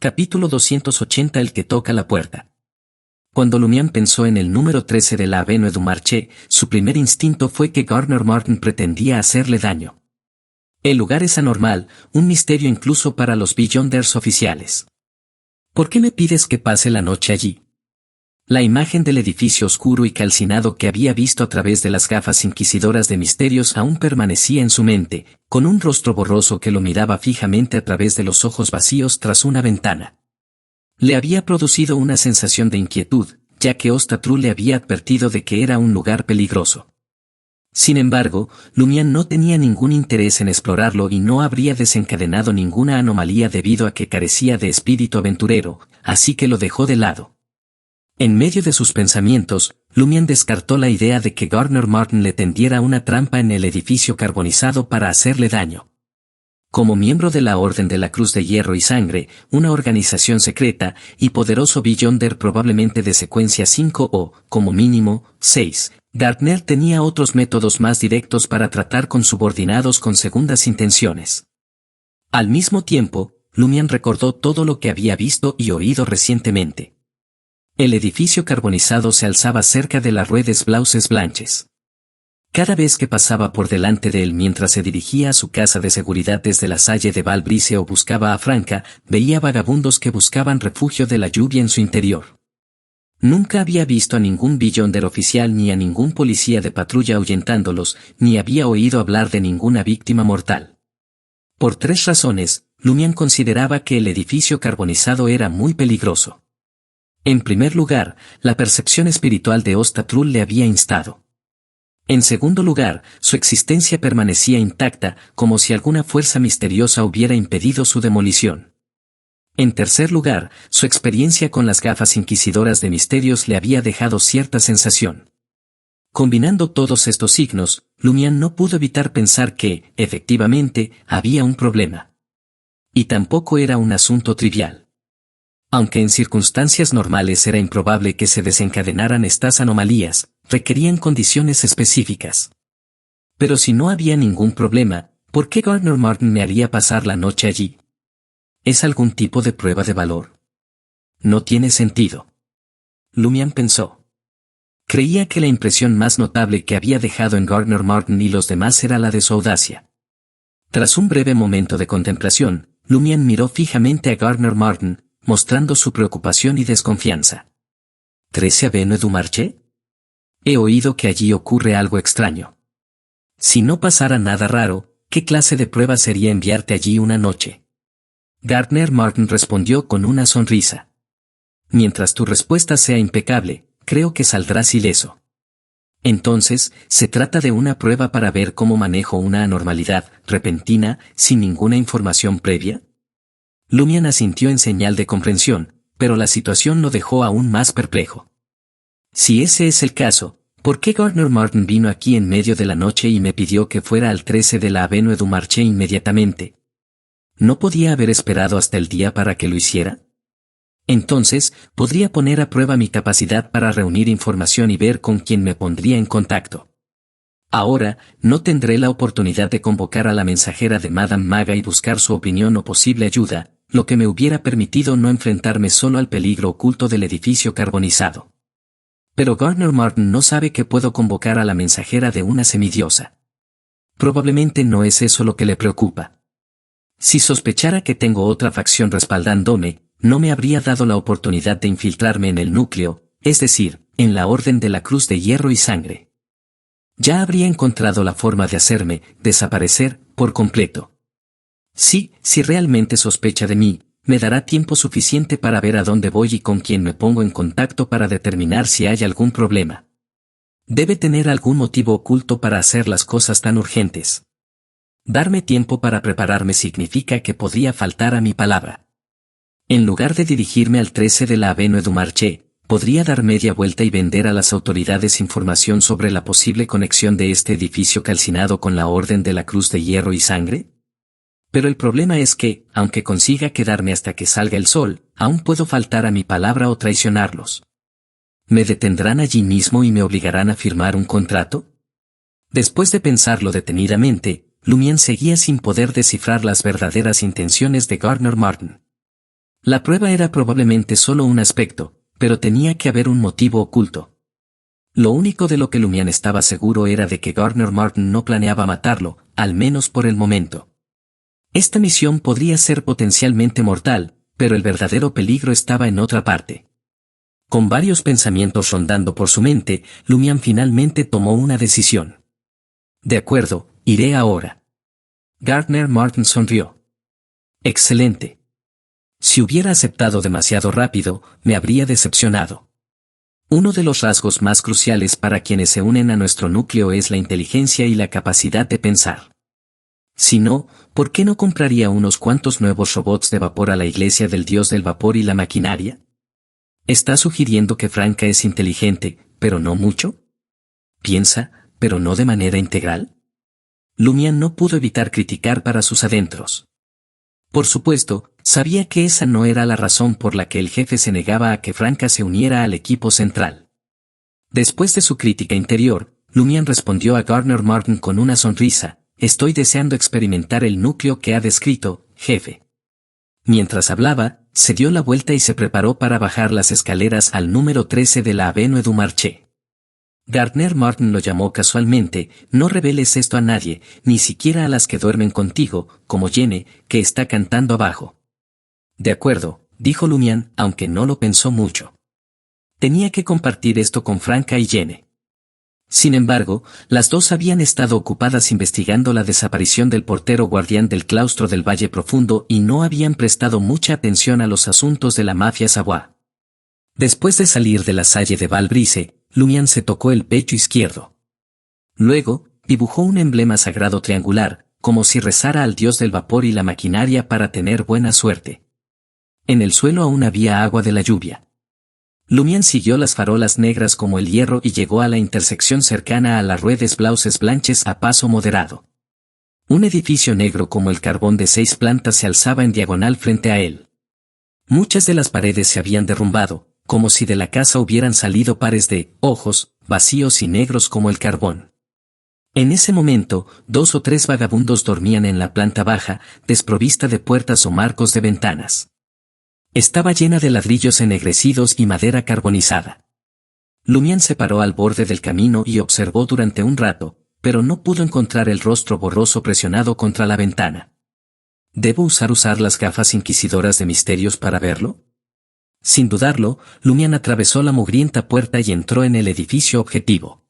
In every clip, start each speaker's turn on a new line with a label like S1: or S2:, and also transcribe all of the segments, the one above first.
S1: Capítulo 280. El que toca la puerta. Cuando Lumián pensó en el número 13 de la Avenue du Marché, su primer instinto fue que Gardner Martin pretendía hacerle daño. El lugar es anormal, un misterio incluso para los Beyonders oficiales. ¿Por qué me pides que pase la noche allí? La imagen del edificio oscuro y calcinado que había visto a través de las gafas inquisidoras de misterios aún permanecía en su mente, con un rostro borroso que lo miraba fijamente a través de los ojos vacíos tras una ventana. Le había producido una sensación de inquietud, ya que Ostatru le había advertido de que era un lugar peligroso. Sin embargo, Lumián no tenía ningún interés en explorarlo y no habría desencadenado ninguna anomalía debido a que carecía de espíritu aventurero, así que lo dejó de lado. En medio de sus pensamientos, Lumián descartó la idea de que Gardner Martin le tendiera una trampa en el edificio carbonizado para hacerle daño. Como miembro de la Orden de la Cruz de Hierro y Sangre, una organización secreta y poderoso Beyonder probablemente de secuencia 5 o, como mínimo, 6, Gardner tenía otros métodos más directos para tratar con subordinados con segundas intenciones. Al mismo tiempo, Lumián recordó todo lo que había visto y oído recientemente. El edificio carbonizado se alzaba cerca de las ruedes Blauses Blanches. Cada vez que pasaba por delante de él mientras se dirigía a su casa de seguridad desde la Salle de Valbrice o buscaba a Franca, veía vagabundos que buscaban refugio de la lluvia en su interior. Nunca había visto a ningún Beyonder oficial ni a ningún policía de patrulla ahuyentándolos, ni había oído hablar de ninguna víctima mortal. Por 3 razones, Lumián consideraba que el edificio carbonizado era muy peligroso. En primer lugar, la percepción espiritual de Ostatru le había instado. En segundo lugar, su existencia permanecía intacta, como si alguna fuerza misteriosa hubiera impedido su demolición. En tercer lugar, su experiencia con las gafas inquisidoras de misterios le había dejado cierta sensación. Combinando todos estos signos, Lumián no pudo evitar pensar que, efectivamente, había un problema. Y tampoco era un asunto trivial. Aunque en circunstancias normales era improbable que se desencadenaran estas anomalías, requerían condiciones específicas. Pero si no había ningún problema, ¿por qué Gardner Martin me haría pasar la noche allí? ¿Es algún tipo de prueba de valor? No tiene sentido. Lumián pensó. Creía que la impresión más notable que había dejado en Gardner Martin y los demás era la de su audacia. Tras un breve momento de contemplación, Lumián miró fijamente a Gardner Martin, mostrando su preocupación y desconfianza. ¿13 Avenue du Marché? He oído que allí ocurre algo extraño. Si no pasara nada raro, ¿qué clase de prueba sería enviarte allí una noche? Gardner Martin respondió con una sonrisa. Mientras tu respuesta sea impecable, creo que saldrás ileso. Entonces, ¿se trata de una prueba para ver cómo manejo una anormalidad repentina, sin ninguna información previa? Lumián asintió en señal de comprensión, pero la situación lo dejó aún más perplejo. Si ese es el caso, ¿por qué Gardner Martin vino aquí en medio de la noche y me pidió que fuera al 13 de la Avenue du Marché inmediatamente? ¿No podía haber esperado hasta el día para que lo hiciera? Entonces, podría poner a prueba mi capacidad para reunir información y ver con quién me pondría en contacto. Ahora, no tendré la oportunidad de convocar a la mensajera de Madame Maga y buscar su opinión o posible ayuda, lo que me hubiera permitido no enfrentarme solo al peligro oculto del edificio carbonizado. Pero Gardner Martin no sabe que puedo convocar a la mensajera de una semidiosa. Probablemente no es eso lo que le preocupa. Si sospechara que tengo otra facción respaldándome, no me habría dado la oportunidad de infiltrarme en el núcleo, es decir, en la Orden de la Cruz de Hierro y Sangre. Ya habría encontrado la forma de hacerme desaparecer por completo. Sí, si realmente sospecha de mí, me dará tiempo suficiente para ver a dónde voy y con quién me pongo en contacto para determinar si hay algún problema. Debe tener algún motivo oculto para hacer las cosas tan urgentes. Darme tiempo para prepararme significa que podría faltar a mi palabra. En lugar de dirigirme al 13 de la Avenue du Marché, ¿podría dar media vuelta y vender a las autoridades información sobre la posible conexión de este edificio calcinado con la Orden de la Cruz de Hierro y Sangre? Pero el problema es que, aunque consiga quedarme hasta que salga el sol, aún puedo faltar a mi palabra o traicionarlos. ¿Me detendrán allí mismo y me obligarán a firmar un contrato? Después de pensarlo detenidamente, Lumián seguía sin poder descifrar las verdaderas intenciones de Gardner Martin. La prueba era probablemente solo un aspecto, pero tenía que haber un motivo oculto. Lo único de lo que Lumián estaba seguro era de que Gardner Martin no planeaba matarlo, al menos por el momento. Esta misión podría ser potencialmente mortal, pero el verdadero peligro estaba en otra parte. Con varios pensamientos rondando por su mente, Lumián finalmente tomó una decisión. De acuerdo, iré ahora. Gardner Martin sonrió. Excelente. Si hubiera aceptado demasiado rápido, me habría decepcionado. Uno de los rasgos más cruciales para quienes se unen a nuestro núcleo es la inteligencia y la capacidad de pensar. Si no, ¿por qué no compraría unos cuantos nuevos robots de vapor a la iglesia del dios del vapor y la maquinaria? ¿Está sugiriendo que Franca es inteligente, pero no mucho? ¿Piensa, pero no de manera integral? Lumián no pudo evitar criticar para sus adentros. Por supuesto, sabía que esa no era la razón por la que el jefe se negaba a que Franca se uniera al equipo central. Después de su crítica interior, Lumián respondió a Gardner Martin con una sonrisa: estoy deseando experimentar el núcleo que ha descrito, jefe. Mientras hablaba, se dio la vuelta y se preparó para bajar las escaleras al número 13 de la Avenue du Marché. Gardner Martin lo llamó casualmente: no reveles esto a nadie, ni siquiera a las que duermen contigo, como Jenny, que está cantando abajo. De acuerdo, dijo Lumián, aunque no lo pensó mucho. Tenía que compartir esto con Franca y Jenny. Sin embargo, las dos habían estado ocupadas investigando la desaparición del portero guardián del claustro del Valle Profundo y no habían prestado mucha atención a los asuntos de la mafia Savoy. Después de salir de la Salle de Valbrise, Lumián se tocó el pecho izquierdo. Luego, dibujó un emblema sagrado triangular, como si rezara al dios del vapor y la maquinaria para tener buena suerte. En el suelo aún había agua de la lluvia. Lumián siguió las farolas negras como el hierro y llegó a la intersección cercana a la Rue des Blauses Blanches a paso moderado. Un edificio negro como el carbón de 6 plantas se alzaba en diagonal frente a él. Muchas de las paredes se habían derrumbado, como si de la casa hubieran salido pares de ojos, vacíos y negros como el carbón. En ese momento, 2 o 3 vagabundos dormían en la planta baja, desprovista de puertas o marcos de ventanas. Estaba llena de ladrillos ennegrecidos y madera carbonizada. Lumián se paró al borde del camino y observó durante un rato, pero no pudo encontrar el rostro borroso presionado contra la ventana. ¿Debo usar las gafas inquisidoras de misterios para verlo? Sin dudarlo, Lumián atravesó la mugrienta puerta y entró en el edificio objetivo.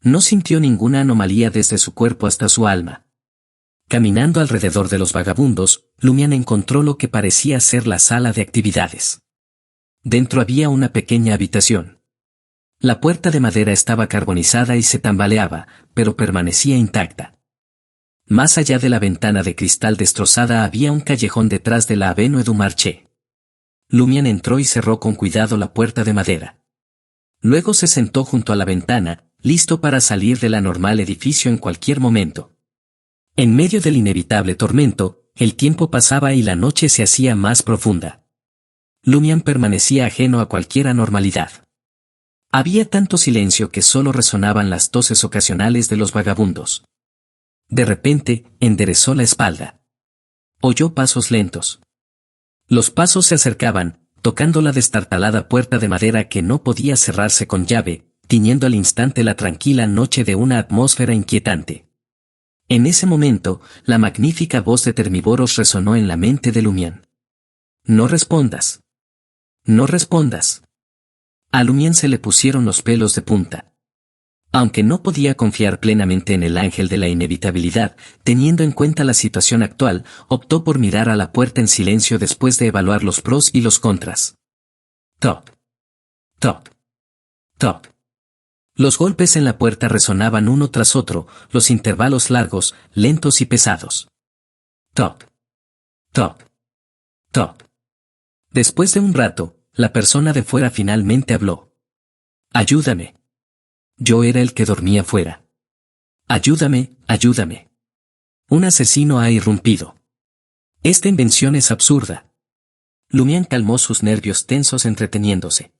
S1: No sintió ninguna anomalía desde su cuerpo hasta su alma. Caminando alrededor de los vagabundos, Lumián encontró lo que parecía ser la sala de actividades. Dentro había una pequeña habitación. La puerta de madera estaba carbonizada y se tambaleaba, pero permanecía intacta. Más allá de la ventana de cristal destrozada había un callejón detrás de la Avenue du Marché. Lumián entró y cerró con cuidado la puerta de madera. Luego se sentó junto a la ventana, listo para salir del anormal edificio en cualquier momento. En medio del inevitable tormento, el tiempo pasaba y la noche se hacía más profunda. Lumián permanecía ajeno a cualquier anormalidad. Había tanto silencio que solo resonaban las toses ocasionales de los vagabundos. De repente, enderezó la espalda. Oyó pasos lentos. Los pasos se acercaban, tocando la destartalada puerta de madera que no podía cerrarse con llave, tiñendo al instante la tranquila noche de una atmósfera inquietante. En ese momento, la magnífica voz de Termiboros resonó en la mente de Lumián. No respondas. No respondas. A Lumián se le pusieron los pelos de punta. Aunque no podía confiar plenamente en el ángel de la inevitabilidad, teniendo en cuenta la situación actual, optó por mirar a la puerta en silencio después de evaluar los pros y los contras. Toc. Toc. Toc. Los golpes en la puerta resonaban uno tras otro, los intervalos largos, lentos y pesados. Toc. Toc. Toc. Después de un rato, la persona de fuera finalmente habló. Ayúdame. Yo era el que dormía fuera. Ayúdame, ayúdame. Un asesino ha irrumpido. Esta invención es absurda. Lumián calmó sus nervios tensos entreteniéndose.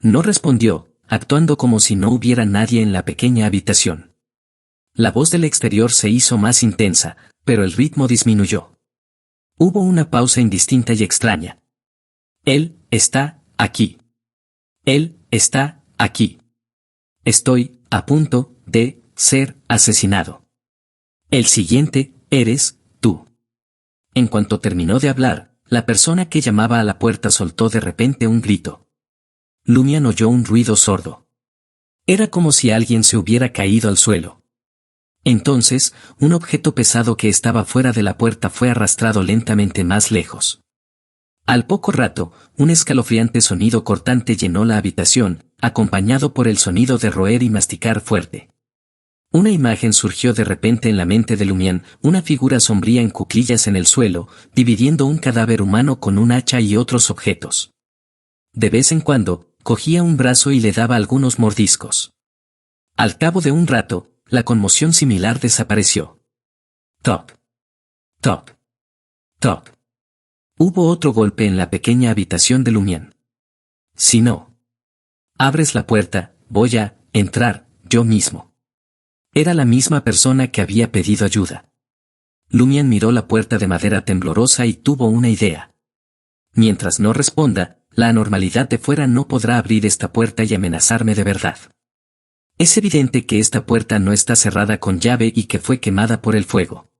S1: No respondió, actuando como si no hubiera nadie en la pequeña habitación. La voz del exterior se hizo más intensa, pero el ritmo disminuyó. Hubo una pausa indistinta y extraña. Él está aquí. Él está aquí. Estoy a punto de ser asesinado. El siguiente eres tú. En cuanto terminó de hablar, la persona que llamaba a la puerta soltó de repente un grito. Lumián oyó un ruido sordo. Era como si alguien se hubiera caído al suelo. Entonces, un objeto pesado que estaba fuera de la puerta fue arrastrado lentamente más lejos. Al poco rato, un escalofriante sonido cortante llenó la habitación, acompañado por el sonido de roer y masticar fuerte. Una imagen surgió de repente en la mente de Lumián, una figura sombría en cuclillas en el suelo, dividiendo un cadáver humano con un hacha y otros objetos. De vez en cuando, cogía un brazo y le daba algunos mordiscos. Al cabo de un rato, la conmoción similar desapareció. Top. Top. Top. Hubo otro golpe en la pequeña habitación de Lumián. Si no abres la puerta, voy a entrar yo mismo. Era la misma persona que había pedido ayuda. Lumián miró la puerta de madera temblorosa y tuvo una idea. Mientras no responda, la anormalidad de fuera no podrá abrir esta puerta y amenazarme de verdad. Es evidente que esta puerta no está cerrada con llave y que fue quemada por el fuego.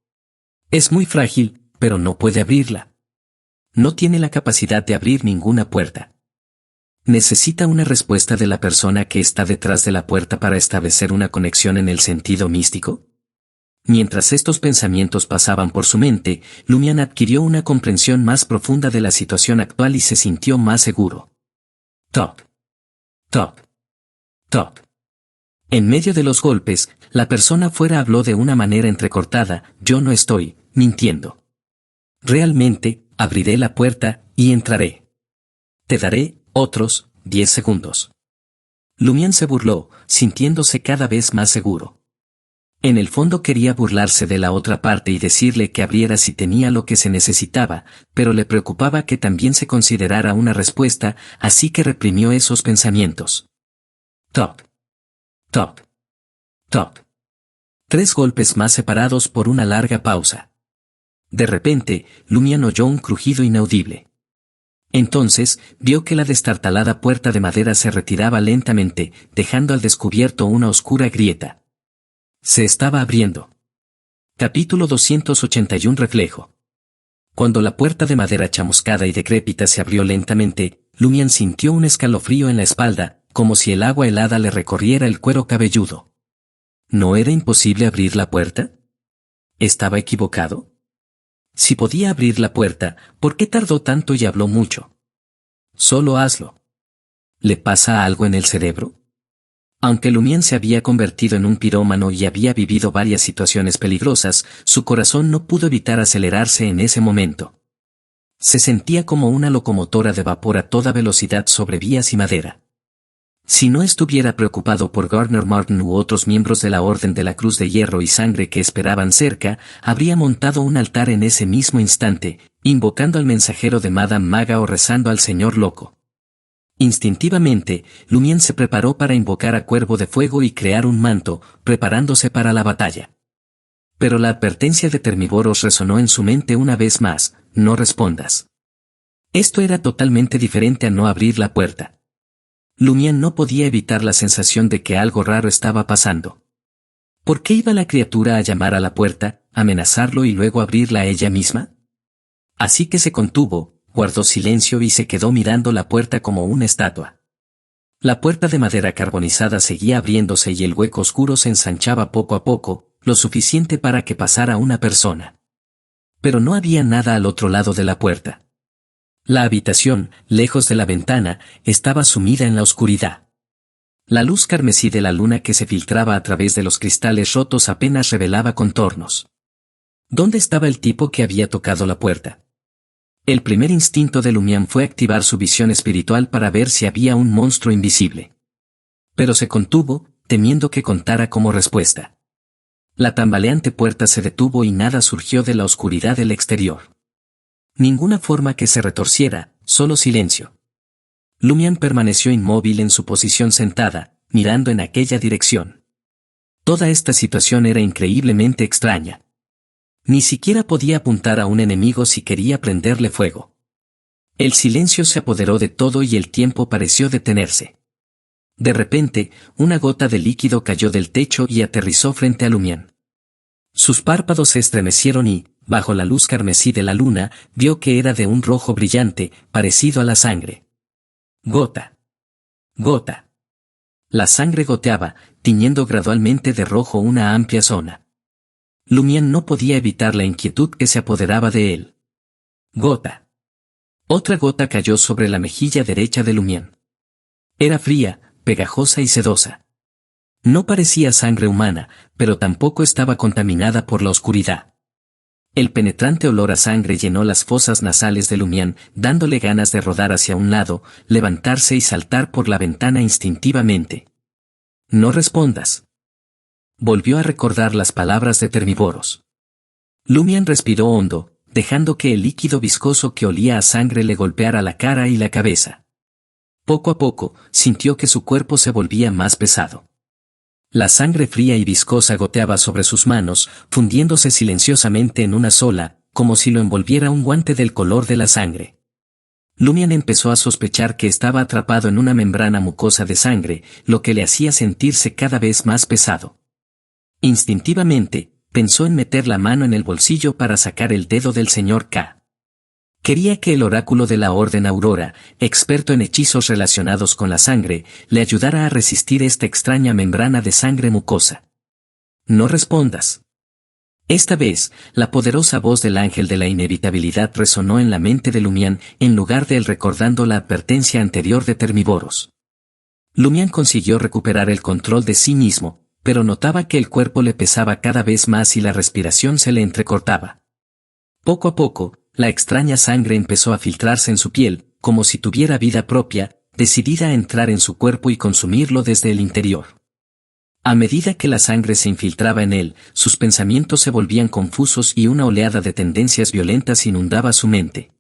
S1: Es muy frágil, pero no puede abrirla. No tiene la capacidad de abrir ninguna puerta. Necesita una respuesta de la persona que está detrás de la puerta para establecer una conexión en el sentido místico. Mientras estos pensamientos pasaban por su mente, Lumián adquirió una comprensión más profunda de la situación actual y se sintió más seguro. Top. Top. Top. En medio de los golpes, la persona fuera habló de una manera entrecortada: yo no estoy mintiendo. Realmente, abriré la puerta y entraré. Te daré otros 10 segundos. Lumián se burló, sintiéndose cada vez más seguro. En el fondo quería burlarse de la otra parte y decirle que abriera si tenía lo que se necesitaba, pero le preocupaba que también se considerara una respuesta, así que reprimió esos pensamientos. Top. Top. Top. 3 golpes más separados por una larga pausa. De repente, Lumián oyó un crujido inaudible. Entonces, vio que la destartalada puerta de madera se retiraba lentamente, dejando al descubierto una oscura grieta. Se estaba abriendo. Capítulo 281 Reflejo. Cuando la puerta de madera chamuscada y decrépita se abrió lentamente, Lumián sintió un escalofrío en la espalda, como si el agua helada le recorriera el cuero cabelludo. ¿No era imposible abrir la puerta? ¿Estaba equivocado? Si podía abrir la puerta, ¿por qué tardó tanto y habló mucho? Solo hazlo. ¿Le pasa algo en el cerebro? Aunque Lumián se había convertido en un pirómano y había vivido varias situaciones peligrosas, su corazón no pudo evitar acelerarse en ese momento. Se sentía como una locomotora de vapor a toda velocidad sobre vías y madera. Si no estuviera preocupado por Gardner Martin u otros miembros de la Orden de la Cruz de Hierro y Sangre que esperaban cerca, habría montado un altar en ese mismo instante, invocando al mensajero de Madame Maga o rezando al Señor Loco. Instintivamente, Lumián se preparó para invocar a Cuervo de Fuego y crear un manto, preparándose para la batalla. Pero la advertencia de Termiboros resonó en su mente una vez más: no respondas. Esto era totalmente diferente a no abrir la puerta. Lumián no podía evitar la sensación de que algo raro estaba pasando. ¿Por qué iba la criatura a llamar a la puerta, amenazarlo y luego abrirla a ella misma? Así que se contuvo, guardó silencio y se quedó mirando la puerta como una estatua. La puerta de madera carbonizada seguía abriéndose y el hueco oscuro se ensanchaba poco a poco, lo suficiente para que pasara una persona. Pero no había nada al otro lado de la puerta. La habitación, lejos de la ventana, estaba sumida en la oscuridad. La luz carmesí de la luna que se filtraba a través de los cristales rotos apenas revelaba contornos. ¿Dónde estaba el tipo que había tocado la puerta? El primer instinto de Lumián fue activar su visión espiritual para ver si había un monstruo invisible. Pero se contuvo, temiendo que contara como respuesta. La tambaleante puerta se detuvo y nada surgió de la oscuridad del exterior. Ninguna forma que se retorciera, solo silencio. Lumián permaneció inmóvil en su posición sentada, mirando en aquella dirección. Toda esta situación era increíblemente extraña. Ni siquiera podía apuntar a un enemigo si quería prenderle fuego. El silencio se apoderó de todo y el tiempo pareció detenerse. De repente, una gota de líquido cayó del techo y aterrizó frente a Lumián. Sus párpados se estremecieron y, bajo la luz carmesí de la luna, vio que era de un rojo brillante, parecido a la sangre. Gota. Gota. La sangre goteaba, tiñendo gradualmente de rojo una amplia zona. Lumián no podía evitar la inquietud que se apoderaba de él. Gota. Otra gota cayó sobre la mejilla derecha de Lumián. Era fría, pegajosa y sedosa. No parecía sangre humana, pero tampoco estaba contaminada por la oscuridad. El penetrante olor a sangre llenó las fosas nasales de Lumián, dándole ganas de rodar hacia un lado, levantarse y saltar por la ventana instintivamente. No respondas. Volvió a recordar las palabras de Termívoros. Lumián respiró hondo, dejando que el líquido viscoso que olía a sangre le golpeara la cara y la cabeza. Poco a poco, sintió que su cuerpo se volvía más pesado. La sangre fría y viscosa goteaba sobre sus manos, fundiéndose silenciosamente en una sola, como si lo envolviera un guante del color de la sangre. Lumián empezó a sospechar que estaba atrapado en una membrana mucosa de sangre, lo que le hacía sentirse cada vez más pesado. Instintivamente, pensó en meter la mano en el bolsillo para sacar el dedo del señor K. Quería que el oráculo de la Orden Aurora, experto en hechizos relacionados con la sangre, le ayudara a resistir esta extraña membrana de sangre mucosa. No respondas. Esta vez, la poderosa voz del ángel de la inevitabilidad resonó en la mente de Lumián, en lugar de él recordando la advertencia anterior de Termívoros. Lumián consiguió recuperar el control de sí mismo, pero notaba que el cuerpo le pesaba cada vez más y la respiración se le entrecortaba. Poco a poco, la extraña sangre empezó a filtrarse en su piel, como si tuviera vida propia, decidida a entrar en su cuerpo y consumirlo desde el interior. A medida que la sangre se infiltraba en él, sus pensamientos se volvían confusos y una oleada de tendencias violentas inundaba su mente.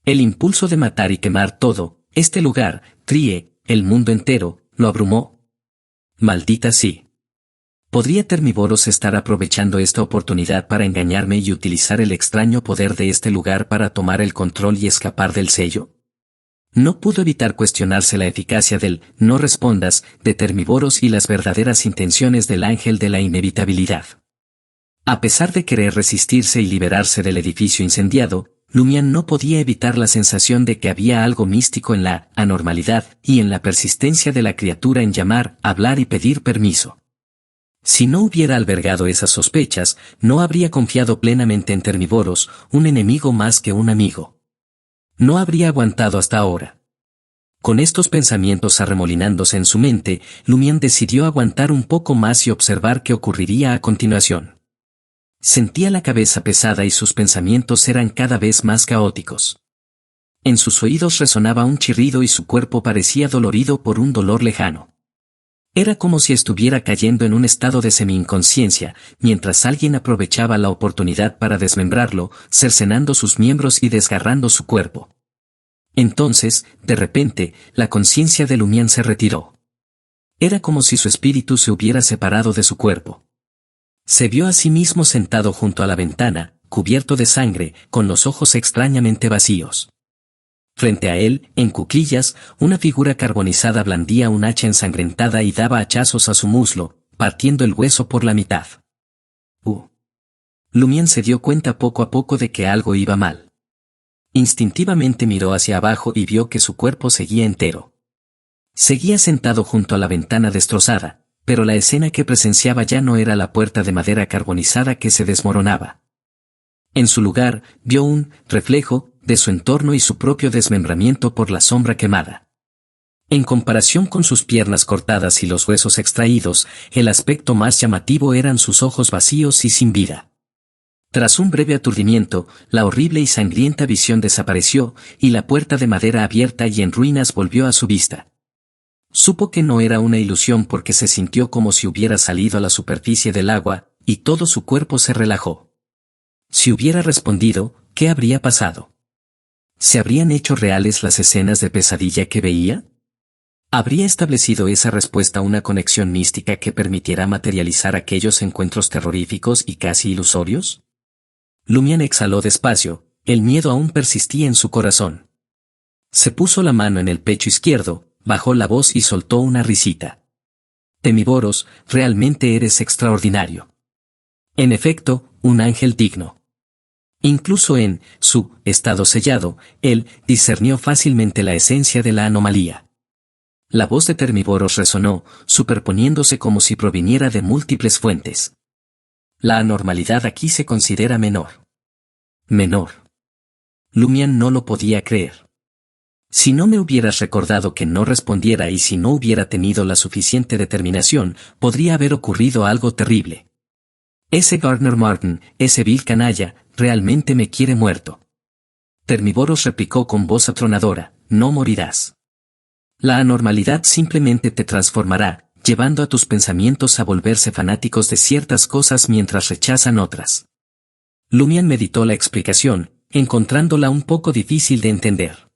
S1: El impulso de matar y quemar todo, este lugar, Trie, el mundo entero, lo abrumó. Maldita sí. ¿Podría Termívoros estar aprovechando esta oportunidad para engañarme y utilizar el extraño poder de este lugar para tomar el control y escapar del sello? No pudo evitar cuestionarse la eficacia del «no respondas» de Termívoros y las verdaderas intenciones del ángel de la inevitabilidad. A pesar de querer resistirse y liberarse del edificio incendiado, Lumián no podía evitar la sensación de que había algo místico en la anormalidad y en la persistencia de la criatura en llamar, hablar y pedir permiso. Si no hubiera albergado esas sospechas, no habría confiado plenamente en Termívoros, un enemigo más que un amigo. No habría aguantado hasta ahora. Con estos pensamientos arremolinándose en su mente, Lumián decidió aguantar un poco más y observar qué ocurriría a continuación. Sentía la cabeza pesada y sus pensamientos eran cada vez más caóticos. En sus oídos resonaba un chirrido y su cuerpo parecía dolorido por un dolor lejano. Era como si estuviera cayendo en un estado de semi-inconsciencia, mientras alguien aprovechaba la oportunidad para desmembrarlo, cercenando sus miembros y desgarrando su cuerpo. Entonces, de repente, la conciencia de Lumián se retiró. Era como si su espíritu se hubiera separado de su cuerpo. Se vio a sí mismo sentado junto a la ventana, cubierto de sangre, con los ojos extrañamente vacíos. Frente a él, en cuclillas, una figura carbonizada blandía un hacha ensangrentada y daba hachazos a su muslo, partiendo el hueso por la mitad. Lumián se dio cuenta poco a poco de que algo iba mal. Instintivamente miró hacia abajo y vio que su cuerpo seguía entero. Seguía sentado junto a la ventana destrozada, pero la escena que presenciaba ya no era la puerta de madera carbonizada que se desmoronaba. En su lugar, vio un reflejo de su entorno y su propio desmembramiento por la sombra quemada. En comparación con sus piernas cortadas y los huesos extraídos, el aspecto más llamativo eran sus ojos vacíos y sin vida. Tras un breve aturdimiento, la horrible y sangrienta visión desapareció, y la puerta de madera abierta y en ruinas volvió a su vista. Supo que no era una ilusión porque se sintió como si hubiera salido a la superficie del agua, y todo su cuerpo se relajó. Si hubiera respondido, ¿qué habría pasado? ¿Se habrían hecho reales las escenas de pesadilla que veía? ¿Habría establecido esa respuesta una conexión mística que permitiera materializar aquellos encuentros terroríficos y casi ilusorios? Lumián exhaló despacio, el miedo aún persistía en su corazón. Se puso la mano en el pecho izquierdo, bajó la voz y soltó una risita. Temiboros, realmente eres extraordinario. En efecto, un ángel digno. Incluso en su estado sellado, él discernió fácilmente la esencia de la anomalía. La voz de Termiboros resonó, superponiéndose como si proviniera de múltiples fuentes. La anormalidad aquí se considera menor. Menor. Lumián no lo podía creer. Si no me hubieras recordado que no respondiera y si no hubiera tenido la suficiente determinación, podría haber ocurrido algo terrible. Ese Gardner Martin, ese vil canalla, realmente me quiere muerto. Termiboros replicó con voz atronadora, no morirás. La anormalidad simplemente te transformará, llevando a tus pensamientos a volverse fanáticos de ciertas cosas mientras rechazan otras. Lumián meditó la explicación, encontrándola un poco difícil de entender.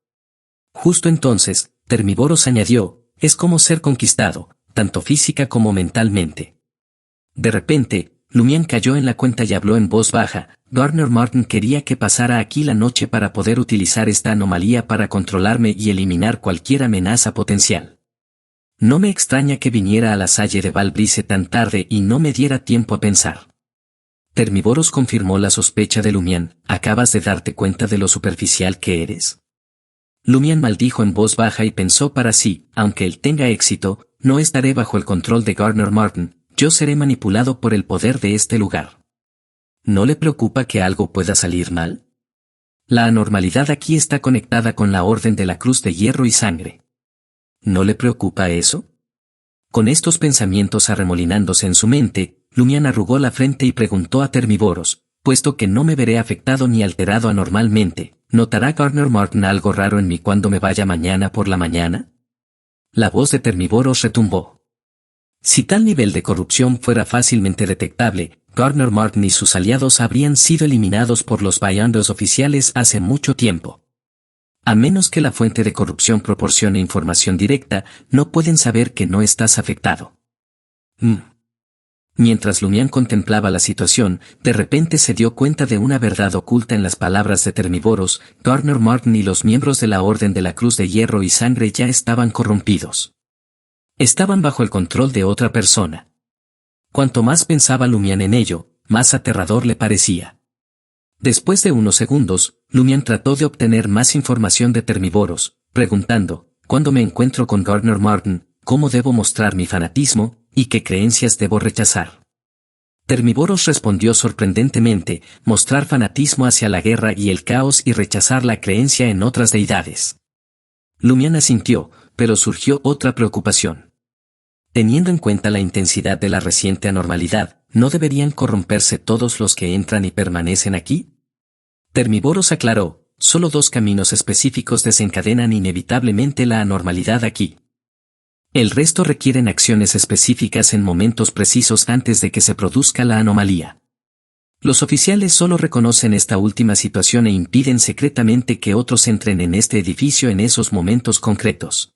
S1: Justo entonces, Termiboros añadió, es como ser conquistado, tanto física como mentalmente. De repente, Lumián cayó en la cuenta y habló en voz baja, Gardner Martin quería que pasara aquí la noche para poder utilizar esta anomalía para controlarme y eliminar cualquier amenaza potencial. No me extraña que viniera a la Salle de Val Brice tan tarde y no me diera tiempo a pensar. Termiboros confirmó la sospecha de Lumián, ¿acabas de darte cuenta de lo superficial que eres? Lumián maldijo en voz baja y pensó para sí, aunque él tenga éxito, no estaré bajo el control de Gardner Martin, yo seré manipulado por el poder de este lugar. ¿No le preocupa que algo pueda salir mal? La anormalidad aquí está conectada con la Orden de la Cruz de Hierro y Sangre. ¿No le preocupa eso? Con estos pensamientos arremolinándose en su mente, Lumián arrugó la frente y preguntó a Termiboros, puesto que no me veré afectado ni alterado anormalmente, ¿notará Gardner Martin algo raro en mí cuando me vaya mañana por la mañana? La voz de Termiboros retumbó. Si tal nivel de corrupción fuera fácilmente detectable, Gardner Martin y sus aliados habrían sido eliminados por los Beyonders oficiales hace mucho tiempo. A menos que la fuente de corrupción proporcione información directa, no pueden saber que no estás afectado. Mientras Lumián contemplaba la situación, de repente se dio cuenta de una verdad oculta en las palabras de Termiboros, Gardner Martin y los miembros de la Orden de la Cruz de Hierro y Sangre ya estaban corrompidos. Estaban bajo el control de otra persona. Cuanto más pensaba Lumián en ello, más aterrador le parecía. Después de unos segundos, Lumián trató de obtener más información de Termiboros, preguntando, cuando me encuentro con Gardner Martin, ¿cómo debo mostrar mi fanatismo, y qué creencias debo rechazar? Termiboros respondió sorprendentemente, mostrar fanatismo hacia la guerra y el caos y rechazar la creencia en otras deidades. Lumián asintió, pero surgió otra preocupación. Teniendo en cuenta la intensidad de la reciente anormalidad, ¿no deberían corromperse todos los que entran y permanecen aquí? Termiboros aclaró, solo dos caminos específicos desencadenan inevitablemente la anormalidad aquí. El resto requieren acciones específicas en momentos precisos antes de que se produzca la anomalía. Los oficiales solo reconocen esta última situación e impiden secretamente que otros entren en este edificio en esos momentos concretos.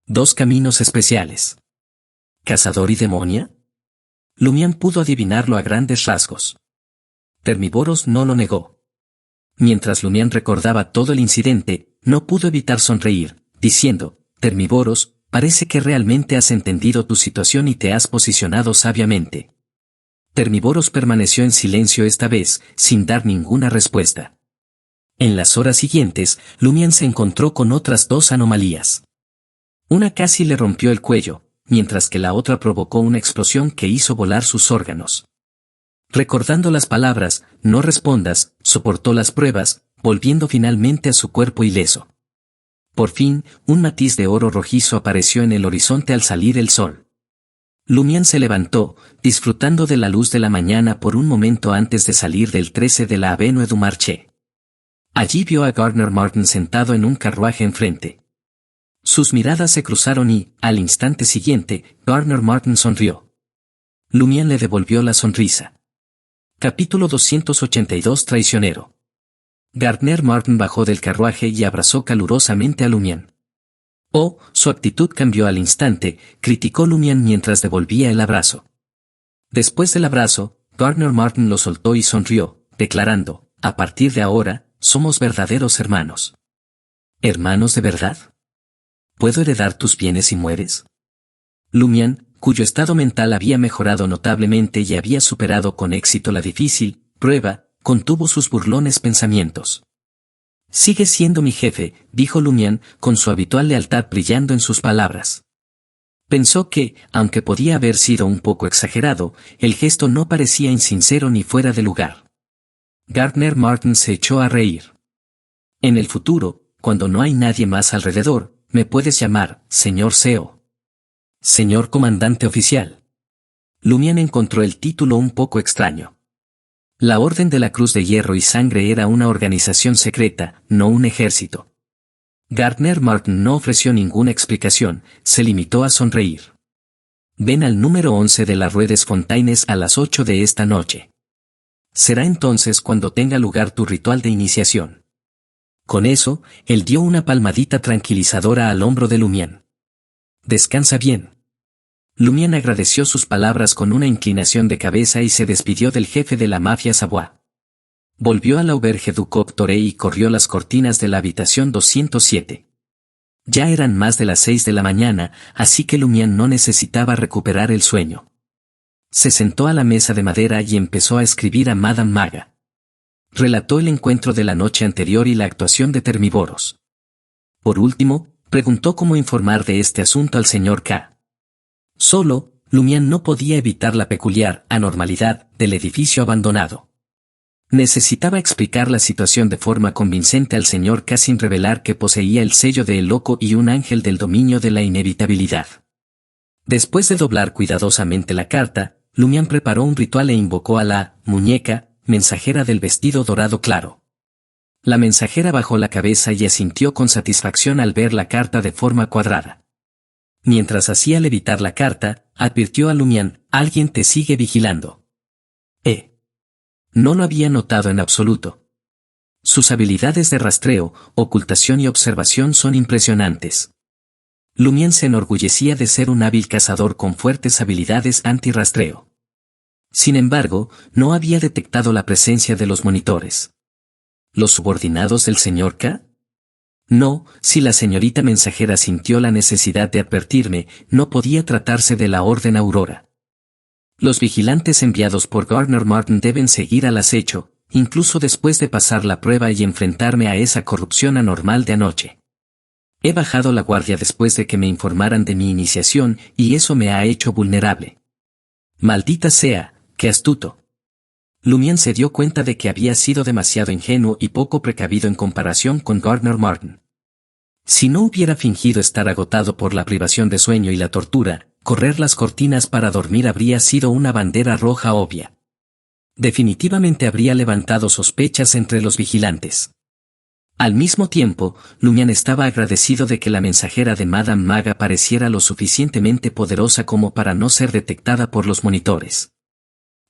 S1: Dos caminos especiales. ¿Cazador y demonia? Lumián pudo adivinarlo a grandes rasgos. Termiboros no lo negó. Mientras Lumián recordaba todo el incidente, no pudo evitar sonreír, diciendo, Termiboros, parece que realmente has entendido tu situación y te has posicionado sabiamente. Termiboros permaneció en silencio esta vez, sin dar ninguna respuesta. En las horas siguientes, Lumián se encontró con otras dos anomalías. Una casi le rompió el cuello, mientras que la otra provocó una explosión que hizo volar sus órganos. Recordando las palabras, no respondas, soportó las pruebas, volviendo finalmente a su cuerpo ileso. Por fin, un matiz de oro rojizo apareció en el horizonte al salir el sol. Lumián se levantó, disfrutando de la luz de la mañana por un momento antes de salir del 13 de la Avenue du Marché. Allí vio a Gardner Martin sentado en un carruaje enfrente. Sus miradas se cruzaron y, al instante siguiente, Gardner Martin sonrió. Lumián le devolvió la sonrisa. Capítulo 282 Traicionero. Gardner Martin bajó del carruaje y abrazó calurosamente a Lumián. Oh, su actitud cambió al instante, criticó Lumián mientras devolvía el abrazo. Después del abrazo, Gardner Martin lo soltó y sonrió, declarando, a partir de ahora, somos verdaderos hermanos. ¿Hermanos de verdad? ¿Puedo heredar tus bienes si mueres? Lumián, cuyo estado mental había mejorado notablemente y había superado con éxito la difícil prueba, contuvo sus burlones pensamientos. Sigue siendo mi jefe, dijo Lumián, con su habitual lealtad brillando en sus palabras. Pensó que, aunque podía haber sido un poco exagerado, el gesto no parecía insincero ni fuera de lugar. Gardner Martin se echó a reír. En el futuro, cuando no hay nadie más alrededor, me puedes llamar, señor CEO. Señor comandante oficial. Lumián encontró el título un poco extraño. La Orden de la Cruz de Hierro y Sangre era una organización secreta, no un ejército. Gardner Martin no ofreció ninguna explicación, se limitó a sonreír. Ven al número 11 de la Rue des Fontaines a las 8 de esta noche. Será entonces cuando tenga lugar tu ritual de iniciación. Con eso, él dio una palmadita tranquilizadora al hombro de Lumián. Descansa bien. Lumián agradeció sus palabras con una inclinación de cabeza y se despidió del jefe de la mafia Savoie. Volvió a la Auberge du Coq Torey y corrió las cortinas de la habitación 207. Ya eran más de las 6 de la mañana, así que Lumián no necesitaba recuperar el sueño. Se sentó a la mesa de madera y empezó a escribir a Madame Maga. Relató el encuentro de la noche anterior y la actuación de Termiboros. Por último, preguntó cómo informar de este asunto al señor K. Solo, Lumián no podía evitar la peculiar anormalidad del edificio abandonado. Necesitaba explicar la situación de forma convincente al señor K sin revelar que poseía el sello de El Loco y un ángel del dominio de la inevitabilidad. Después de doblar cuidadosamente la carta, Lumián preparó un ritual e invocó a la muñeca, mensajera del vestido dorado claro. La mensajera bajó la cabeza y asintió con satisfacción al ver la carta de forma cuadrada. Mientras hacía levitar la carta, advirtió a Lumián, alguien te sigue vigilando. No lo había notado en absoluto. Sus habilidades de rastreo, ocultación y observación son impresionantes. Lumián se enorgullecía de ser un hábil cazador con fuertes habilidades antirrastreo. Sin embargo, no había detectado la presencia de los monitores. ¿Los subordinados del señor K? No, si la señorita mensajera sintió la necesidad de advertirme, no podía tratarse de la Orden Aurora. Los vigilantes enviados por Gardner Martin deben seguir al acecho, incluso después de pasar la prueba y enfrentarme a esa corrupción anormal de anoche. He bajado la guardia después de que me informaran de mi iniciación y eso me ha hecho vulnerable. Maldita sea, qué astuto. Lumián se dio cuenta de que había sido demasiado ingenuo y poco precavido en comparación con Gardner Martin. Si no hubiera fingido estar agotado por la privación de sueño y la tortura, correr las cortinas para dormir habría sido una bandera roja obvia. Definitivamente habría levantado sospechas entre los vigilantes. Al mismo tiempo, Lumián estaba agradecido de que la mensajera de Madame Maga pareciera lo suficientemente poderosa como para no ser detectada por los monitores.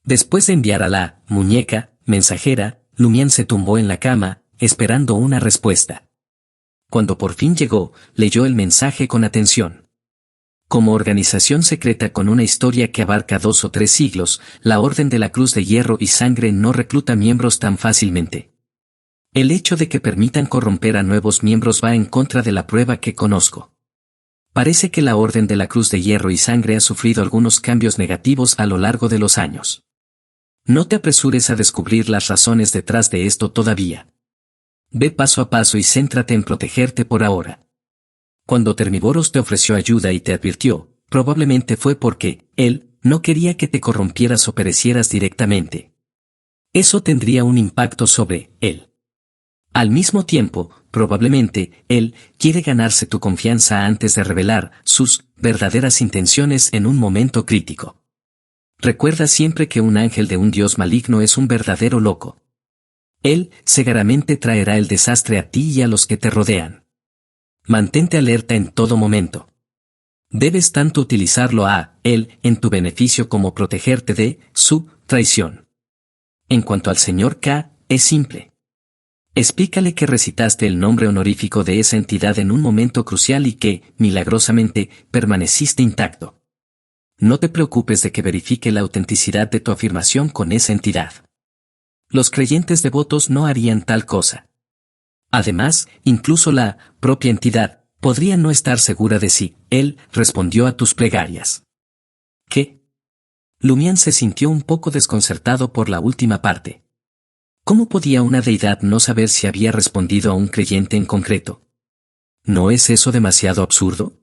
S1: Después de enviar a la muñeca mensajera, Lumián se tumbó en la cama, esperando una respuesta. Cuando por fin llegó, leyó el mensaje con atención. Como organización secreta con una historia que abarca 2 o 3 siglos, la Orden de la Cruz de Hierro y Sangre no recluta miembros tan fácilmente. El hecho de que permitan corromper a nuevos miembros va en contra de la prueba que conozco. Parece que la Orden de la Cruz de Hierro y Sangre ha sufrido algunos cambios negativos a lo largo de los años. No te apresures a descubrir las razones detrás de esto todavía. Ve paso a paso y céntrate en protegerte por ahora. Cuando Termiboros te ofreció ayuda y te advirtió, probablemente fue porque él no quería que te corrompieras o perecieras directamente. Eso tendría un impacto sobre él. Al mismo tiempo, probablemente, él quiere ganarse tu confianza antes de revelar sus verdaderas intenciones en un momento crítico. Recuerda siempre que un ángel de un dios maligno es un verdadero loco. Él seguramente traerá el desastre a ti y a los que te rodean. Mantente alerta en todo momento. Debes tanto utilizarlo a él en tu beneficio como protegerte de su traición. En cuanto al señor K, es simple. Explícale que recitaste el nombre honorífico de esa entidad en un momento crucial y que, milagrosamente, permaneciste intacto. No te preocupes de que verifique la autenticidad de tu afirmación con esa entidad. Los creyentes devotos no harían tal cosa. Además, incluso la propia entidad podría no estar segura de si él respondió a tus plegarias. ¿Qué? Lumián se sintió un poco desconcertado por la última parte. ¿Cómo podía una deidad no saber si había respondido a un creyente en concreto? ¿No es eso demasiado absurdo?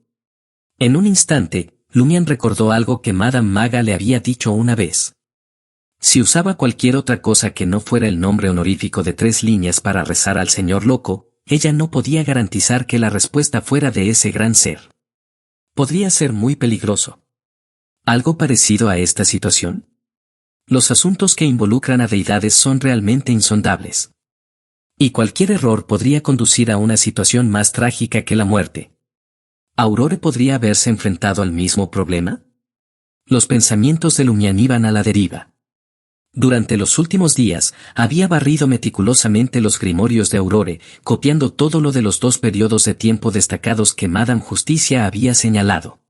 S1: En un instante, Lumián recordó algo que Madame Maga le había dicho una vez. Si usaba cualquier otra cosa que no fuera el nombre honorífico de 3 líneas para rezar al señor loco, ella no podía garantizar que la respuesta fuera de ese gran ser. Podría ser muy peligroso. ¿Algo parecido a esta situación? Los asuntos que involucran a deidades son realmente insondables. Y cualquier error podría conducir a una situación más trágica que la muerte. ¿Aurore podría haberse enfrentado al mismo problema? Los pensamientos de Lumián iban a la deriva. Durante los últimos días, había barrido meticulosamente los grimorios de Aurore, copiando todo lo de los 2 periodos de tiempo destacados que Madame Justicia había señalado.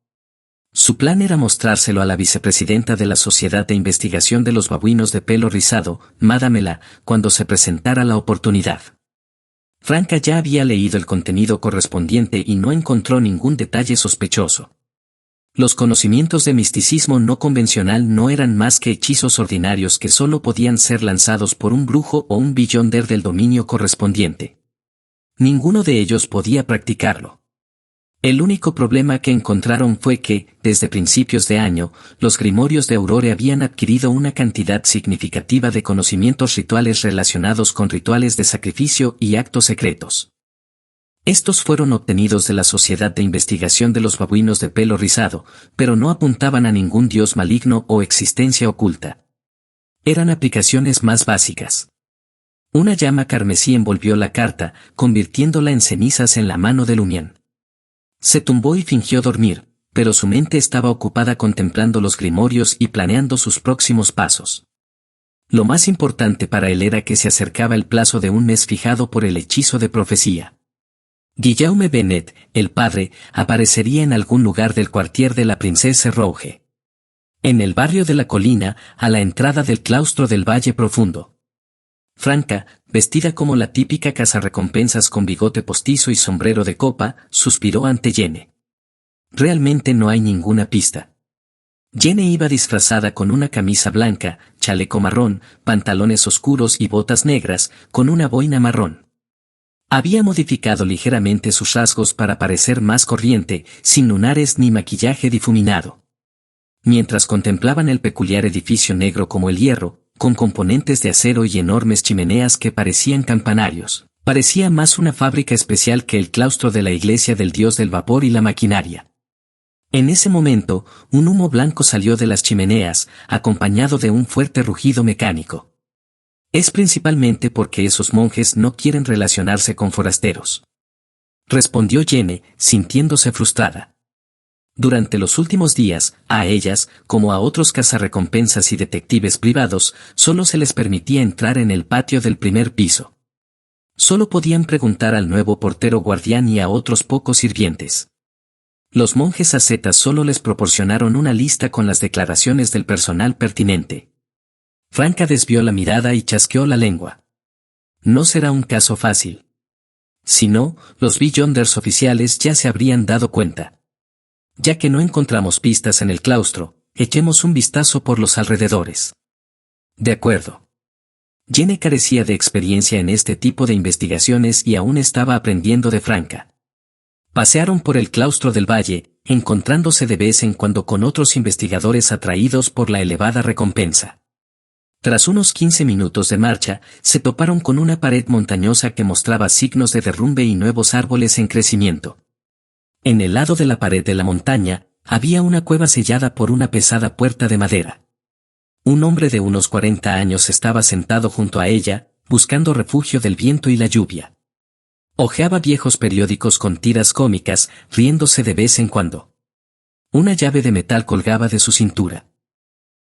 S1: Su plan era mostrárselo a la vicepresidenta de la Sociedad de Investigación de los Babuinos de Pelo Rizado, Madame La, cuando se presentara la oportunidad. Franca ya había leído el contenido correspondiente y no encontró ningún detalle sospechoso. Los conocimientos de misticismo no convencional no eran más que hechizos ordinarios que solo podían ser lanzados por un brujo o un beyonder del dominio correspondiente. Ninguno de ellos podía practicarlo. El único problema que encontraron fue que, desde principios de año, los grimorios de Aurore habían adquirido una cantidad significativa de conocimientos rituales relacionados con rituales de sacrificio y actos secretos. Estos fueron obtenidos de la Sociedad de Investigación de los Babuinos de Pelo Rizado, pero no apuntaban a ningún dios maligno o existencia oculta. Eran aplicaciones más básicas. Una llama carmesí envolvió la carta, convirtiéndola en cenizas en la mano de Lumián. Se tumbó y fingió dormir, pero su mente estaba ocupada contemplando los grimorios y planeando sus próximos pasos. Lo más importante para él era que se acercaba el plazo de un mes fijado por el hechizo de profecía. Guillaume Benet, el padre, aparecería en algún lugar del quartier de la Princesa Rouge. En el barrio de la colina, a la entrada del claustro del Valle Profundo. Franca, vestida como la típica cazarrecompensas con bigote postizo y sombrero de copa, suspiró ante Jene. Realmente no hay ninguna pista. Jene iba disfrazada con una camisa blanca, chaleco marrón, pantalones oscuros y botas negras, con una boina marrón. Había modificado ligeramente sus rasgos para parecer más corriente, sin lunares ni maquillaje difuminado. Mientras contemplaban el peculiar edificio negro como el hierro, con componentes de acero y enormes chimeneas que parecían campanarios, parecía más una fábrica especial que el claustro de la iglesia del dios del vapor y la maquinaria. En ese momento, un humo blanco salió de las chimeneas, acompañado de un fuerte rugido mecánico. Es principalmente porque esos monjes no quieren relacionarse con forasteros. Respondió Jene, sintiéndose frustrada. Durante los últimos días, a ellas, como a otros cazarrecompensas y detectives privados, solo se les permitía entrar en el patio del primer piso. Solo podían preguntar al nuevo portero guardián y a otros pocos sirvientes. Los monjes ascetas solo les proporcionaron una lista con las declaraciones del personal pertinente. Franca desvió la mirada y chasqueó la lengua. No será un caso fácil. Si no, los beyonders oficiales ya se habrían dado cuenta. Ya que no encontramos pistas en el claustro, echemos un vistazo por los alrededores. De acuerdo. Jene carecía de experiencia en este tipo de investigaciones y aún estaba aprendiendo de Franca. Pasearon por el claustro del valle, encontrándose de vez en cuando con otros investigadores atraídos por la elevada recompensa. Tras unos 15 minutos de marcha, se toparon con una pared montañosa que mostraba signos de derrumbe y nuevos árboles en crecimiento. En el lado de la pared de la montaña, había una cueva sellada por una pesada puerta de madera. Un hombre de unos 40 años estaba sentado junto a ella, buscando refugio del viento y la lluvia. Hojeaba viejos periódicos con tiras cómicas, riéndose de vez en cuando. Una llave de metal colgaba de su cintura.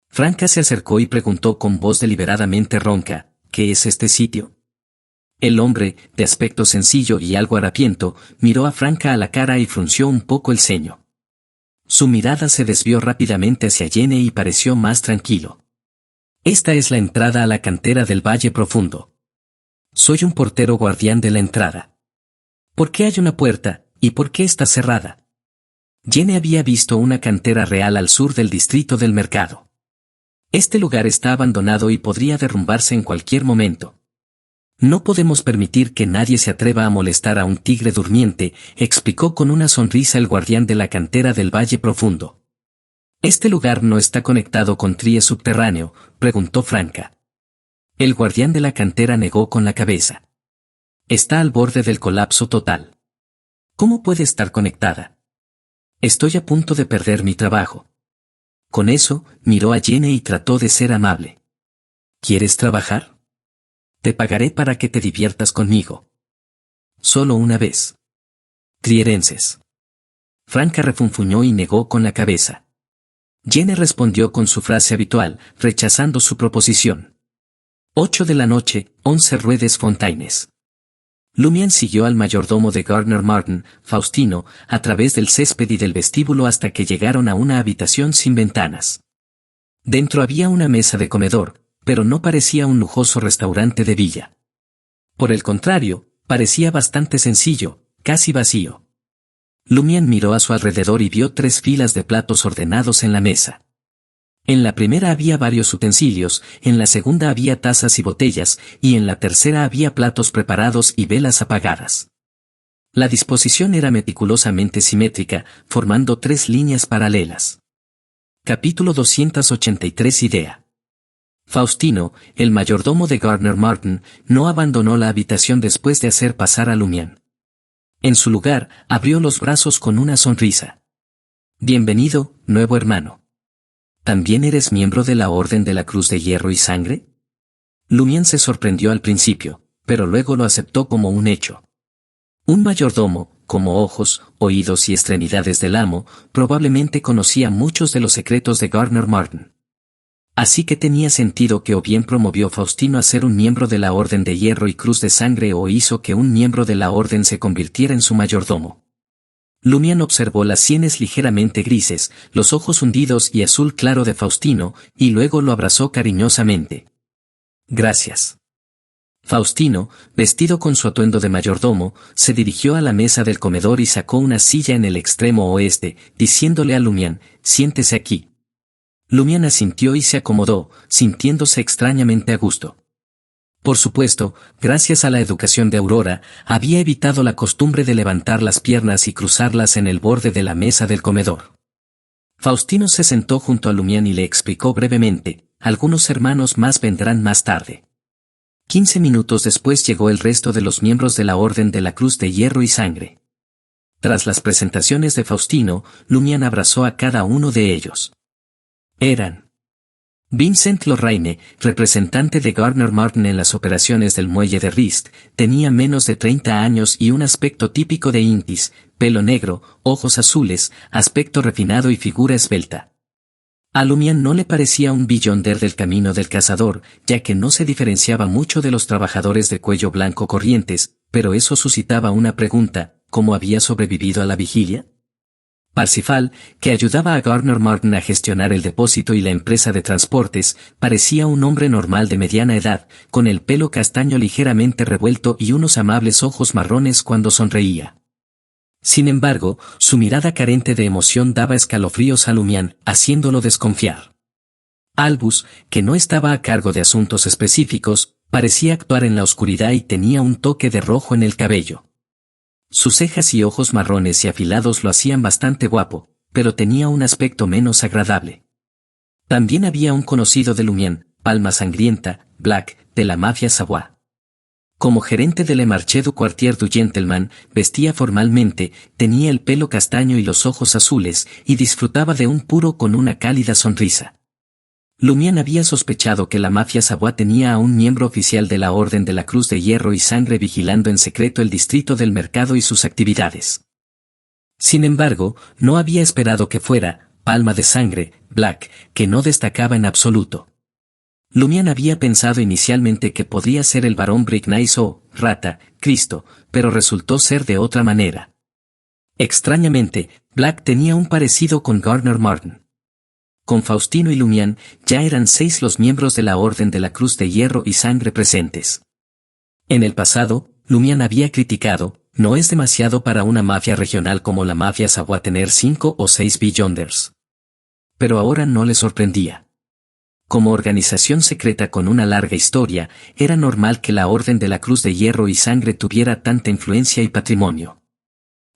S1: Franca se acercó y preguntó con voz deliberadamente ronca, ¿qué es este sitio? El hombre, de aspecto sencillo y algo harapiento, miró a Franca a la cara y frunció un poco el ceño. Su mirada se desvió rápidamente hacia Jene y pareció más tranquilo. Esta es la entrada a la cantera del Valle Profundo. Soy un portero guardián de la entrada. ¿Por qué hay una puerta, y por qué está cerrada? Jenny había visto una cantera real al sur del distrito del mercado. Este lugar está abandonado y podría derrumbarse en cualquier momento. No podemos permitir que nadie se atreva a molestar a un tigre durmiente, explicó con una sonrisa el guardián de la cantera del Valle Profundo. ¿Este lugar no está conectado con Trie subterráneo?, preguntó Franca. El guardián de la cantera negó con la cabeza. Está al borde del colapso total. ¿Cómo puede estar conectada? Estoy a punto de perder mi trabajo. Con eso, miró a Jenny y trató de ser amable. ¿Quieres trabajar? Te pagaré para que te diviertas conmigo. Solo una vez. Trierenses. Franca refunfuñó y negó con la cabeza. Jenny respondió con su frase habitual, rechazando su proposición. 8 de la noche, 11 ruedes Fontaines. Lumián siguió al mayordomo de Gardner Martin, Faustino, a través del césped y del vestíbulo hasta que llegaron a una habitación sin ventanas. Dentro había una mesa de comedor, pero no parecía un lujoso restaurante de villa. Por el contrario, parecía bastante sencillo, casi vacío. Lumián miró a su alrededor y vio 3 filas de platos ordenados en la mesa. En la primera había varios utensilios, en la segunda había tazas y botellas, y en la tercera había platos preparados y velas apagadas. La disposición era meticulosamente simétrica, formando 3 líneas paralelas. Capítulo 283 Idea. Faustino, el mayordomo de Gardner Martin, no abandonó la habitación después de hacer pasar a Lumián. En su lugar, abrió los brazos con una sonrisa. Bienvenido, nuevo hermano. ¿También eres miembro de la Orden de la Cruz de Hierro y Sangre? Lumián se sorprendió al principio, pero luego lo aceptó como un hecho. Un mayordomo, como ojos, oídos y extremidades del amo, probablemente conocía muchos de los secretos de Gardner Martin. Así que tenía sentido que o bien promovió Faustino a ser un miembro de la Orden de Hierro y Cruz de Sangre o hizo que un miembro de la Orden se convirtiera en su mayordomo. Lumián observó las sienes ligeramente grises, los ojos hundidos y azul claro de Faustino, y luego lo abrazó cariñosamente. Gracias. Faustino, vestido con su atuendo de mayordomo, se dirigió a la mesa del comedor y sacó una silla en el extremo oeste, diciéndole a Lumián, siéntese aquí. Lumián asintió y se acomodó, sintiéndose extrañamente a gusto. Por supuesto, gracias a la educación de Aurora, había evitado la costumbre de levantar las piernas y cruzarlas en el borde de la mesa del comedor. Faustino se sentó junto a Lumián y le explicó brevemente, algunos hermanos más vendrán más tarde. 15 minutos después llegó el resto de los miembros de la Orden de la Cruz de Hierro y Sangre. Tras las presentaciones de Faustino, Lumián abrazó a cada uno de ellos. Eran Vincent Lorraine, representante de Gardner Martin en las operaciones del muelle de Rist, tenía menos de 30 años y un aspecto típico de Intis, pelo negro, ojos azules, aspecto refinado y figura esbelta. A Lumián no le parecía un Beyonder del camino del cazador, ya que no se diferenciaba mucho de los trabajadores de cuello blanco corrientes, pero eso suscitaba una pregunta, ¿cómo había sobrevivido a la vigilia? Parsifal, que ayudaba a Gardner Martin a gestionar el depósito y la empresa de transportes, parecía un hombre normal de mediana edad, con el pelo castaño ligeramente revuelto y unos amables ojos marrones cuando sonreía. Sin embargo, su mirada carente de emoción daba escalofríos a Lumián, haciéndolo desconfiar. Albus, que no estaba a cargo de asuntos específicos, parecía actuar en la oscuridad y tenía un toque de rojo en el cabello. Sus cejas y ojos marrones y afilados lo hacían bastante guapo, pero tenía un aspecto menos agradable. También había un conocido de Lumián, Palma Sangrienta, Black, de la mafia Savoy. Como gerente de Le Marché du Quartier du Gentleman, vestía formalmente, tenía el pelo castaño y los ojos azules, y disfrutaba de un puro con una cálida sonrisa. Lumián había sospechado que la mafia Savoy tenía a un miembro oficial de la Orden de la Cruz de Hierro y Sangre vigilando en secreto el distrito del mercado y sus actividades. Sin embargo, no había esperado que fuera, Palma de Sangre, Black, que no destacaba en absoluto. Lumián había pensado inicialmente que podría ser el barón Bricknice o, Rata, Cristo, pero resultó ser de otra manera. Extrañamente, Black tenía un parecido con Gardner Martin. Con Faustino y Lumián, ya eran 6 los miembros de la Orden de la Cruz de Hierro y Sangre presentes. En el pasado, Lumián había criticado, No es demasiado para una mafia regional como la mafia Sawa tener 5 o 6 Beyonders. Pero ahora no le sorprendía. Como organización secreta con una larga historia, era normal que la Orden de la Cruz de Hierro y Sangre tuviera tanta influencia y patrimonio.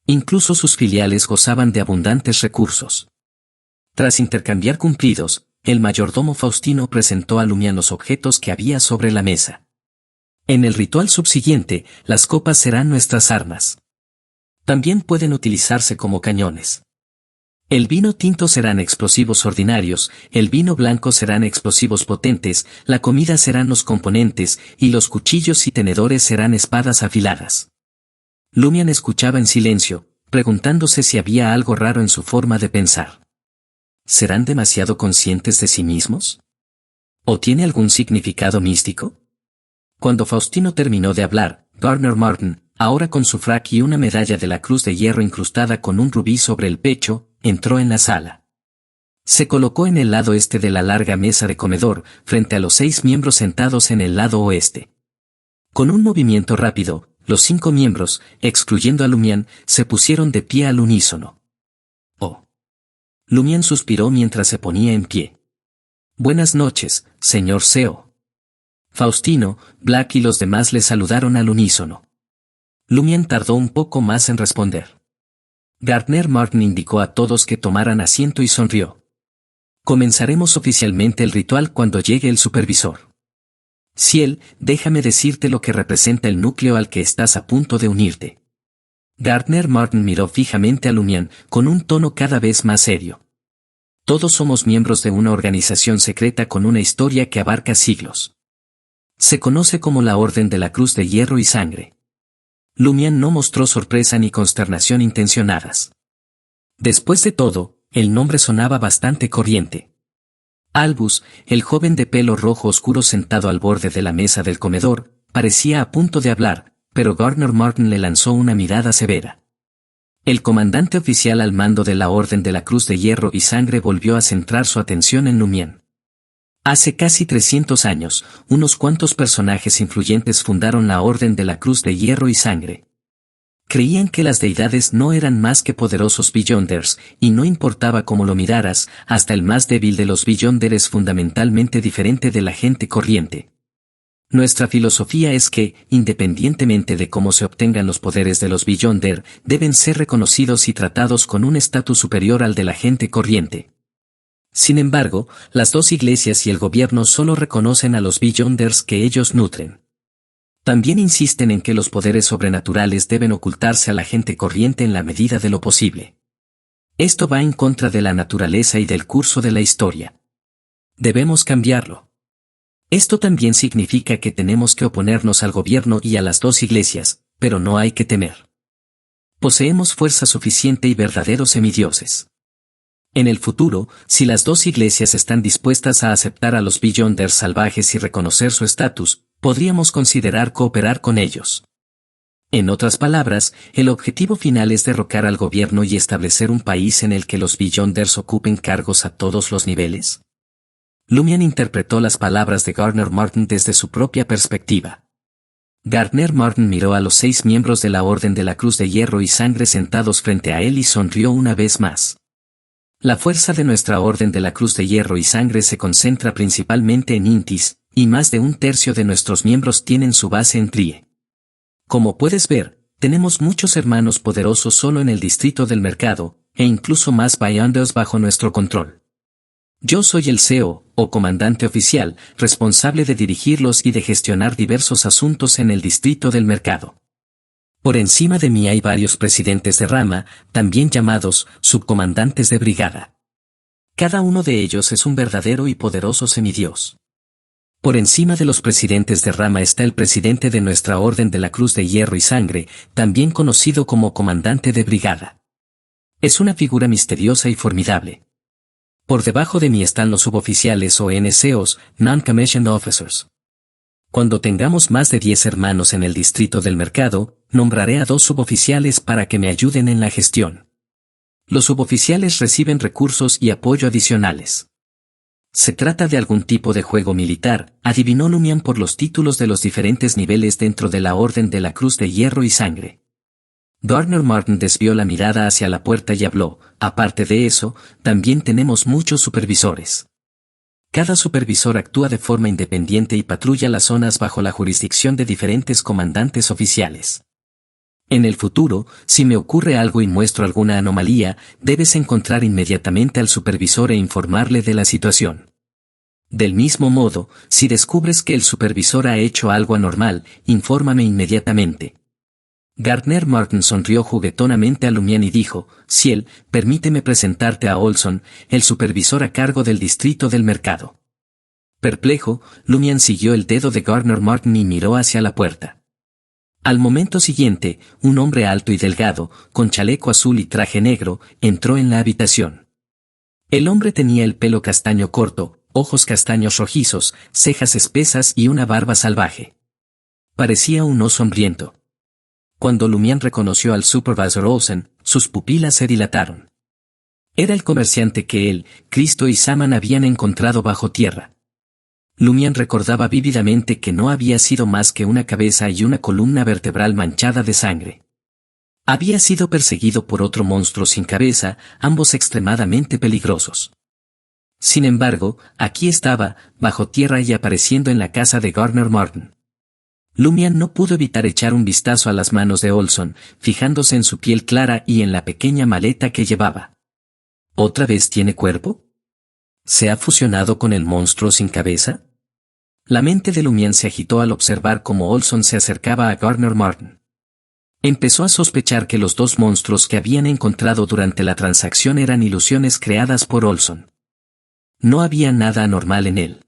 S1: Incluso sus filiales gozaban de abundantes recursos. Tras intercambiar cumplidos, el mayordomo Faustino presentó a Lumián los objetos que había sobre la mesa. En el ritual subsiguiente, las copas serán nuestras armas. También pueden utilizarse como cañones. El vino tinto serán explosivos ordinarios, el vino blanco serán explosivos potentes, la comida serán los componentes, y los cuchillos y tenedores serán espadas afiladas. Lumián escuchaba en silencio, preguntándose si había algo raro en su forma de pensar. ¿Serán demasiado conscientes de sí mismos? ¿O tiene algún significado místico? Cuando Faustino terminó de hablar, Garner Martin, ahora con su frac y una medalla de la Cruz de Hierro incrustada con un rubí sobre el pecho, entró en la sala. Se colocó en el lado este de la larga mesa de comedor, frente a los 6 miembros sentados en el lado oeste. Con un movimiento rápido, los 5 miembros, excluyendo a Lumián, se pusieron de pie al unísono. Oh. Lumián suspiró mientras se ponía en pie. Buenas noches, señor CEO. Faustino, Black y los demás le saludaron al unísono. Lumián tardó un poco más en responder. Garner Martin indicó a todos que tomaran asiento y sonrió. Comenzaremos oficialmente el ritual cuando llegue el supervisor. Ciel, déjame decirte lo que representa el núcleo al que estás a punto de unirte. Garner Martin miró fijamente a Lumián, con un tono cada vez más serio. Todos somos miembros de una organización secreta con una historia que abarca siglos. Se conoce como la Orden de la Cruz de Hierro y Sangre. Lumián no mostró sorpresa ni consternación intencionadas. Después de todo, el nombre sonaba bastante corriente. Albus, el joven de pelo rojo oscuro sentado al borde de la mesa del comedor, parecía a punto de hablar, pero Garner Martin le lanzó una mirada severa. El comandante oficial al mando de la Orden de la Cruz de Hierro y Sangre volvió a centrar su atención en Lumián. Hace casi 300 años, unos cuantos personajes influyentes fundaron la Orden de la Cruz de Hierro y Sangre. Creían que las deidades no eran más que poderosos Beyonders, y no importaba cómo lo miraras, hasta el más débil de los Beyonder es fundamentalmente diferente de la gente corriente. Nuestra filosofía es que, independientemente de cómo se obtengan los poderes de los Beyonder, deben ser reconocidos y tratados con un estatus superior al de la gente corriente. Sin embargo, las 2 iglesias y el gobierno solo reconocen a los Beyonders que ellos nutren. También insisten en que los poderes sobrenaturales deben ocultarse a la gente corriente en la medida de lo posible. Esto va en contra de la naturaleza y del curso de la historia. Debemos cambiarlo. Esto también significa que tenemos que oponernos al gobierno y a las 2 iglesias, pero no hay que temer. Poseemos fuerza suficiente y verdaderos semidioses. En el futuro, si las 2 iglesias están dispuestas a aceptar a los Beyonders salvajes y reconocer su estatus, podríamos considerar cooperar con ellos. En otras palabras, el objetivo final es derrocar al gobierno y establecer un país en el que los Beyonders ocupen cargos a todos los niveles. Lumián interpretó las palabras de Garner Martin desde su propia perspectiva. Garner Martin miró a los 6 miembros de la Orden de la Cruz de Hierro y Sangre sentados frente a él y sonrió una vez más. La fuerza de nuestra Orden de la Cruz de Hierro y Sangre se concentra principalmente en Intis, y más de 1/3 de nuestros miembros tienen su base en Trie. Como puedes ver, tenemos muchos hermanos poderosos solo en el distrito del mercado, e incluso más Beyonders bajo nuestro control. Yo soy el CEO, o comandante oficial, responsable de dirigirlos y de gestionar diversos asuntos en el distrito del mercado. Por encima de mí hay varios presidentes de rama, también llamados subcomandantes de brigada. Cada uno de ellos es un verdadero y poderoso semidios. Por encima de los presidentes de rama está el presidente de nuestra Orden de la Cruz de Hierro y Sangre, también conocido como comandante de brigada. Es una figura misteriosa y formidable. Por debajo de mí están los suboficiales o NCOs, Non-Commissioned Officers. Cuando tengamos más de 10 hermanos en el distrito del mercado, nombraré a 2 suboficiales para que me ayuden en la gestión. Los suboficiales reciben recursos y apoyo adicionales. Se trata de algún tipo de juego militar, adivinó Lumián por los títulos de los diferentes niveles dentro de la Orden de la Cruz de Hierro y Sangre. Gardner Martin desvió la mirada hacia la puerta y habló: aparte de eso, también tenemos muchos supervisores. Cada supervisor actúa de forma independiente y patrulla las zonas bajo la jurisdicción de diferentes comandantes oficiales. En el futuro, si me ocurre algo y muestro alguna anomalía, debes encontrar inmediatamente al supervisor e informarle de la situación. Del mismo modo, si descubres que el supervisor ha hecho algo anormal, infórmame inmediatamente. Gardner Martin sonrió juguetonamente a Lumián y dijo: Ciel, permíteme presentarte a Olson, el supervisor a cargo del distrito del mercado. Perplejo, Lumián siguió el dedo de Gardner Martin y miró hacia la puerta. Al momento siguiente, un hombre alto y delgado, con chaleco azul y traje negro, entró en la habitación. El hombre tenía el pelo castaño corto, ojos castaños rojizos, cejas espesas y una barba salvaje. Parecía un oso hambriento. Cuando Lumián reconoció al supervisor Olson, sus pupilas se dilataron. Era el comerciante que él, Cristo y Saman habían encontrado bajo tierra. Lumián recordaba vívidamente que no había sido más que una cabeza y una columna vertebral manchada de sangre. Había sido perseguido por otro monstruo sin cabeza, ambos extremadamente peligrosos. Sin embargo, aquí estaba, bajo tierra y apareciendo en la casa de Gardner Martin. Lumián no pudo evitar echar un vistazo a las manos de Olson, fijándose en su piel clara y en la pequeña maleta que llevaba. ¿Otra vez tiene cuerpo? ¿Se ha fusionado con el monstruo sin cabeza? La mente de Lumián se agitó al observar cómo Olson se acercaba a Gardner Martin. Empezó a sospechar que los dos monstruos que habían encontrado durante la transacción eran ilusiones creadas por Olson. No había nada anormal en él.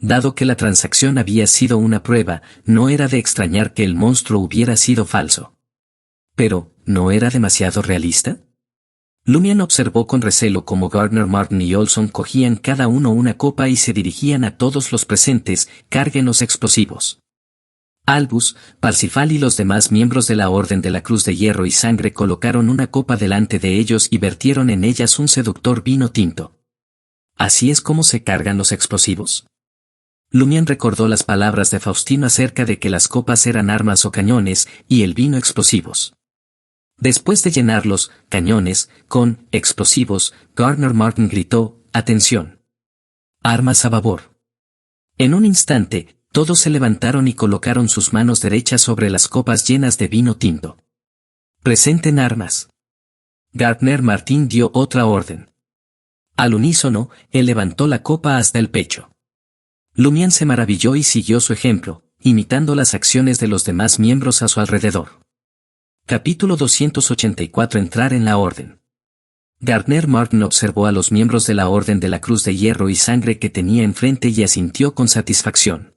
S1: Dado que la transacción había sido una prueba, no era de extrañar que el monstruo hubiera sido falso. Pero, ¿no era demasiado realista? Lumián observó con recelo cómo Gardner Martin y Olson cogían cada uno una copa y se dirigían a todos los presentes: carguen los explosivos. Albus, Parsifal y los demás miembros de la Orden de la Cruz de Hierro y Sangre colocaron una copa delante de ellos y vertieron en ellas un seductor vino tinto. ¿Así es como se cargan los explosivos? Lumián recordó las palabras de Faustino acerca de que las copas eran armas o cañones, y el vino explosivos. Después de llenar los cañones con explosivos, Gardner Martin gritó: ¡atención! ¡Armas a babor! En un instante, todos se levantaron y colocaron sus manos derechas sobre las copas llenas de vino tinto. ¡Presenten armas! Gardner Martin dio otra orden. Al unísono, él levantó la copa hasta el pecho. Lumián se maravilló y siguió su ejemplo, imitando las acciones de los demás miembros a su alrededor. Capítulo 284: Entrar en la Orden. Gardner Martin observó a los miembros de la Orden de la Cruz de Hierro y Sangre que tenía enfrente y asintió con satisfacción.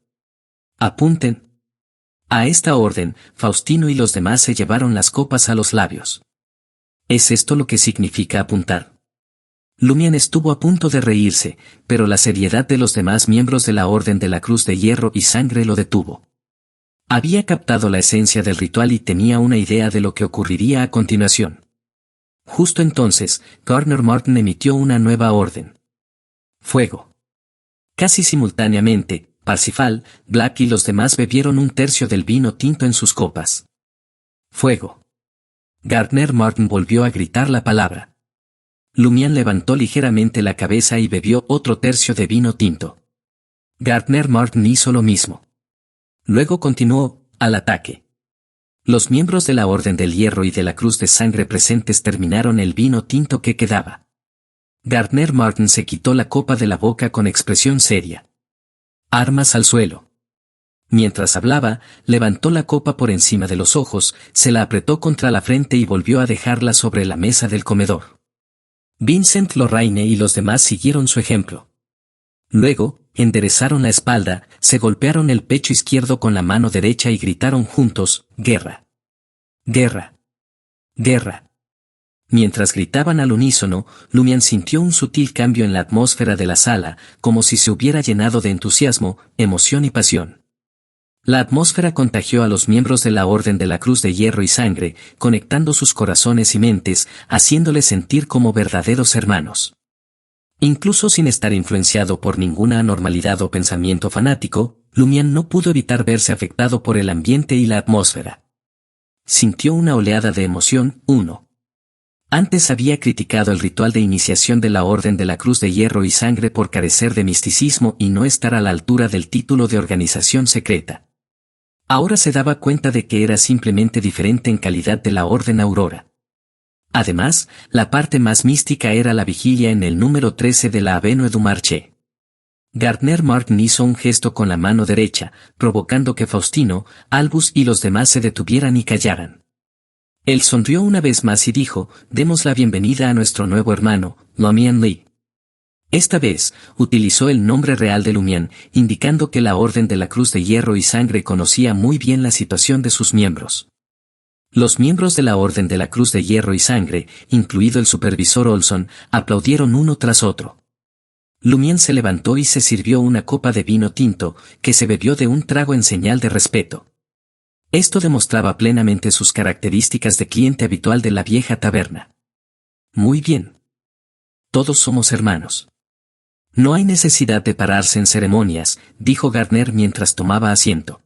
S1: Apunten. A esta orden, Faustino y los demás se llevaron las copas a los labios. ¿Es esto lo que significa apuntar? Lumián estuvo a punto de reírse, pero la seriedad de los demás miembros de la Orden de la Cruz de Hierro y Sangre lo detuvo. Había captado la esencia del ritual y tenía una idea de lo que ocurriría a continuación. Justo entonces, Gardner Martin emitió una nueva orden. Fuego. Casi simultáneamente, Parsifal, Black y los demás bebieron un tercio del vino tinto en sus copas. Fuego. Gardner Martin volvió a gritar la palabra. Lumián levantó ligeramente la cabeza y bebió otro tercio de vino tinto. Gardner Martin hizo lo mismo. Luego continuó: al ataque. Los miembros de la Orden del Hierro y de la Cruz de Sangre presentes terminaron el vino tinto que quedaba. Gardner Martin se quitó la copa de la boca con expresión seria. Armas al suelo. Mientras hablaba, levantó la copa por encima de los ojos, se la apretó contra la frente y volvió a dejarla sobre la mesa del comedor. Vincent Lorraine y los demás siguieron su ejemplo. Luego, enderezaron la espalda, se golpearon el pecho izquierdo con la mano derecha y gritaron juntos: ¡guerra! ¡Guerra! ¡Guerra! Mientras gritaban al unísono, Lumián sintió un sutil cambio en la atmósfera de la sala, como si se hubiera llenado de entusiasmo, emoción y pasión. La atmósfera contagió a los miembros de la Orden de la Cruz de Hierro y Sangre, conectando sus corazones y mentes, haciéndoles sentir como verdaderos hermanos. Incluso sin estar influenciado por ninguna anormalidad o pensamiento fanático, Lumián no pudo evitar verse afectado por el ambiente y la atmósfera. Sintió una oleada de emoción. 1. Antes había criticado el ritual de iniciación de la Orden de la Cruz de Hierro y Sangre por carecer de misticismo y no estar a la altura del título de organización secreta. Ahora se daba cuenta de que era simplemente diferente en calidad de la Orden Aurora. Además, la parte más mística era la vigilia en el número 13 de la Avenue du Marché. Gardner Martin hizo un gesto con la mano derecha, provocando que Faustino, Albus y los demás se detuvieran y callaran. Él sonrió una vez más y dijo, demos la bienvenida a nuestro nuevo hermano, Lumian Lee. Esta vez, utilizó el nombre real de Lumian, indicando que la Orden de la Cruz de Hierro y Sangre conocía muy bien la situación de sus miembros. Los miembros de la Orden de la Cruz de Hierro y Sangre, incluido el supervisor Olson, aplaudieron uno tras otro. Lumian se levantó y se sirvió una copa de vino tinto, que se bebió de un trago en señal de respeto. Esto demostraba plenamente sus características de cliente habitual de la vieja taberna. Muy bien. Todos somos hermanos. No hay necesidad de pararse en ceremonias, dijo Gardner mientras tomaba asiento.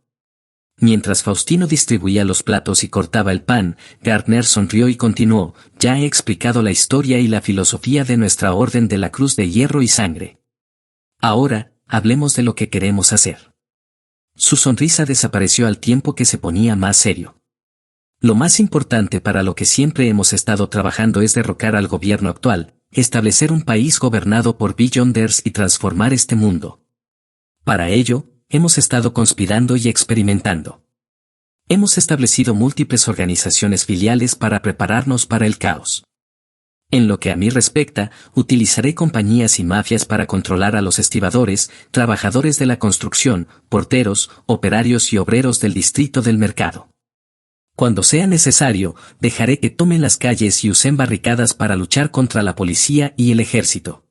S1: Mientras Faustino distribuía los platos y cortaba el pan, Gardner sonrió y continuó, ya he explicado la historia y la filosofía de nuestra Orden de la Cruz de Hierro y Sangre. Ahora, hablemos de lo que queremos hacer. Su sonrisa desapareció al tiempo que se ponía más serio. Lo más importante para lo que siempre hemos estado trabajando es derrocar al gobierno actual, establecer un país gobernado por Beyonders y transformar este mundo. Para ello, hemos estado conspirando y experimentando. Hemos establecido múltiples organizaciones filiales para prepararnos para el caos. En lo que a mí respecta, utilizaré compañías y mafias para controlar a los estibadores, trabajadores de la construcción, porteros, operarios y obreros del distrito del mercado. Cuando sea necesario, dejaré que tomen las calles y usen barricadas para luchar contra la policía y el ejército.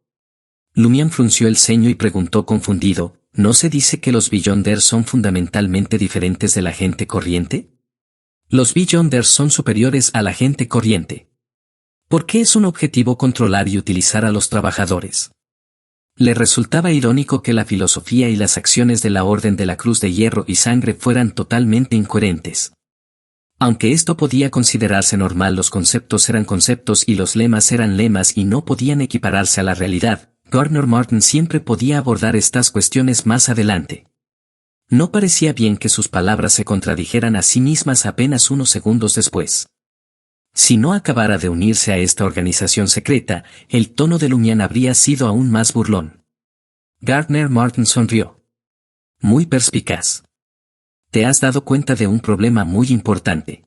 S1: Lumian frunció el ceño y preguntó confundido, ¿no se dice que los Beyonders son fundamentalmente diferentes de la gente corriente? Los Beyonders son superiores a la gente corriente. ¿Por qué es un objetivo controlar y utilizar a los trabajadores? Le resultaba irónico que la filosofía y las acciones de la Orden de la Cruz de Hierro y Sangre fueran totalmente incoherentes. Aunque esto podía considerarse normal, los conceptos eran conceptos y los lemas eran lemas y no podían equipararse a la realidad. Gardner Martin siempre podía abordar estas cuestiones más adelante. No parecía bien que sus palabras se contradijeran a sí mismas apenas unos segundos después. Si no acabara de unirse a esta organización secreta, el tono de Lumian habría sido aún más burlón. Gardner Martin sonrió. Muy perspicaz. Te has dado cuenta de un problema muy importante.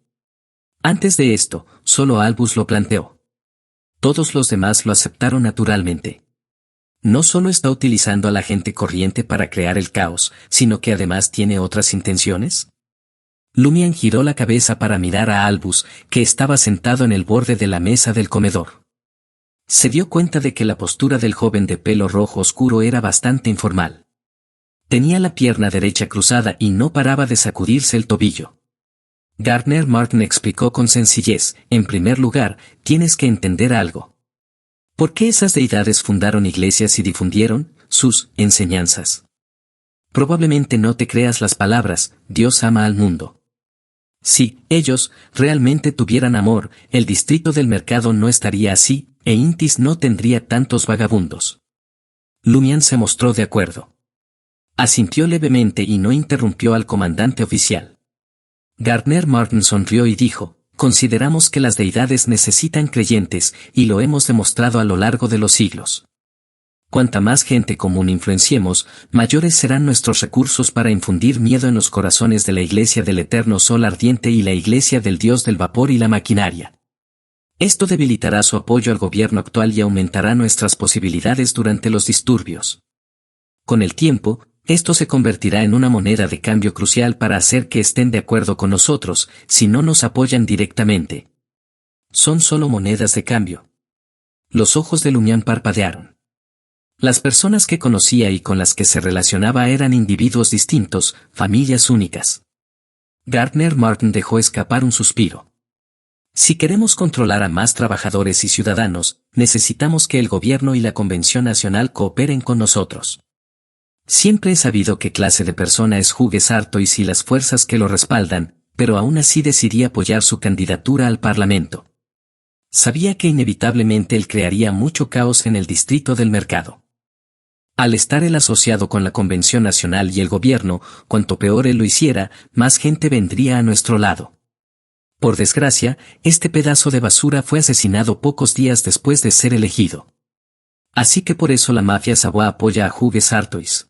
S1: Antes de esto, solo Albus lo planteó. Todos los demás lo aceptaron naturalmente. No solo está utilizando a la gente corriente para crear el caos, sino que además tiene otras intenciones. Lumian giró la cabeza para mirar a Albus, que estaba sentado en el borde de la mesa del comedor. Se dio cuenta de que la postura del joven de pelo rojo oscuro era bastante informal. Tenía la pierna derecha cruzada y no paraba de sacudirse el tobillo. Gardner Martin explicó con sencillez, en primer lugar, tienes que entender algo. ¿Por qué esas deidades fundaron iglesias y difundieron sus enseñanzas? Probablemente no te creas las palabras, Dios ama al mundo. Si ellos realmente tuvieran amor, el distrito del mercado no estaría así, e Intis no tendría tantos vagabundos. Lumian se mostró de acuerdo. Asintió levemente y no interrumpió al comandante oficial. Gardner Martin sonrió y dijo, consideramos que las deidades necesitan creyentes, y lo hemos demostrado a lo largo de los siglos. Cuanta más gente común influenciemos, mayores serán nuestros recursos para infundir miedo en los corazones de la Iglesia del Eterno Sol Ardiente y la Iglesia del Dios del Vapor y la Maquinaria. Esto debilitará su apoyo al gobierno actual y aumentará nuestras posibilidades durante los disturbios. Con el tiempo, esto se convertirá en una moneda de cambio crucial para hacer que estén de acuerdo con nosotros, si no nos apoyan directamente. Son solo monedas de cambio. Los ojos de Lumian parpadearon. Las personas que conocía y con las que se relacionaba eran individuos distintos, familias únicas. Gardner Martin dejó escapar un suspiro. Si queremos controlar a más trabajadores y ciudadanos, necesitamos que el gobierno y la Convención Nacional cooperen con nosotros. Siempre he sabido qué clase de persona es Hughes Arto y si las fuerzas que lo respaldan, pero aún así decidí apoyar su candidatura al Parlamento. Sabía que inevitablemente él crearía mucho caos en el distrito del mercado. Al estar él asociado con la Convención Nacional y el gobierno, cuanto peor él lo hiciera, más gente vendría a nuestro lado. Por desgracia, este pedazo de basura fue asesinado pocos días después de ser elegido. Así que por eso la mafia Savoie apoya a Hugues Artois.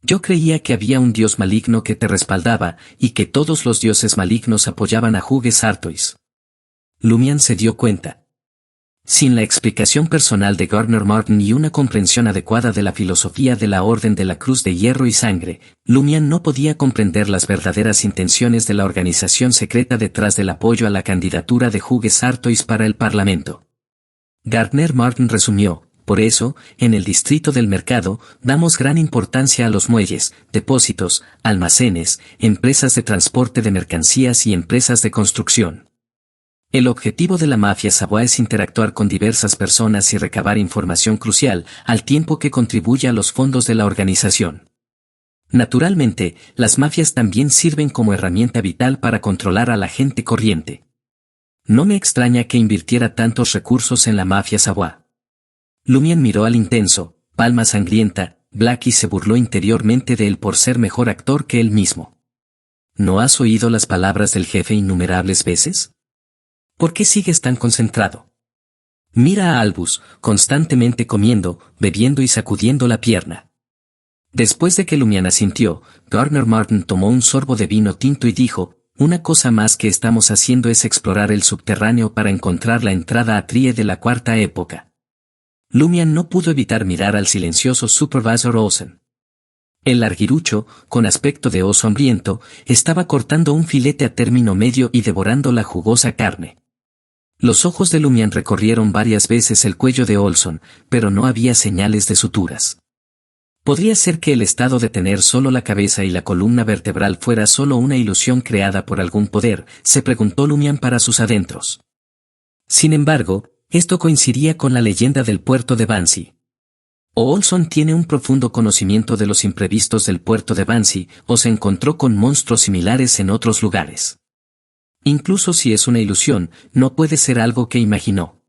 S1: Yo creía que había un dios maligno que te respaldaba, y que todos los dioses malignos apoyaban a Hugues Artois. Lumian se dio cuenta. Sin la explicación personal de Gardner Martin y una comprensión adecuada de la filosofía de la Orden de la Cruz de Hierro y Sangre, Lumian no podía comprender las verdaderas intenciones de la organización secreta detrás del apoyo a la candidatura de Hugues Artois para el Parlamento. Gardner Martin resumió: por eso, en el distrito del mercado, damos gran importancia a los muelles, depósitos, almacenes, empresas de transporte de mercancías y empresas de construcción. El objetivo de la mafia Savoie es interactuar con diversas personas y recabar información crucial, al tiempo que contribuye a los fondos de la organización. Naturalmente, las mafias también sirven como herramienta vital para controlar a la gente corriente. No me extraña que invirtiera tantos recursos en la mafia Savoie. Lumian miró al intenso, palma sangrienta, Black y se burló interiormente de él por ser mejor actor que él mismo. ¿No has oído las palabras del jefe innumerables veces? ¿Por qué sigues tan concentrado? Mira a Albus, constantemente comiendo, bebiendo y sacudiendo la pierna. Después de que Lumian asintió, Gardner Martin tomó un sorbo de vino tinto y dijo: una cosa más que estamos haciendo es explorar el subterráneo para encontrar la entrada a Trie de la Cuarta Época. Lumian no pudo evitar mirar al silencioso Supervisor Olsen. El larguirucho, con aspecto de oso hambriento, estaba cortando un filete a término medio y devorando la jugosa carne. Los ojos de Lumian recorrieron varias veces el cuello de Olson, pero no había señales de suturas. ¿Podría ser que el estado de tener solo la cabeza y la columna vertebral fuera solo una ilusión creada por algún poder?, se preguntó Lumian para sus adentros. Sin embargo, esto coincidía con la leyenda del puerto de Bansi. O Olson tiene un profundo conocimiento de los imprevistos del puerto de Bansi, o se encontró con monstruos similares en otros lugares. Incluso si es una ilusión, no puede ser algo que imaginó.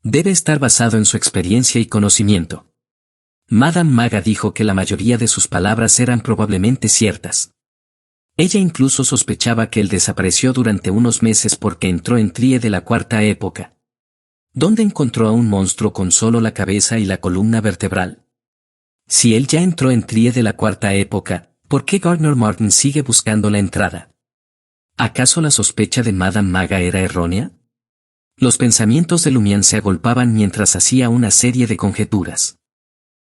S1: Debe estar basado en su experiencia y conocimiento. Madame Maga dijo que la mayoría de sus palabras eran probablemente ciertas. Ella incluso sospechaba que él desapareció durante unos meses porque entró en Trie de la Cuarta Época. ¿Dónde encontró a un monstruo con solo la cabeza y la columna vertebral? Si él ya entró en Trie de la Cuarta Época, ¿por qué Gardner Martin sigue buscando la entrada? ¿Acaso la sospecha de Madame Maga era errónea? Los pensamientos de Lumian se agolpaban mientras hacía una serie de conjeturas.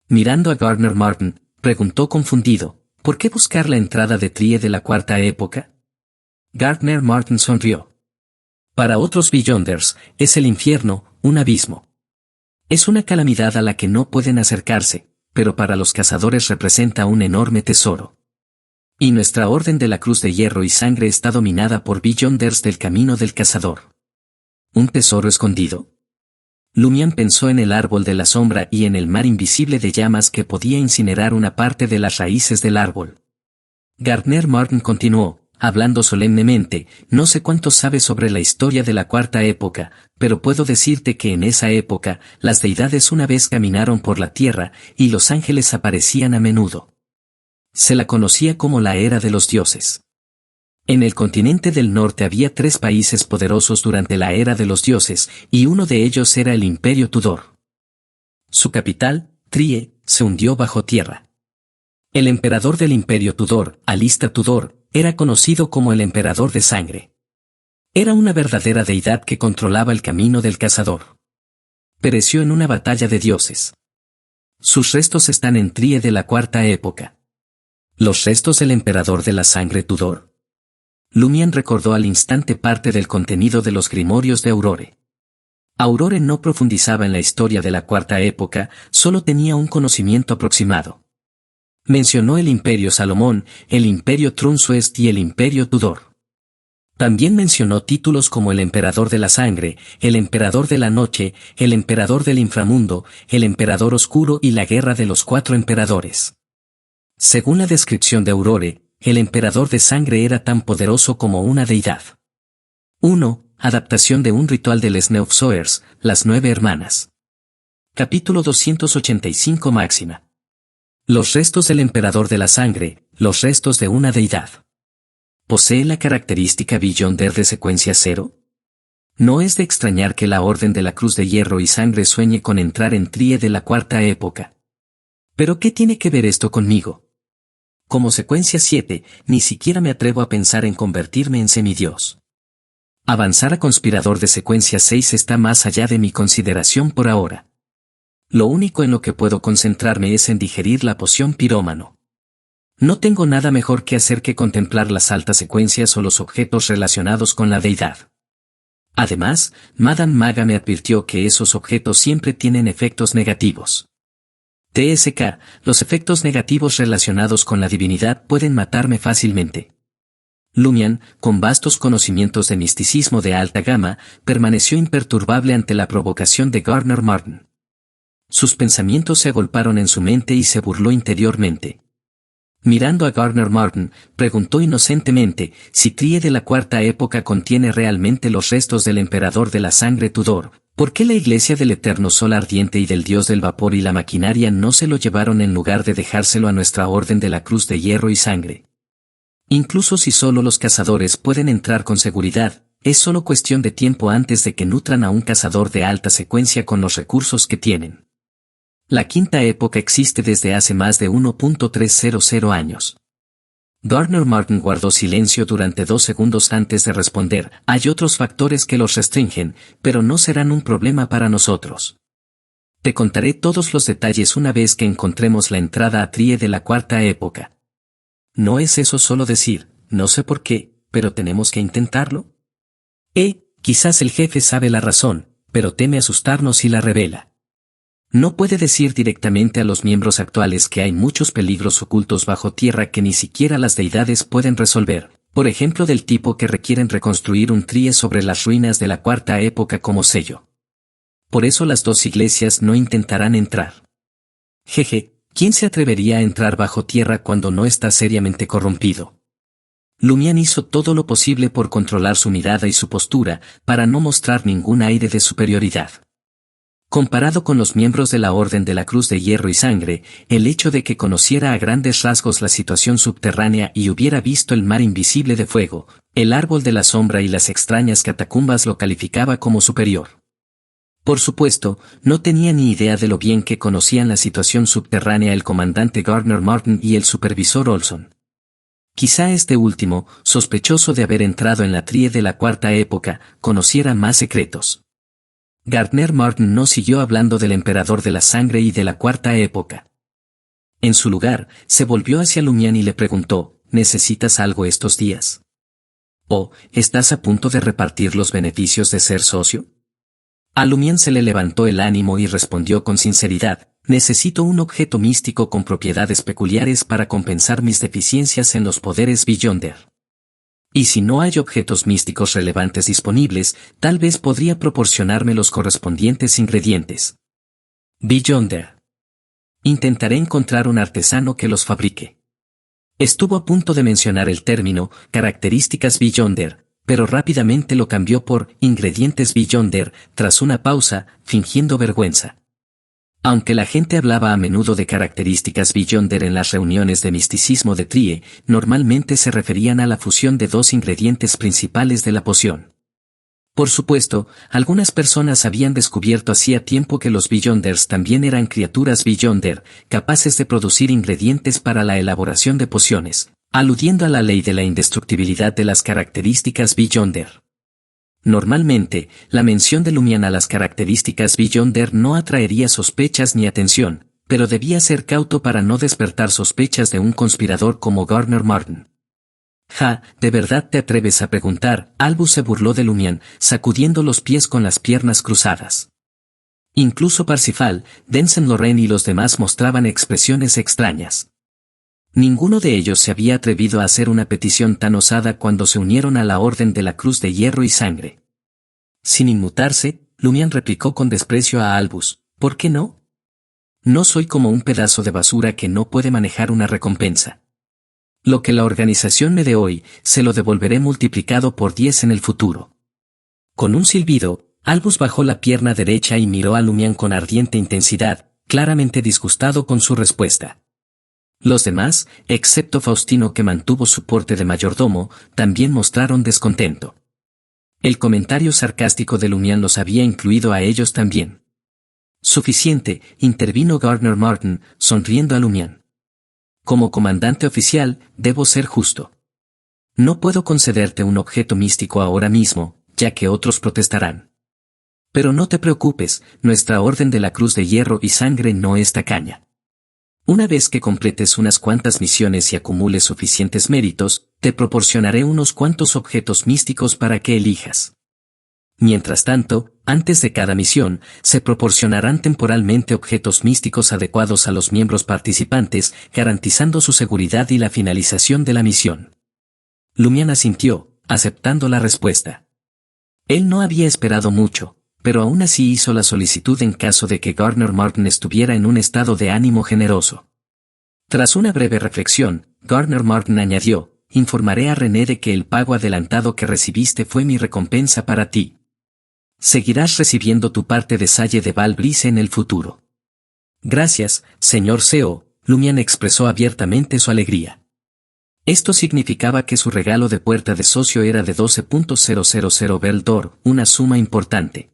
S1: Mirando a Gardner Martin, preguntó confundido: ¿por qué buscar la entrada de Trie de la Cuarta Época? Gardner Martin sonrió. Para otros Beyonders, es el infierno, un abismo. Es una calamidad a la que no pueden acercarse, pero para los cazadores representa un enorme tesoro. Y nuestra Orden de la Cruz de Hierro y Sangre está dominada por Beyonders del Camino del Cazador. ¿Un tesoro escondido? Lumian pensó en el árbol de la sombra y en el mar invisible de llamas que podía incinerar una parte de las raíces del árbol. Gardner Martin continuó, hablando solemnemente: no sé cuánto sabes sobre la historia de la Cuarta Época, pero puedo decirte que en esa época, las deidades una vez caminaron por la tierra, y los ángeles aparecían a menudo. Se la conocía como la Era de los Dioses. En el continente del norte había 3 países poderosos durante la Era de los Dioses, y uno de ellos era el Imperio Tudor. Su capital, Trie, se hundió bajo tierra. El emperador del Imperio Tudor, Alistair Tudor, era conocido como el Emperador de Sangre. Era una verdadera deidad que controlaba el camino del cazador. Pereció en una batalla de dioses. Sus restos están en Trie de la Cuarta Época. ¿Los restos del Emperador de la Sangre Tudor? Lumian recordó al instante parte del contenido de los grimorios de Aurore. Aurore no profundizaba en la historia de la Cuarta Época, solo tenía un conocimiento aproximado. Mencionó el Imperio Salomón, el Imperio Trunsuest y el Imperio Tudor. También mencionó títulos como el Emperador de la Sangre, el Emperador de la Noche, el Emperador del Inframundo, el Emperador Oscuro y la Guerra de los 4 Emperadores. Según la descripción de Aurore, El emperador de sangre era tan poderoso como una deidad. 1. Adaptación de un ritual del Sneufsoers, las 9 hermanas. Capítulo 285 Máxima. Los restos del emperador de la sangre, los restos de una deidad. ¿Posee la característica Beyonder de secuencia 0? No es de extrañar que la Orden de la Cruz de Hierro y Sangre sueñe con entrar en Trie de la cuarta época. ¿Pero qué tiene que ver esto conmigo? Como secuencia 7, ni siquiera me atrevo a pensar en convertirme en semidios. Avanzar a conspirador de secuencia 6 está más allá de mi consideración por ahora. Lo único en lo que puedo concentrarme es en digerir la poción pirómano. No tengo nada mejor que hacer que contemplar las altas secuencias o los objetos relacionados con la deidad. Además, Madame Maga me advirtió que esos objetos siempre tienen efectos negativos. TSK, los efectos negativos relacionados con la divinidad pueden matarme fácilmente. Lumian, con vastos conocimientos de misticismo de alta gama, permaneció imperturbable ante la provocación de Gardner Martin. Sus pensamientos se agolparon en su mente y se burló interiormente. Mirando a Gardner Martin, preguntó inocentemente si Trie de la cuarta época contiene realmente los restos del emperador de la sangre Tudor. ¿Por qué la iglesia del eterno sol ardiente y del dios del vapor y la maquinaria no se lo llevaron en lugar de dejárselo a nuestra orden de la cruz de hierro y sangre? Incluso si solo los cazadores pueden entrar con seguridad, es solo cuestión de tiempo antes de que nutran a un cazador de alta secuencia con los recursos que tienen. La quinta época existe desde hace más de 1.300 años. Gardner Martin guardó silencio durante 2 segundos antes de responder. Hay otros factores que los restringen, pero no serán un problema para nosotros. Te contaré todos los detalles una vez que encontremos la entrada a Trie de la cuarta época. ¿No es eso solo decir, no sé por qué, pero tenemos que intentarlo? Quizás el jefe sabe la razón, pero teme asustarnos y la revela. No puede decir directamente a los miembros actuales que hay muchos peligros ocultos bajo tierra que ni siquiera las deidades pueden resolver, por ejemplo del tipo que requieren reconstruir un Trie sobre las ruinas de la cuarta época como sello. Por eso las 2 iglesias no intentarán entrar. Jeje, ¿quién se atrevería a entrar bajo tierra cuando no está seriamente corrompido? Lumian hizo todo lo posible por controlar su mirada y su postura, para no mostrar ningún aire de superioridad. Comparado con los miembros de la Orden de la Cruz de Hierro y Sangre, el hecho de que conociera a grandes rasgos la situación subterránea y hubiera visto el mar invisible de fuego, el árbol de la sombra y las extrañas catacumbas lo calificaba como superior. Por supuesto, no tenía ni idea de lo bien que conocían la situación subterránea el comandante Gardner Martin y el supervisor Olson. Quizá este último, sospechoso de haber entrado en la Trie de la cuarta época, conociera más secretos. Gardner Martin no siguió hablando del emperador de la sangre y de la cuarta época. En su lugar, se volvió hacia Lumian y le preguntó, ¿necesitas algo estos días? ¿O, estás a punto de repartir los beneficios de ser socio? A Lumian se le levantó el ánimo y respondió con sinceridad, necesito un objeto místico con propiedades peculiares para compensar mis deficiencias en los poderes Beyonder. Y si no hay objetos místicos relevantes disponibles, tal vez podría proporcionarme los correspondientes ingredientes. Beyonder. Intentaré encontrar un artesano que los fabrique. Estuvo a punto de mencionar el término, características Beyonder, pero rápidamente lo cambió por ingredientes Beyonder, tras una pausa, fingiendo vergüenza. Aunque la gente hablaba a menudo de características Beyonder en las reuniones de misticismo de Trie, normalmente se referían a la fusión de 2 ingredientes principales de la poción. Por supuesto, algunas personas habían descubierto hacía tiempo que los Beyonders también eran criaturas Beyonder, capaces de producir ingredientes para la elaboración de pociones, aludiendo a la ley de la indestructibilidad de las características Beyonder. Normalmente, la mención de Lumian a las características Beyonder no atraería sospechas ni atención, pero debía ser cauto para no despertar sospechas de un conspirador como Gardner Martin. ¿De verdad te atreves a preguntar? Albus se burló de Lumian, sacudiendo los pies con las piernas cruzadas. Incluso Parsifal, Densen Lorraine y los demás mostraban expresiones extrañas. Ninguno de ellos se había atrevido a hacer una petición tan osada cuando se unieron a la Orden de la Cruz de Hierro y Sangre. Sin inmutarse, Lumian replicó con desprecio a Albus, ¿por qué no? No soy como un pedazo de basura que no puede manejar una recompensa. Lo que la organización me dé hoy, se lo devolveré multiplicado por 10 en el futuro. Con un silbido, Albus bajó la pierna derecha y miró a Lumián con ardiente intensidad, claramente disgustado con su respuesta. Los demás, excepto Faustino que mantuvo su porte de mayordomo, también mostraron descontento. El comentario sarcástico de Lumián los había incluido a ellos también. Suficiente, intervino Gardner Martin, sonriendo a Lumián. Como comandante oficial, debo ser justo. No puedo concederte un objeto místico ahora mismo, ya que otros protestarán. Pero no te preocupes, nuestra Orden de la Cruz de Hierro y Sangre no es tacaña. Una vez que completes unas cuantas misiones y acumules suficientes méritos, te proporcionaré unos cuantos objetos místicos para que elijas. Mientras tanto, antes de cada misión, se proporcionarán temporalmente objetos místicos adecuados a los miembros participantes, garantizando su seguridad y la finalización de la misión. Lumián asintió, aceptando la respuesta. Él no había esperado mucho, pero aún así hizo la solicitud en caso de que Gardner Martin estuviera en un estado de ánimo generoso. Tras una breve reflexión, Gardner Martin añadió, informaré a René de que el pago adelantado que recibiste fue mi recompensa para ti. Seguirás recibiendo tu parte de Salle de Val Brice en el futuro. Gracias, señor CEO, Lumián expresó abiertamente su alegría. Esto significaba que su regalo de puerta de socio era de 12.000 Bell d'Or, una suma importante.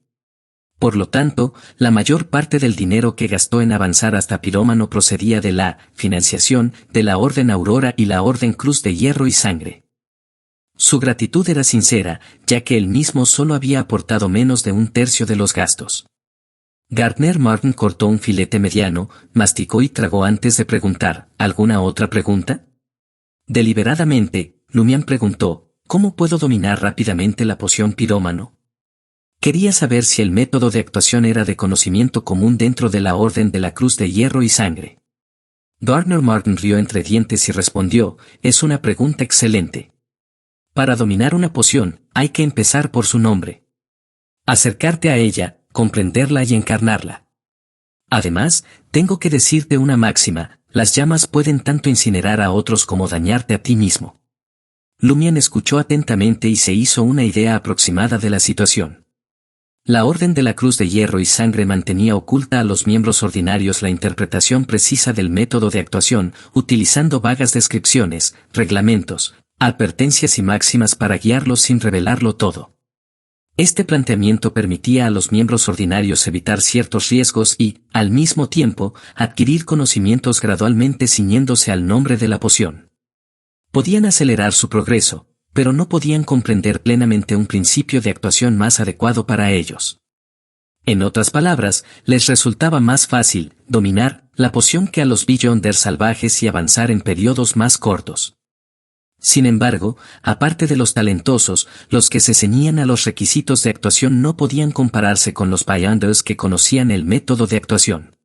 S1: Por lo tanto, la mayor parte del dinero que gastó en avanzar hasta Pirómano procedía de la financiación de la Orden Aurora y la Orden Cruz de Hierro y Sangre. Su gratitud era sincera, ya que él mismo solo había aportado menos de un tercio de los gastos. Gardner Martin cortó un filete mediano, masticó y tragó antes de preguntar, ¿alguna otra pregunta? Deliberadamente, Lumián preguntó, ¿cómo puedo dominar rápidamente la poción pirómano? Quería saber si el método de actuación era de conocimiento común dentro de la Orden de la Cruz de Hierro y Sangre. Gardner Martin rió entre dientes y respondió, es una pregunta excelente. Para dominar una poción, hay que empezar por su nombre. Acercarte a ella, comprenderla y encarnarla. Además, tengo que decirte una máxima, las llamas pueden tanto incinerar a otros como dañarte a ti mismo. Lumián escuchó atentamente y se hizo una idea aproximada de la situación. La Orden de la Cruz de Hierro y Sangre mantenía oculta a los miembros ordinarios la interpretación precisa del método de actuación, utilizando vagas descripciones, reglamentos, advertencias y máximas para guiarlos sin revelarlo todo. Este planteamiento permitía a los miembros ordinarios evitar ciertos riesgos y, al mismo tiempo, adquirir conocimientos gradualmente ciñéndose al nombre de la poción. Podían acelerar su progreso, pero no podían comprender plenamente un principio de actuación más adecuado para ellos. En otras palabras, les resultaba más fácil dominar la poción que a los Beyonders salvajes y avanzar en periodos más cortos. Sin embargo, aparte de los talentosos, los que se ceñían a los requisitos de actuación no podían compararse con los Beyonders que conocían el método de actuación.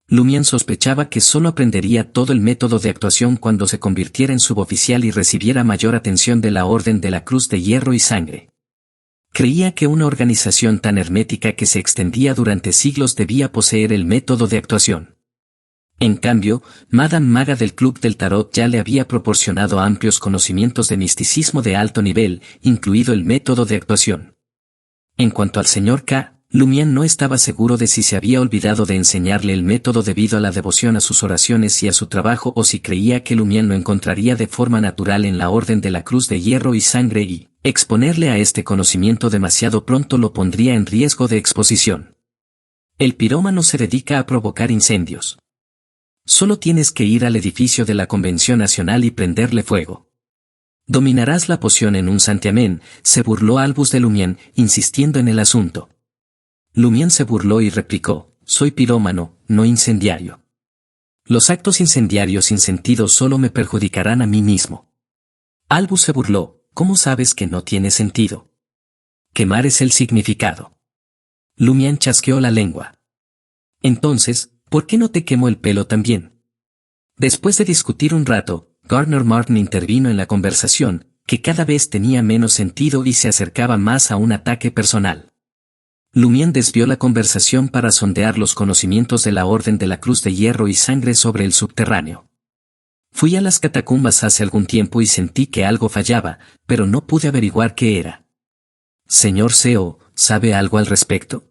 S1: Lumián sospechaba que solo aprendería todo el método de actuación cuando se convirtiera en suboficial y recibiera mayor atención de la Orden de la Cruz de Hierro y Sangre. Creía que una organización tan hermética que se extendía durante siglos debía poseer el método de actuación. En cambio, Madame Maga del Club del Tarot ya le había proporcionado amplios conocimientos de misticismo de alto nivel, incluido el método de actuación. En cuanto al señor K, Lumián no estaba seguro de si se había olvidado de enseñarle el método debido a la devoción a sus oraciones y a su trabajo o si creía que Lumián lo encontraría de forma natural en la Orden de la Cruz de Hierro y Sangre y, exponerle a este conocimiento demasiado pronto lo pondría en riesgo de exposición. El pirómano se dedica a provocar incendios. Solo tienes que ir al edificio de la Convención Nacional y prenderle fuego. Dominarás la poción en un santiamén, se burló Albus de Lumián, insistiendo en el asunto. Lumián se burló y replicó, soy pirómano, no incendiario. Los actos incendiarios sin sentido solo me perjudicarán a mí mismo. Albus se burló, ¿cómo sabes que no tiene sentido? Quemar es el significado. Lumián chasqueó la lengua. Entonces, ¿por qué no te quemo el pelo también? Después de discutir un rato, Gardner Martin intervino en la conversación, que cada vez tenía menos sentido y se acercaba más a un ataque personal. Lumián desvió la conversación para sondear los conocimientos de la Orden de la Cruz de Hierro y Sangre sobre el subterráneo. Fui a las catacumbas hace algún tiempo y sentí que algo fallaba, pero no pude averiguar qué era. Señor CEO, ¿sabe algo al respecto?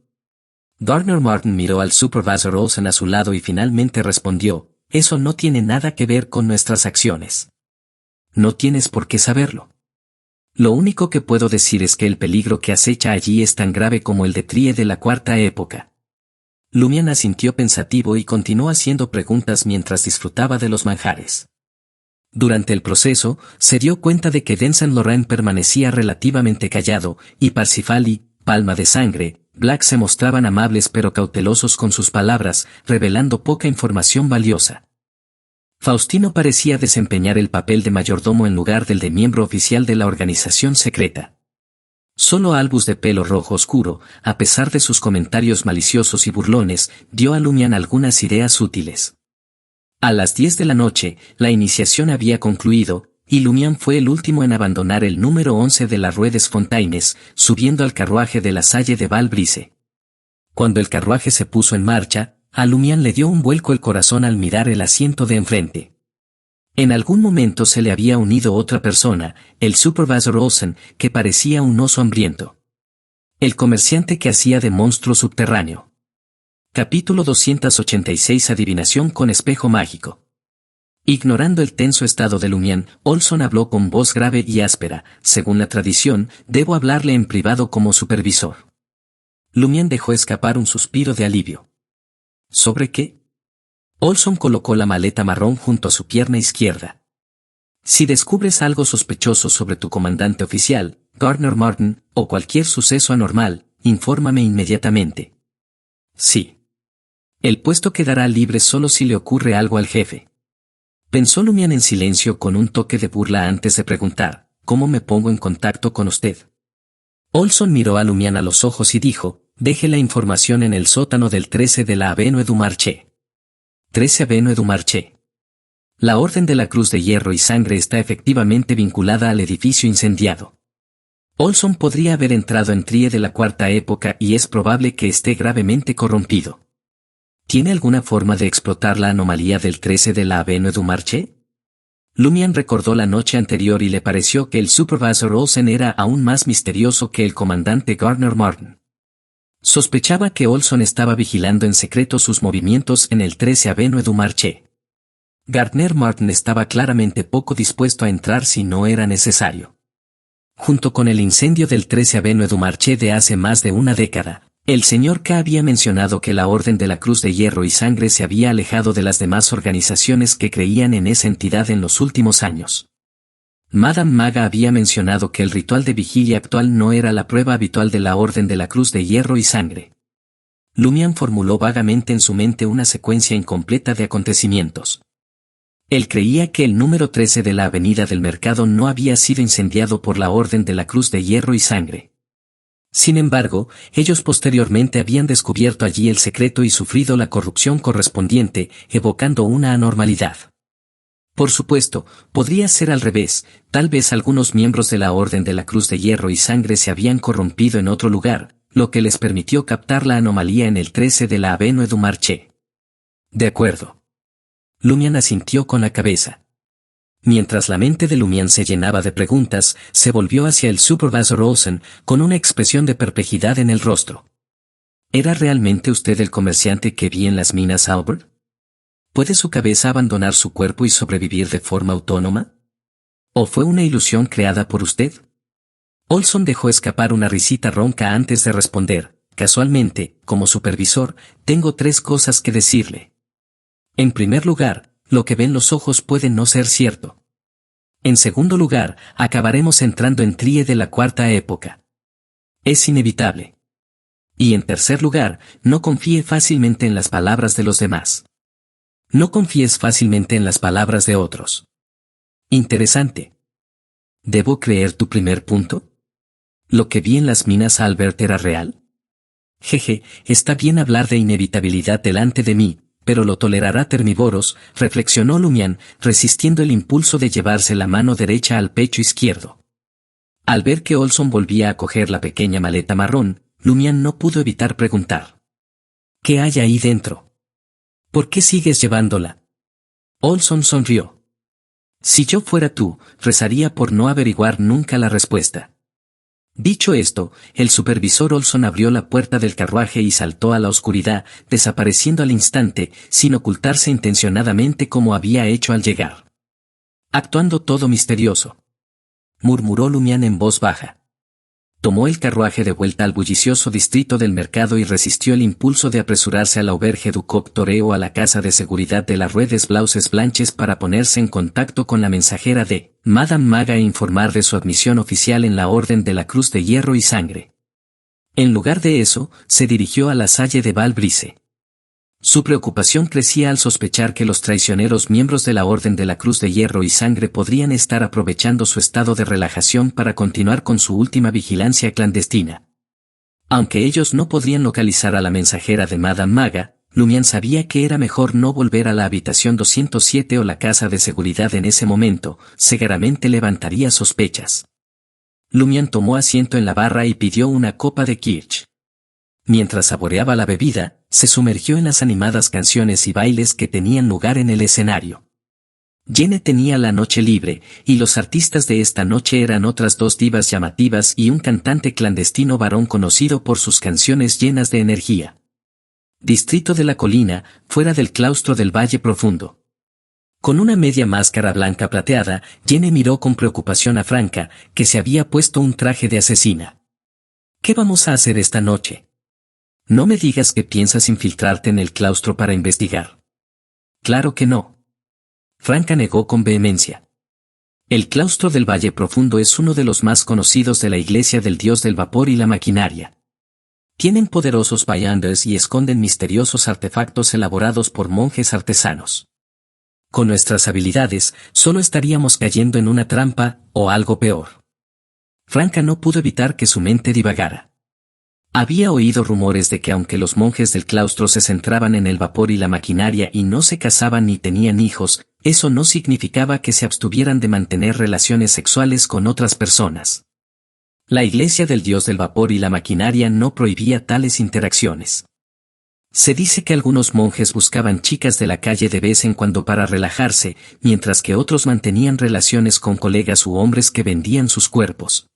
S1: Gardner Martin miró al Supervisor Olsen a su lado y finalmente respondió, eso no tiene nada que ver con nuestras acciones. No tienes por qué saberlo. Lo único que puedo decir es que el peligro que acecha allí es tan grave como el de Trie de la Cuarta Época. Lumian asintió pensativo y continuó haciendo preguntas mientras disfrutaba de los manjares. Durante el proceso, se dio cuenta de que Densan Lorraine permanecía relativamente callado, y Parsifal y Palma de Sangre, Black se mostraban amables pero cautelosos con sus palabras, revelando poca información valiosa. Faustino parecía desempeñar el papel de mayordomo en lugar del de miembro oficial de la organización secreta. Solo Albus de pelo rojo oscuro, a pesar de sus comentarios maliciosos y burlones, dio a Lumian algunas ideas útiles. A las 10 de la noche, la iniciación había concluido, y Lumian fue el último en abandonar el número 11 de la Rue des Fontaines, subiendo al carruaje de la Salle de Val Brise. Cuando el carruaje se puso en marcha, a Lumian le dio un vuelco el corazón al mirar el asiento de enfrente. En algún momento se le había unido otra persona, el Supervisor Olsen, que parecía un oso hambriento. El comerciante que hacía de monstruo subterráneo. Capítulo 286 Adivinación con espejo mágico. Ignorando el tenso estado de Lumian, Olson habló con voz grave y áspera, según la tradición, debo hablarle en privado como supervisor. Lumian dejó escapar un suspiro de alivio. ¿Sobre qué? Olson colocó la maleta marrón junto a su pierna izquierda. Si descubres algo sospechoso sobre tu comandante oficial, Gardner Martin, o cualquier suceso anormal, infórmame inmediatamente. Sí. El puesto quedará libre solo si le ocurre algo al jefe. Pensó Lumian en silencio con un toque de burla antes de preguntar, ¿cómo me pongo en contacto con usted? Olson miró a Lumian a los ojos y dijo, deje la información en el sótano del 13 de la Avenue du Marché. 13 Avenue du Marché. La Orden de la Cruz de Hierro y Sangre está efectivamente vinculada al edificio incendiado. Olson podría haber entrado en Trie de la Cuarta Época y es probable que esté gravemente corrompido. ¿Tiene alguna forma de explotar la anomalía del 13 de la Avenue du Marché? Lumian recordó la noche anterior y le pareció que el Supervisor Olsen era aún más misterioso que el comandante Gardner Martin. Sospechaba que Olson estaba vigilando en secreto sus movimientos en el 13 Avenue du Marché. Gardner Martin estaba claramente poco dispuesto a entrar si no era necesario. Junto con el incendio del 13 Avenue du Marché de hace más de una década, el señor K había mencionado que la Orden de la Cruz de Hierro y Sangre se había alejado de las demás organizaciones que creían en esa entidad en los últimos años. Madame Maga había mencionado que el ritual de vigilia actual no era la prueba habitual de la Orden de la Cruz de Hierro y Sangre. Lumian formuló vagamente en su mente una secuencia incompleta de acontecimientos. Él creía que el número 13 de la Avenida del Mercado no había sido incendiado por la Orden de la Cruz de Hierro y Sangre. Sin embargo, ellos posteriormente habían descubierto allí el secreto y sufrido la corrupción correspondiente, evocando una anormalidad. Por supuesto, podría ser al revés, tal vez algunos miembros de la Orden de la Cruz de Hierro y Sangre se habían corrompido en otro lugar, lo que les permitió captar la anomalía en el 13 de la Avenue du Marché. De acuerdo. Lumian asintió con la cabeza. Mientras la mente de Lumian se llenaba de preguntas, se volvió hacia el Supervisor Olsen, con una expresión de perplejidad en el rostro. ¿Era realmente usted el comerciante que vi en las minas Albert? ¿Puede su cabeza abandonar su cuerpo y sobrevivir de forma autónoma? ¿O fue una ilusión creada por usted? Olson dejó escapar una risita ronca antes de responder. Casualmente, como supervisor, tengo 3 cosas que decirle. En primer lugar, lo que ven los ojos puede no ser cierto. En segundo lugar, acabaremos entrando en Trie de la Cuarta Época. Es inevitable. Y en tercer lugar, no confíe fácilmente en las palabras de los demás. No confíes fácilmente en las palabras de otros. Interesante. ¿Debo creer tu primer punto? ¿Lo que vi en las minas Albert era real? Jeje, está bien hablar de inevitabilidad delante de mí, pero lo tolerará Termiboros, reflexionó Lumian, resistiendo el impulso de llevarse la mano derecha al pecho izquierdo. Al ver que Olson volvía a coger la pequeña maleta marrón, Lumian no pudo evitar preguntar. ¿Qué hay ahí dentro? ¿Por qué sigues llevándola? Olson sonrió. Si yo fuera tú, rezaría por no averiguar nunca la respuesta. Dicho esto, el supervisor Olson abrió la puerta del carruaje y saltó a la oscuridad, desapareciendo al instante, sin ocultarse intencionadamente como había hecho al llegar. Actuando todo misterioso, murmuró Lumián en voz baja. Tomó el carruaje de vuelta al bullicioso distrito del mercado y resistió el impulso de apresurarse a la Auberge du Coq Toré o a la casa de seguridad de la Rue des Blauses Blanches para ponerse en contacto con la mensajera de Madame Maga e informar de su admisión oficial en la Orden de la Cruz de Hierro y Sangre. En lugar de eso, se dirigió a la Salle de Val-Brise. Su preocupación crecía al sospechar que los traicioneros miembros de la Orden de la Cruz de Hierro y Sangre podrían estar aprovechando su estado de relajación para continuar con su última vigilancia clandestina. Aunque ellos no podrían localizar a la mensajera de Madame Maga, Lumián sabía que era mejor no volver a la habitación 207 o la casa de seguridad en ese momento, seguramente levantaría sospechas. Lumián tomó asiento en la barra y pidió una copa de kirsch. Mientras saboreaba la bebida, se sumergió en las animadas canciones y bailes que tenían lugar en el escenario. Jene tenía la noche libre, y los artistas de esta noche eran otras dos divas llamativas y un cantante clandestino varón conocido por sus canciones llenas de energía. Distrito de la Colina, fuera del claustro del Valle Profundo. Con una media máscara blanca plateada, Jene miró con preocupación a Franca, que se había puesto un traje de asesina. ¿Qué vamos a hacer esta noche? No me digas que piensas infiltrarte en el claustro para investigar. Claro que no. Franca negó con vehemencia. El claustro del Valle Profundo es uno de los más conocidos de la Iglesia del Dios del Vapor y la Maquinaria. Tienen poderosos bayanders y esconden misteriosos artefactos elaborados por monjes artesanos. Con nuestras habilidades, solo estaríamos cayendo en una trampa, o algo peor. Franca no pudo evitar que su mente divagara. Había oído rumores de que aunque los monjes del claustro se centraban en el vapor y la maquinaria y no se casaban ni tenían hijos, eso no significaba que se abstuvieran de mantener relaciones sexuales con otras personas. La Iglesia del Dios del Vapor y la Maquinaria no prohibía tales interacciones. Se dice que algunos monjes buscaban chicas de la calle de vez en cuando para relajarse, mientras que otros mantenían relaciones con colegas u hombres que vendían sus cuerpos.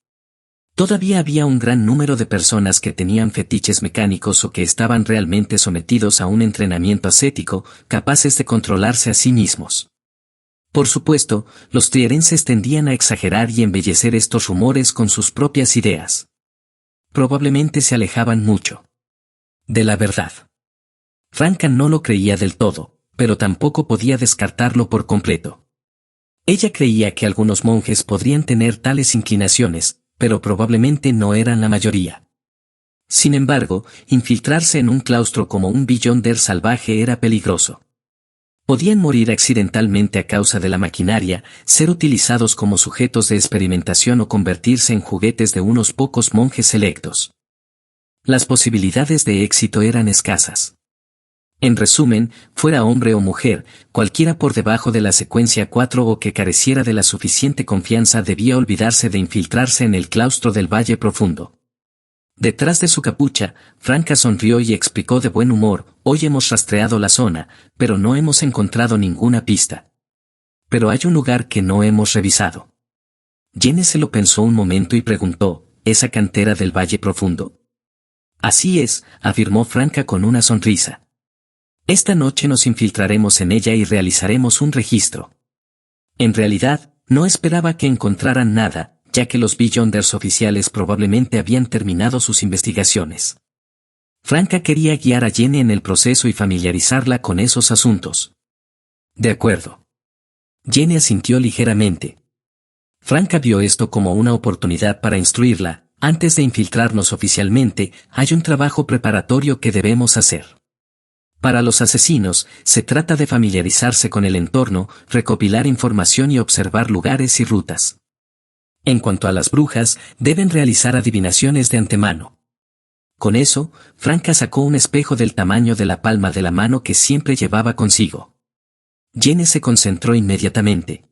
S1: Todavía había un gran número de personas que tenían fetiches mecánicos o que estaban realmente sometidos a un entrenamiento ascético, capaces de controlarse a sí mismos. Por supuesto, los trierenses tendían a exagerar y embellecer estos rumores con sus propias ideas. Probablemente se alejaban mucho de la verdad. Franca no lo creía del todo, pero tampoco podía descartarlo por completo. Ella creía que algunos monjes podrían tener tales inclinaciones, pero probablemente no eran la mayoría. Sin embargo, infiltrarse en un claustro como un beyonder salvaje era peligroso. Podían morir accidentalmente a causa de la maquinaria, ser utilizados como sujetos de experimentación o convertirse en juguetes de unos pocos monjes selectos. Las posibilidades de éxito eran escasas. En resumen, fuera hombre o mujer, cualquiera por debajo de la secuencia 4 o que careciera de la suficiente confianza debía olvidarse de infiltrarse en el claustro del Valle Profundo. Detrás de su capucha, Franca sonrió y explicó de buen humor: hoy hemos rastreado la zona, pero no hemos encontrado ninguna pista. Pero hay un lugar que no hemos revisado. Jene se lo pensó un momento y preguntó: ¿esa cantera del Valle Profundo? Así es, afirmó Franca con una sonrisa. Esta noche nos infiltraremos en ella y realizaremos un registro. En realidad, no esperaba que encontraran nada, ya que los Beyonders oficiales probablemente habían terminado sus investigaciones. Franca quería guiar a Jene en el proceso y familiarizarla con esos asuntos. De acuerdo. Jene asintió ligeramente. Franca vio esto como una oportunidad para instruirla: antes de infiltrarnos oficialmente, hay un trabajo preparatorio que debemos hacer. Para los asesinos, se trata de familiarizarse con el entorno, recopilar información y observar lugares y rutas. En cuanto a las brujas, deben realizar adivinaciones de antemano. Con eso, Franca sacó un espejo del tamaño de la palma de la mano que siempre llevaba consigo. Jene se concentró inmediatamente.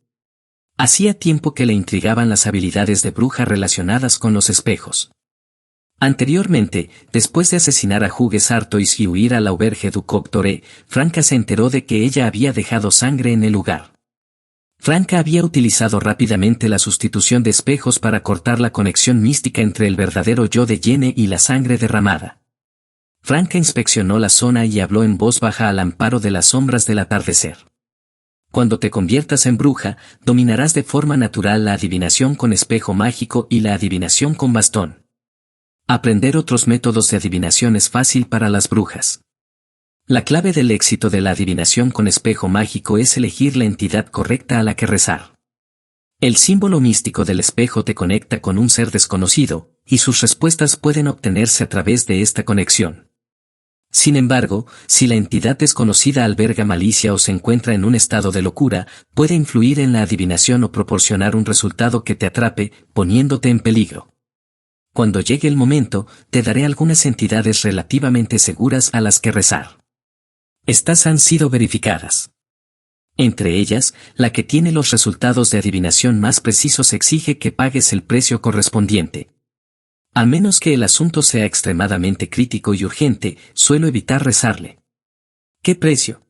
S1: Hacía tiempo que le intrigaban las habilidades de bruja relacionadas con los espejos. Anteriormente, después de asesinar a Hugues Artois y huir a la Auberge du Coq Toré, Franca se enteró de que ella había dejado sangre en el lugar. Franca había utilizado rápidamente la sustitución de espejos para cortar la conexión mística entre el verdadero yo de Jenny y la sangre derramada. Franca inspeccionó la zona y habló en voz baja al amparo de las sombras del atardecer. Cuando te conviertas en bruja, dominarás de forma natural la adivinación con espejo mágico y la adivinación con bastón. Aprender otros métodos de adivinación es fácil para las brujas. La clave del éxito de la adivinación con espejo mágico es elegir la entidad correcta a la que rezar. El símbolo místico del espejo te conecta con un ser desconocido, y sus respuestas pueden obtenerse a través de esta conexión. Sin embargo, si la entidad desconocida alberga malicia o se encuentra en un estado de locura, puede influir en la adivinación o proporcionar un resultado que te atrape, poniéndote en peligro. Cuando llegue el momento, te daré algunas entidades relativamente seguras a las que rezar. Estas han sido verificadas. Entre ellas, la que tiene los resultados de adivinación más precisos exige que pagues el precio correspondiente. A menos que el asunto sea extremadamente crítico y urgente, suelo evitar rezarle. ¿Qué precio?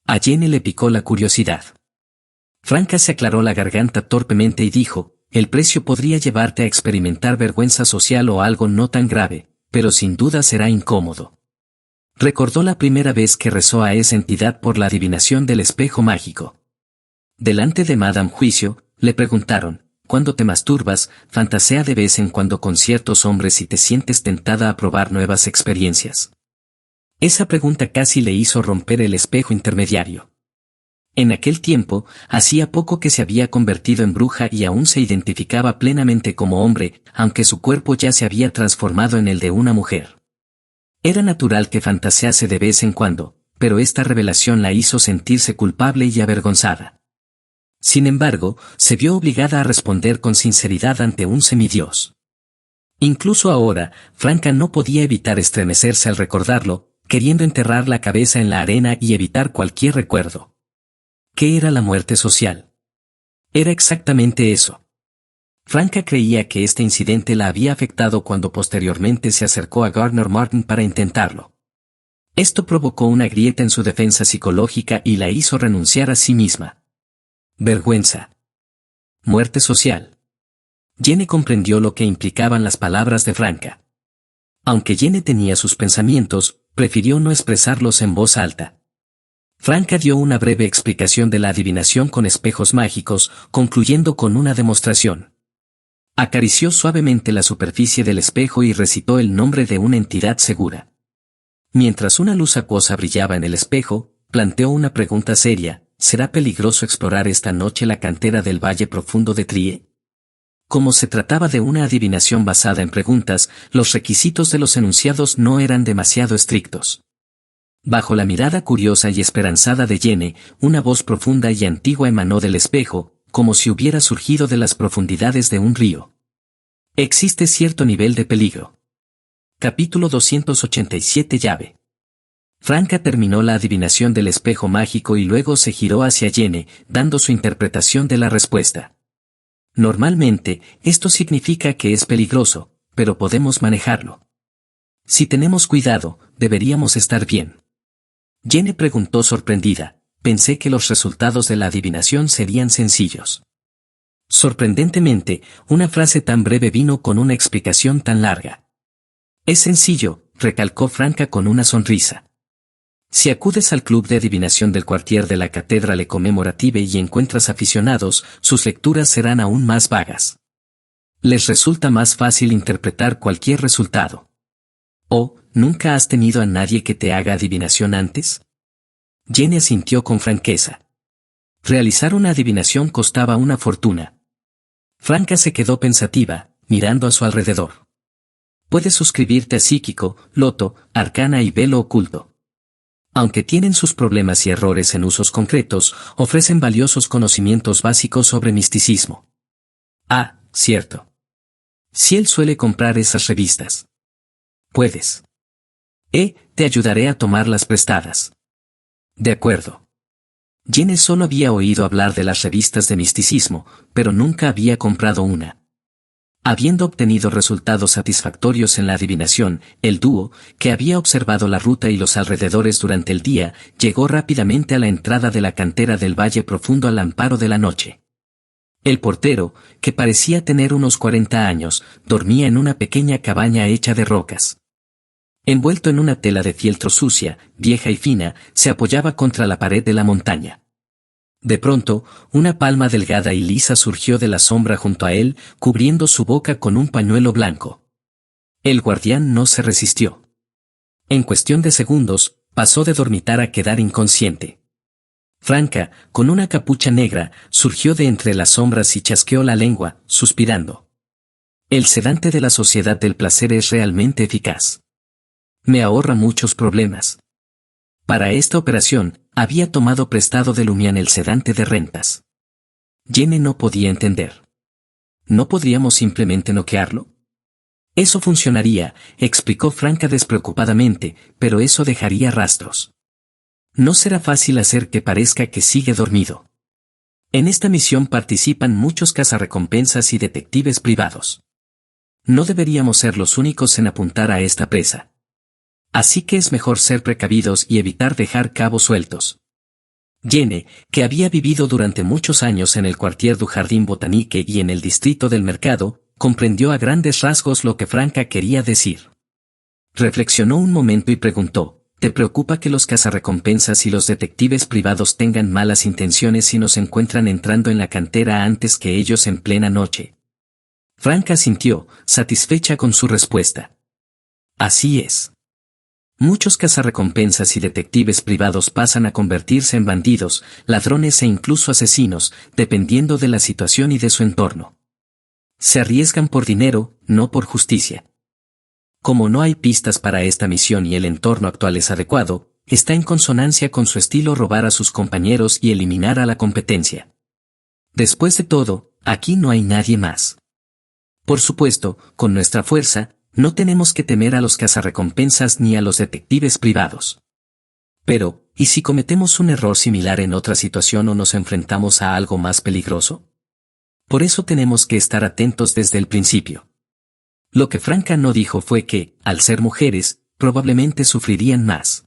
S1: A Jenny le picó la curiosidad. Franca se aclaró la garganta torpemente y dijo, el precio podría llevarte a experimentar vergüenza social o algo no tan grave, pero sin duda será incómodo. Recordó la primera vez que rezó a esa entidad por la adivinación del espejo mágico. Delante de Madame Juicio, le preguntaron, ¿cuándo te masturbas, fantasea de vez en cuando con ciertos hombres y te sientes tentada a probar nuevas experiencias? Esa pregunta casi le hizo romper el espejo intermediario. En aquel tiempo, hacía poco que se había convertido en bruja y aún se identificaba plenamente como hombre, aunque su cuerpo ya se había transformado en el de una mujer. Era natural que fantasease de vez en cuando, pero esta revelación la hizo sentirse culpable y avergonzada. Sin embargo, se vio obligada a responder con sinceridad ante un semidios. Incluso ahora, Franca no podía evitar estremecerse al recordarlo, queriendo enterrar la cabeza en la arena y evitar cualquier recuerdo. ¿Qué era la muerte social? Era exactamente eso. Franca creía que este incidente la había afectado cuando posteriormente se acercó a Gardner Martin para intentarlo. Esto provocó una grieta en su defensa psicológica y la hizo renunciar a sí misma. Vergüenza. Muerte social. Jenny comprendió lo que implicaban las palabras de Franca. Aunque Jenny tenía sus pensamientos, prefirió no expresarlos en voz alta. Franca dio una breve explicación de la adivinación con espejos mágicos, concluyendo con una demostración. Acarició suavemente la superficie del espejo y recitó el nombre de una entidad segura. Mientras una luz acuosa brillaba en el espejo, planteó una pregunta seria: ¿será peligroso explorar esta noche la cantera del Valle Profundo de Trie? Como se trataba de una adivinación basada en preguntas, los requisitos de los enunciados no eran demasiado estrictos. Bajo la mirada curiosa y esperanzada de Jenny, una voz profunda y antigua emanó del espejo, como si hubiera surgido de las profundidades de un río. Existe cierto nivel de peligro. Capítulo 287 Llave. Franca terminó la adivinación del espejo mágico y luego se giró hacia Jenny, dando su interpretación de la respuesta. Normalmente, esto significa que es peligroso, pero podemos manejarlo. Si tenemos cuidado, deberíamos estar bien. Jenny preguntó sorprendida. Pensé que los resultados de la adivinación serían sencillos. Sorprendentemente, una frase tan breve vino con una explicación tan larga. Es sencillo, recalcó Franca con una sonrisa. Si acudes al club de adivinación del Quartier de la Cathédrale Commemorative y encuentras aficionados, sus lecturas serán aún más vagas. Les resulta más fácil interpretar cualquier resultado. ¿O, nunca has tenido a nadie que te haga adivinación antes? Jenny asintió con franqueza. Realizar una adivinación costaba una fortuna. Franca se quedó pensativa, mirando a su alrededor. Puedes suscribirte a Psíquico, Loto, Arcana y Velo Oculto. Aunque tienen sus problemas y errores en usos concretos, ofrecen valiosos conocimientos básicos sobre misticismo. Ah, cierto. Ciel suele comprar esas revistas. Puedes. Te ayudaré a tomarlas prestadas. De acuerdo. Jenny solo había oído hablar de las revistas de misticismo, pero nunca había comprado una. Habiendo obtenido resultados satisfactorios en la adivinación, el dúo, que había observado la ruta y los alrededores durante el día, llegó rápidamente a la entrada de la cantera del Valle Profundo al amparo de la noche. El portero, que parecía tener unos 40 años, dormía en una pequeña cabaña hecha de rocas. Envuelto en una tela de fieltro sucia, vieja y fina, se apoyaba contra la pared de la montaña. De pronto, una palma delgada y lisa surgió de la sombra junto a él, cubriendo su boca con un pañuelo blanco. El guardián no se resistió. En cuestión de segundos, pasó de dormitar a quedar inconsciente. Franca, con una capucha negra, surgió de entre las sombras y chasqueó la lengua, suspirando. El sedante de la sociedad del placer es realmente eficaz. Me ahorra muchos problemas. Para esta operación, había tomado prestado de Lumián el sedante de rentas. Jenny no podía entender. ¿No podríamos simplemente noquearlo? Eso funcionaría, explicó Franca despreocupadamente, pero eso dejaría rastros. No será fácil hacer que parezca que sigue dormido. En esta misión participan muchos cazarrecompensas y detectives privados. No deberíamos ser los únicos en apuntar a esta presa. Así que es mejor ser precavidos y evitar dejar cabos sueltos. Jenny, que había vivido durante muchos años en el Quartier du Jardin Botanique y en el distrito del mercado, comprendió a grandes rasgos lo que Franca quería decir. Reflexionó un momento y preguntó, ¿te preocupa que los cazarrecompensas y los detectives privados tengan malas intenciones si nos encuentran entrando en la cantera antes que ellos en plena noche? Franca asintió, satisfecha con su respuesta. Así es. Muchos cazarrecompensas y detectives privados pasan a convertirse en bandidos, ladrones e incluso asesinos, dependiendo de la situación y de su entorno. Se arriesgan por dinero, no por justicia. Como no hay pistas para esta misión y el entorno actual es adecuado, está en consonancia con su estilo robar a sus compañeros y eliminar a la competencia. Después de todo, aquí no hay nadie más. Por supuesto, con nuestra fuerza, no tenemos que temer a los cazarrecompensas ni a los detectives privados. Pero, ¿y si cometemos un error similar en otra situación o nos enfrentamos a algo más peligroso? Por eso tenemos que estar atentos desde el principio. Lo que Franca no dijo fue que, al ser mujeres, probablemente sufrirían más.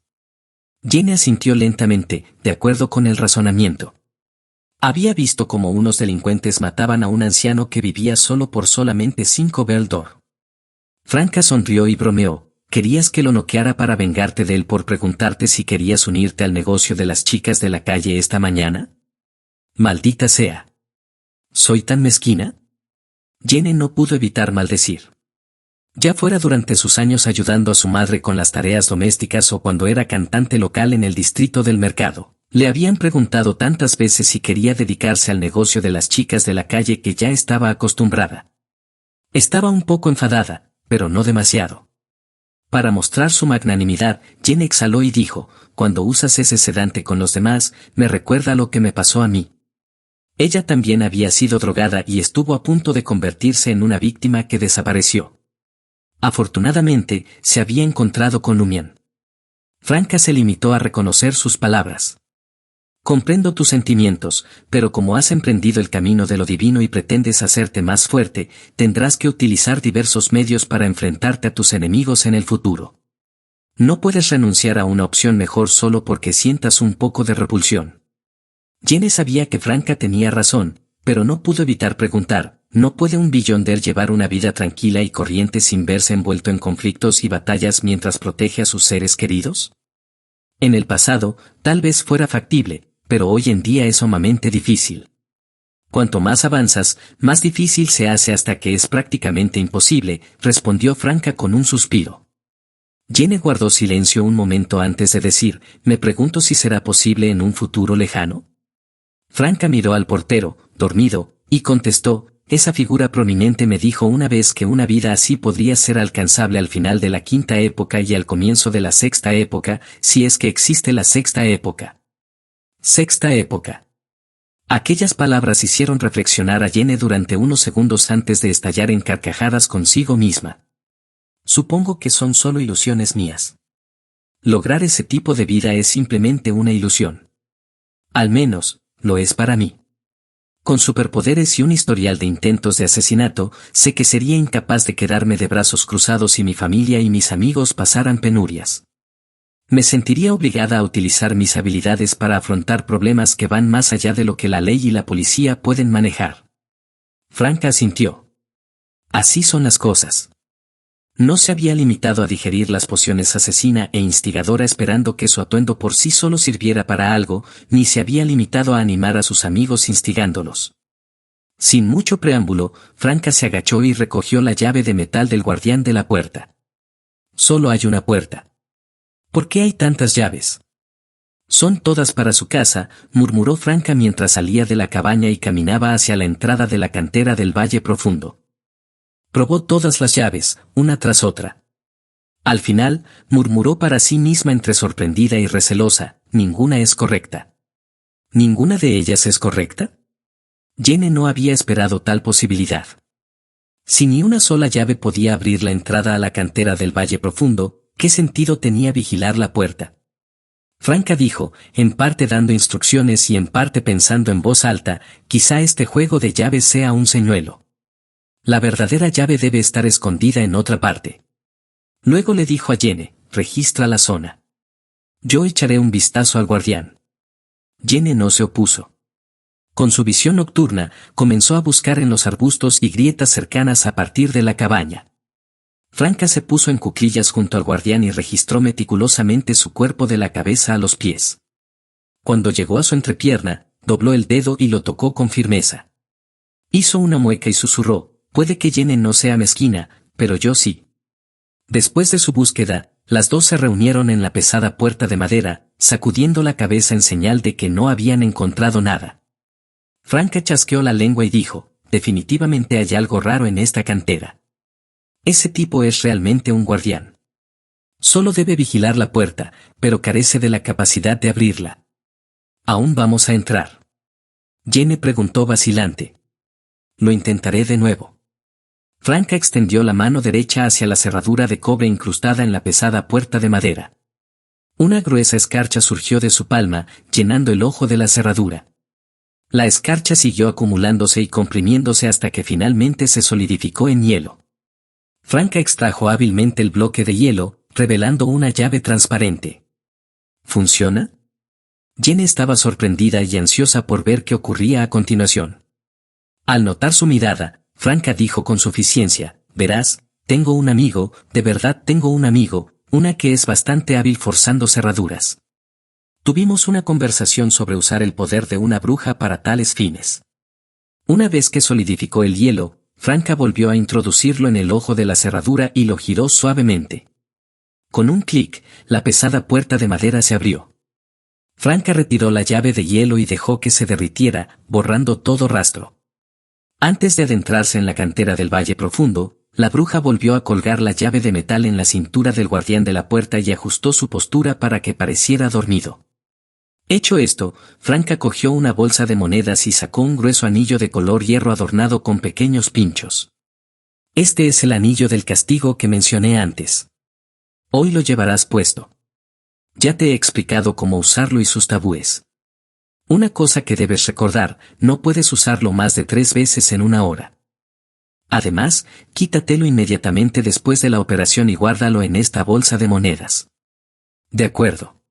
S1: Jenny asintió lentamente, de acuerdo con el razonamiento. Había visto cómo unos delincuentes mataban a un anciano que vivía solo por solamente 5 Belle d'Or. Franca sonrió y bromeó, ¿querías que lo noqueara para vengarte de él por preguntarte si querías unirte al negocio de las chicas de la calle esta mañana? Maldita sea. ¿Soy tan mezquina? Jenny no pudo evitar maldecir. Ya fuera durante sus años ayudando a su madre con las tareas domésticas o cuando era cantante local en el distrito del mercado, le habían preguntado tantas veces si quería dedicarse al negocio de las chicas de la calle que ya estaba acostumbrada. Estaba un poco enfadada, pero no demasiado. Para mostrar su magnanimidad, Jenny exhaló y dijo, cuando usas ese sedante con los demás, me recuerda lo que me pasó a mí. Ella también había sido drogada y estuvo a punto de convertirse en una víctima que desapareció. Afortunadamente, se había encontrado con Lumián. Franca se limitó a reconocer sus palabras. Comprendo tus sentimientos, pero como has emprendido el camino de lo divino y pretendes hacerte más fuerte, tendrás que utilizar diversos medios para enfrentarte a tus enemigos en el futuro. No puedes renunciar a una opción mejor solo porque sientas un poco de repulsión. Jenny sabía que Franca tenía razón, pero no pudo evitar preguntar, ¿no puede un billondaire llevar una vida tranquila y corriente sin verse envuelto en conflictos y batallas mientras protege a sus seres queridos? En el pasado, tal vez fuera factible, pero hoy en día es sumamente difícil. Cuanto más avanzas, más difícil se hace hasta que es prácticamente imposible, respondió Franca con un suspiro. Jenny guardó silencio un momento antes de decir, me pregunto si será posible en un futuro lejano. Franca miró al portero, dormido, y contestó, esa figura prominente me dijo una vez que una vida así podría ser alcanzable al final de la quinta época y al comienzo de la sexta época, si es que existe la sexta época. Sexta época. Aquellas palabras hicieron reflexionar a Jenny durante unos segundos antes de estallar en carcajadas consigo misma. Supongo que son solo ilusiones mías. Lograr ese tipo de vida es simplemente una ilusión. Al menos, lo es para mí. Con superpoderes y un historial de intentos de asesinato, sé que sería incapaz de quedarme de brazos cruzados si mi familia y mis amigos pasaran penurias. Me sentiría obligada a utilizar mis habilidades para afrontar problemas que van más allá de lo que la ley y la policía pueden manejar. Franca asintió. Así son las cosas. No se había limitado a digerir las pociones asesina e instigadora esperando que su atuendo por sí solo sirviera para algo, ni se había limitado a animar a sus amigos instigándolos. Sin mucho preámbulo, Franca se agachó y recogió la llave de metal del guardián de la puerta. Solo hay una puerta. ¿Por qué hay tantas llaves? Son todas para su casa, murmuró Franca mientras salía de la cabaña y caminaba hacia la entrada de la cantera del Valle Profundo. Probó todas las llaves, una tras otra. Al final, murmuró para sí misma entre sorprendida y recelosa, ninguna es correcta. ¿Ninguna de ellas es correcta? Jenny no había esperado tal posibilidad. Si ni una sola llave podía abrir la entrada a la cantera del Valle Profundo, ¿qué sentido tenía vigilar la puerta? Franca dijo, en parte dando instrucciones y en parte pensando en voz alta, quizá este juego de llaves sea un señuelo. La verdadera llave debe estar escondida en otra parte. Luego le dijo a Jenny, registra la zona. Yo echaré un vistazo al guardián. Jenny no se opuso. Con su visión nocturna, comenzó a buscar en los arbustos y grietas cercanas a partir de la cabaña. Franca se puso en cuclillas junto al guardián y registró meticulosamente su cuerpo de la cabeza a los pies. Cuando llegó a su entrepierna, dobló el dedo y lo tocó con firmeza. Hizo una mueca y susurró, puede que Jenny no sea mezquina, pero yo sí. Después de su búsqueda, las dos se reunieron en la pesada puerta de madera, sacudiendo la cabeza en señal de que no habían encontrado nada. Franca chasqueó la lengua y dijo, definitivamente hay algo raro en esta cantera. Ese tipo es realmente un guardián. Solo debe vigilar la puerta, pero carece de la capacidad de abrirla. ¿Aún vamos a entrar? Jenny preguntó vacilante. Lo intentaré de nuevo. Franca extendió la mano derecha hacia la cerradura de cobre incrustada en la pesada puerta de madera. Una gruesa escarcha surgió de su palma, llenando el ojo de la cerradura. La escarcha siguió acumulándose y comprimiéndose hasta que finalmente se solidificó en hielo. Franca extrajo hábilmente el bloque de hielo, revelando una llave transparente. ¿Funciona? Jenny estaba sorprendida y ansiosa por ver qué ocurría a continuación. Al notar su mirada, Franca dijo con suficiencia, verás, tengo un amigo, de verdad tengo un amigo, una que es bastante hábil forzando cerraduras. Tuvimos una conversación sobre usar el poder de una bruja para tales fines. Una vez que solidificó el hielo, Franca volvió a introducirlo en el ojo de la cerradura y lo giró suavemente. Con un clic, la pesada puerta de madera se abrió. Franca retiró la llave de hielo y dejó que se derritiera, borrando todo rastro. Antes de adentrarse en la cantera del Valle Profundo, la bruja volvió a colgar la llave de metal en la cintura del guardián de la puerta y ajustó su postura para que pareciera dormido. Hecho esto, Franca cogió una bolsa de monedas y sacó un grueso anillo de color hierro adornado con pequeños pinchos. Este es el anillo del castigo que mencioné antes. Hoy lo llevarás puesto. Ya te he explicado cómo usarlo y sus tabúes. Una cosa que debes recordar, no puedes usarlo más de 3 veces en una hora. Además, quítatelo inmediatamente después de la operación y guárdalo en esta bolsa de monedas. De acuerdo.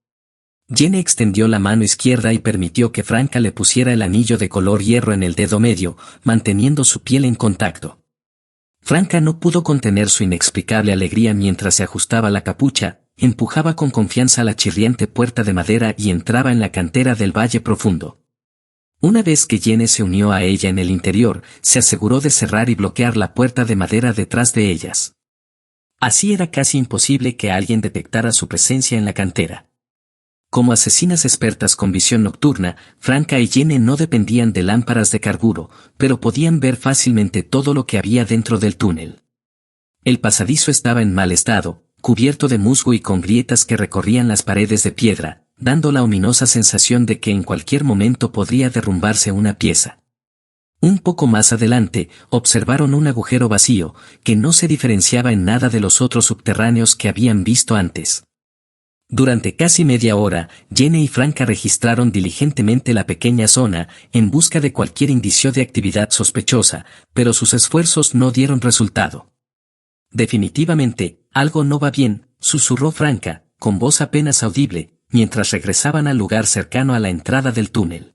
S1: Jenny extendió la mano izquierda y permitió que Franca le pusiera el anillo de color hierro en el dedo medio, manteniendo su piel en contacto. Franca no pudo contener su inexplicable alegría mientras se ajustaba la capucha, empujaba con confianza la chirriante puerta de madera y entraba en la cantera del Valle Profundo. Una vez que Jenny se unió a ella en el interior, se aseguró de cerrar y bloquear la puerta de madera detrás de ellas. Así era casi imposible que alguien detectara su presencia en la cantera. Como asesinas expertas con visión nocturna, Franca y Jenny no dependían de lámparas de carburo, pero podían ver fácilmente todo lo que había dentro del túnel. El pasadizo estaba en mal estado, cubierto de musgo y con grietas que recorrían las paredes de piedra, dando la ominosa sensación de que en cualquier momento podría derrumbarse una pieza. Un poco más adelante, observaron un agujero vacío, que no se diferenciaba en nada de los otros subterráneos que habían visto antes. Durante casi media hora, Jenny y Franca registraron diligentemente la pequeña zona, en busca de cualquier indicio de actividad sospechosa, pero sus esfuerzos no dieron resultado. Definitivamente, algo no va bien, susurró Franca, con voz apenas audible, mientras regresaban al lugar cercano a la entrada del túnel.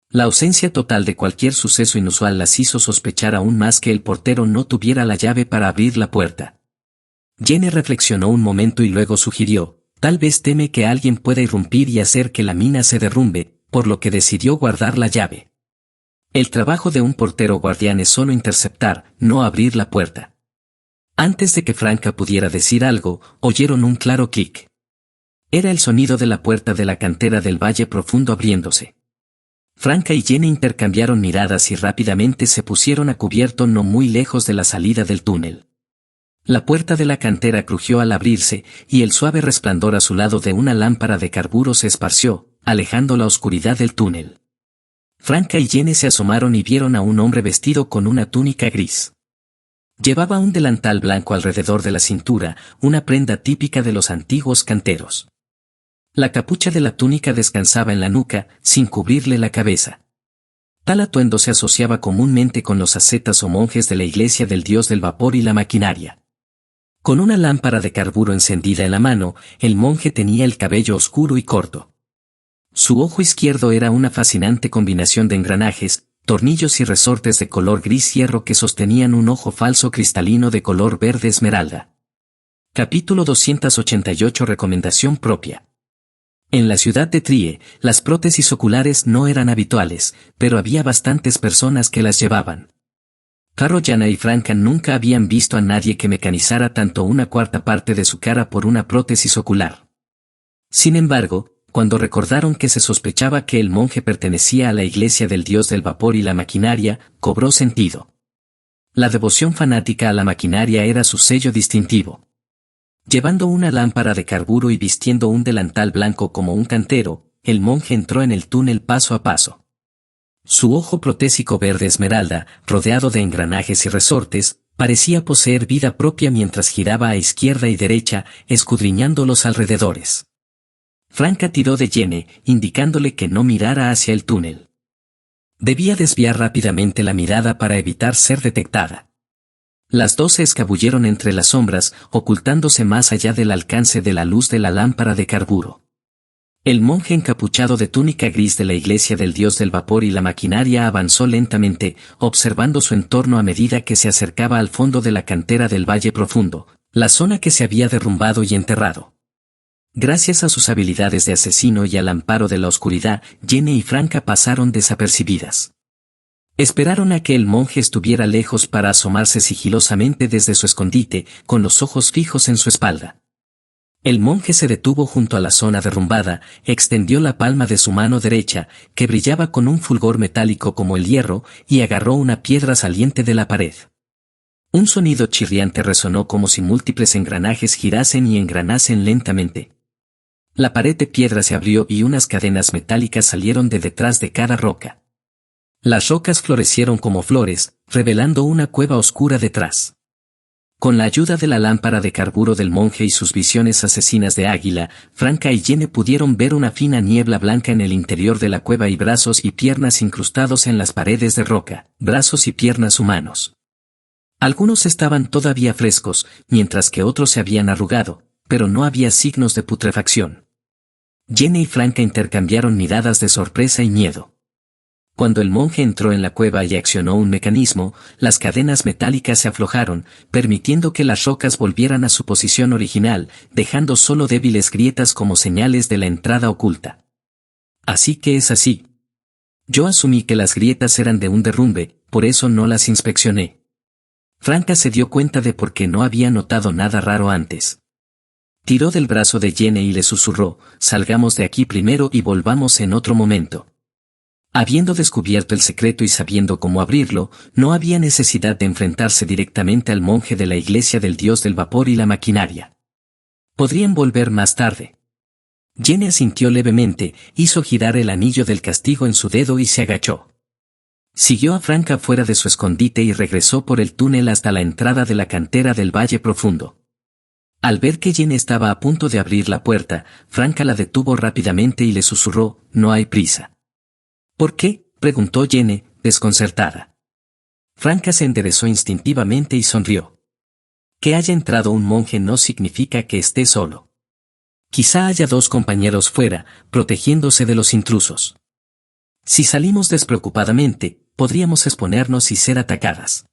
S1: La ausencia total de cualquier suceso inusual las hizo sospechar aún más que el portero no tuviera la llave para abrir la puerta. Jenny reflexionó un momento y luego sugirió: tal vez teme que alguien pueda irrumpir y hacer que la mina se derrumbe, por lo que decidió guardar la llave. El trabajo de un portero guardián es solo interceptar, no abrir la puerta. Antes de que Franca pudiera decir algo, oyeron un claro clic. Era el sonido de la puerta de la cantera del Valle Profundo abriéndose. Franca y Jenny intercambiaron miradas y rápidamente se pusieron a cubierto no muy lejos de la salida del túnel. La puerta de la cantera crujió al abrirse, y el suave resplandor azulado de una lámpara de carburo se esparció, alejando la oscuridad del túnel. Franca y Jenny se asomaron y vieron a un hombre vestido con una túnica gris. Llevaba un delantal blanco alrededor de la cintura, una prenda típica de los antiguos canteros. La capucha de la túnica descansaba en la nuca, sin cubrirle la cabeza. Tal atuendo se asociaba comúnmente con los ascetas o monjes de la iglesia del dios del vapor y la maquinaria. Con una lámpara de carburo encendida en la mano, el monje tenía el cabello oscuro y corto. Su ojo izquierdo era una fascinante combinación de engranajes, tornillos y resortes de color gris hierro que sostenían un ojo falso cristalino de color verde esmeralda. Capítulo 288. Recomendación propia. En la ciudad de Trie, las prótesis oculares no eran habituales, pero había bastantes personas que las llevaban. Carollana y Franca nunca habían visto a nadie que mecanizara tanto una cuarta parte de su cara por una prótesis ocular. Sin embargo, cuando recordaron que se sospechaba que el monje pertenecía a la iglesia del dios del vapor y la maquinaria, cobró sentido. La devoción fanática a la maquinaria era su sello distintivo. Llevando una lámpara de carburo y vistiendo un delantal blanco como un cantero, el monje entró en el túnel paso a paso. Su ojo protésico verde esmeralda, rodeado de engranajes y resortes, parecía poseer vida propia mientras giraba a izquierda y derecha, escudriñando los alrededores. Franca tiró de Jenny, indicándole que no mirara hacia el túnel. Debía desviar rápidamente la mirada para evitar ser detectada. Las dos se escabulleron entre las sombras, ocultándose más allá del alcance de la luz de la lámpara de carburo. El monje encapuchado de túnica gris de la iglesia del dios del vapor y la maquinaria avanzó lentamente, observando su entorno a medida que se acercaba al fondo de la cantera del Valle Profundo, la zona que se había derrumbado y enterrado. Gracias a sus habilidades de asesino y al amparo de la oscuridad, Jenny y Franca pasaron desapercibidas. Esperaron a que el monje estuviera lejos para asomarse sigilosamente desde su escondite, con los ojos fijos en su espalda. El monje se detuvo junto a la zona derrumbada, extendió la palma de su mano derecha, que brillaba con un fulgor metálico como el hierro, y agarró una piedra saliente de la pared. Un sonido chirriante resonó como si múltiples engranajes girasen y engranasen lentamente. La pared de piedra se abrió y unas cadenas metálicas salieron de detrás de cada roca. Las rocas florecieron como flores, revelando una cueva oscura detrás. Con la ayuda de la lámpara de carburo del monje y sus visiones asesinas de águila, Franca y Jenny pudieron ver una fina niebla blanca en el interior de la cueva y brazos y piernas incrustados en las paredes de roca, brazos y piernas humanos. Algunos estaban todavía frescos, mientras que otros se habían arrugado, pero no había signos de putrefacción. Jenny y Franca intercambiaron miradas de sorpresa y miedo. Cuando el monje entró en la cueva y accionó un mecanismo, las cadenas metálicas se aflojaron, permitiendo que las rocas volvieran a su posición original, dejando solo débiles grietas como señales de la entrada oculta. Así que es así. Yo asumí que las grietas eran de un derrumbe, por eso no las inspeccioné. Franca se dio cuenta de por qué no había notado nada raro antes. Tiró del brazo de Jenny y le susurró: salgamos de aquí primero y volvamos en otro momento. Habiendo descubierto el secreto y sabiendo cómo abrirlo, no había necesidad de enfrentarse directamente al monje de la iglesia del dios del vapor y la maquinaria. Podrían volver más tarde. Jenny asintió levemente, hizo girar el anillo del castigo en su dedo y se agachó. Siguió a Franca fuera de su escondite y regresó por el túnel hasta la entrada de la cantera del Valle Profundo. Al ver que Jenny estaba a punto de abrir la puerta, Franca la detuvo rápidamente y le susurró, «No hay prisa». «¿Por qué?», preguntó Jenny, desconcertada. Franca se enderezó instintivamente y sonrió. Que haya entrado un monje no significa que esté solo. Quizá haya dos compañeros fuera, protegiéndose de los intrusos. Si salimos despreocupadamente, podríamos exponernos y ser atacadas.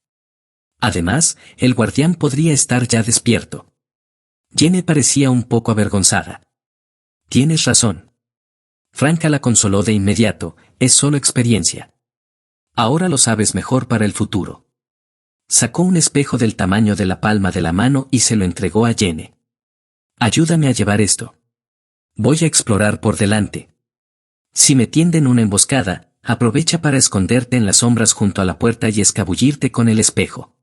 S1: Además, el guardián podría estar ya despierto. Jenny parecía un poco avergonzada. Tienes razón. Franca la consoló de inmediato, es solo experiencia. Ahora lo sabes mejor para el futuro. Sacó un espejo del tamaño de la palma de la mano y se lo entregó a Jenny. Ayúdame a llevar esto. Voy a explorar por delante. Si me tienden una emboscada, aprovecha para esconderte en las sombras junto a la puerta y escabullirte con el espejo.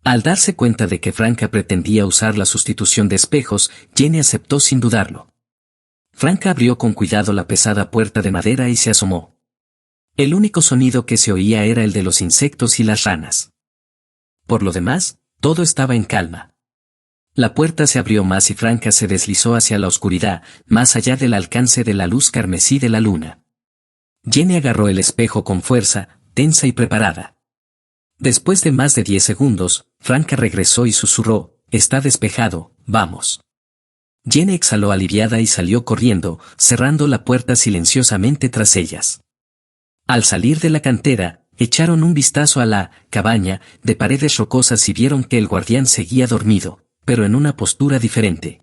S1: Al darse cuenta de que Franca pretendía usar la sustitución de espejos, Jenny aceptó sin dudarlo. Franca abrió con cuidado la pesada puerta de madera y se asomó. El único sonido que se oía era el de los insectos y las ranas. Por lo demás, todo estaba en calma. La puerta se abrió más y Franca se deslizó hacia la oscuridad, más allá del alcance de la luz carmesí de la luna. Jenny agarró el espejo con fuerza, tensa y preparada. Después de más de 10 segundos, Franca regresó y susurró, «Está despejado, vamos». Jenny exhaló aliviada y salió corriendo, cerrando la puerta silenciosamente tras ellas. Al salir de la cantera, echaron un vistazo a la cabaña de paredes rocosas y vieron que el guardián seguía dormido, pero en una postura diferente.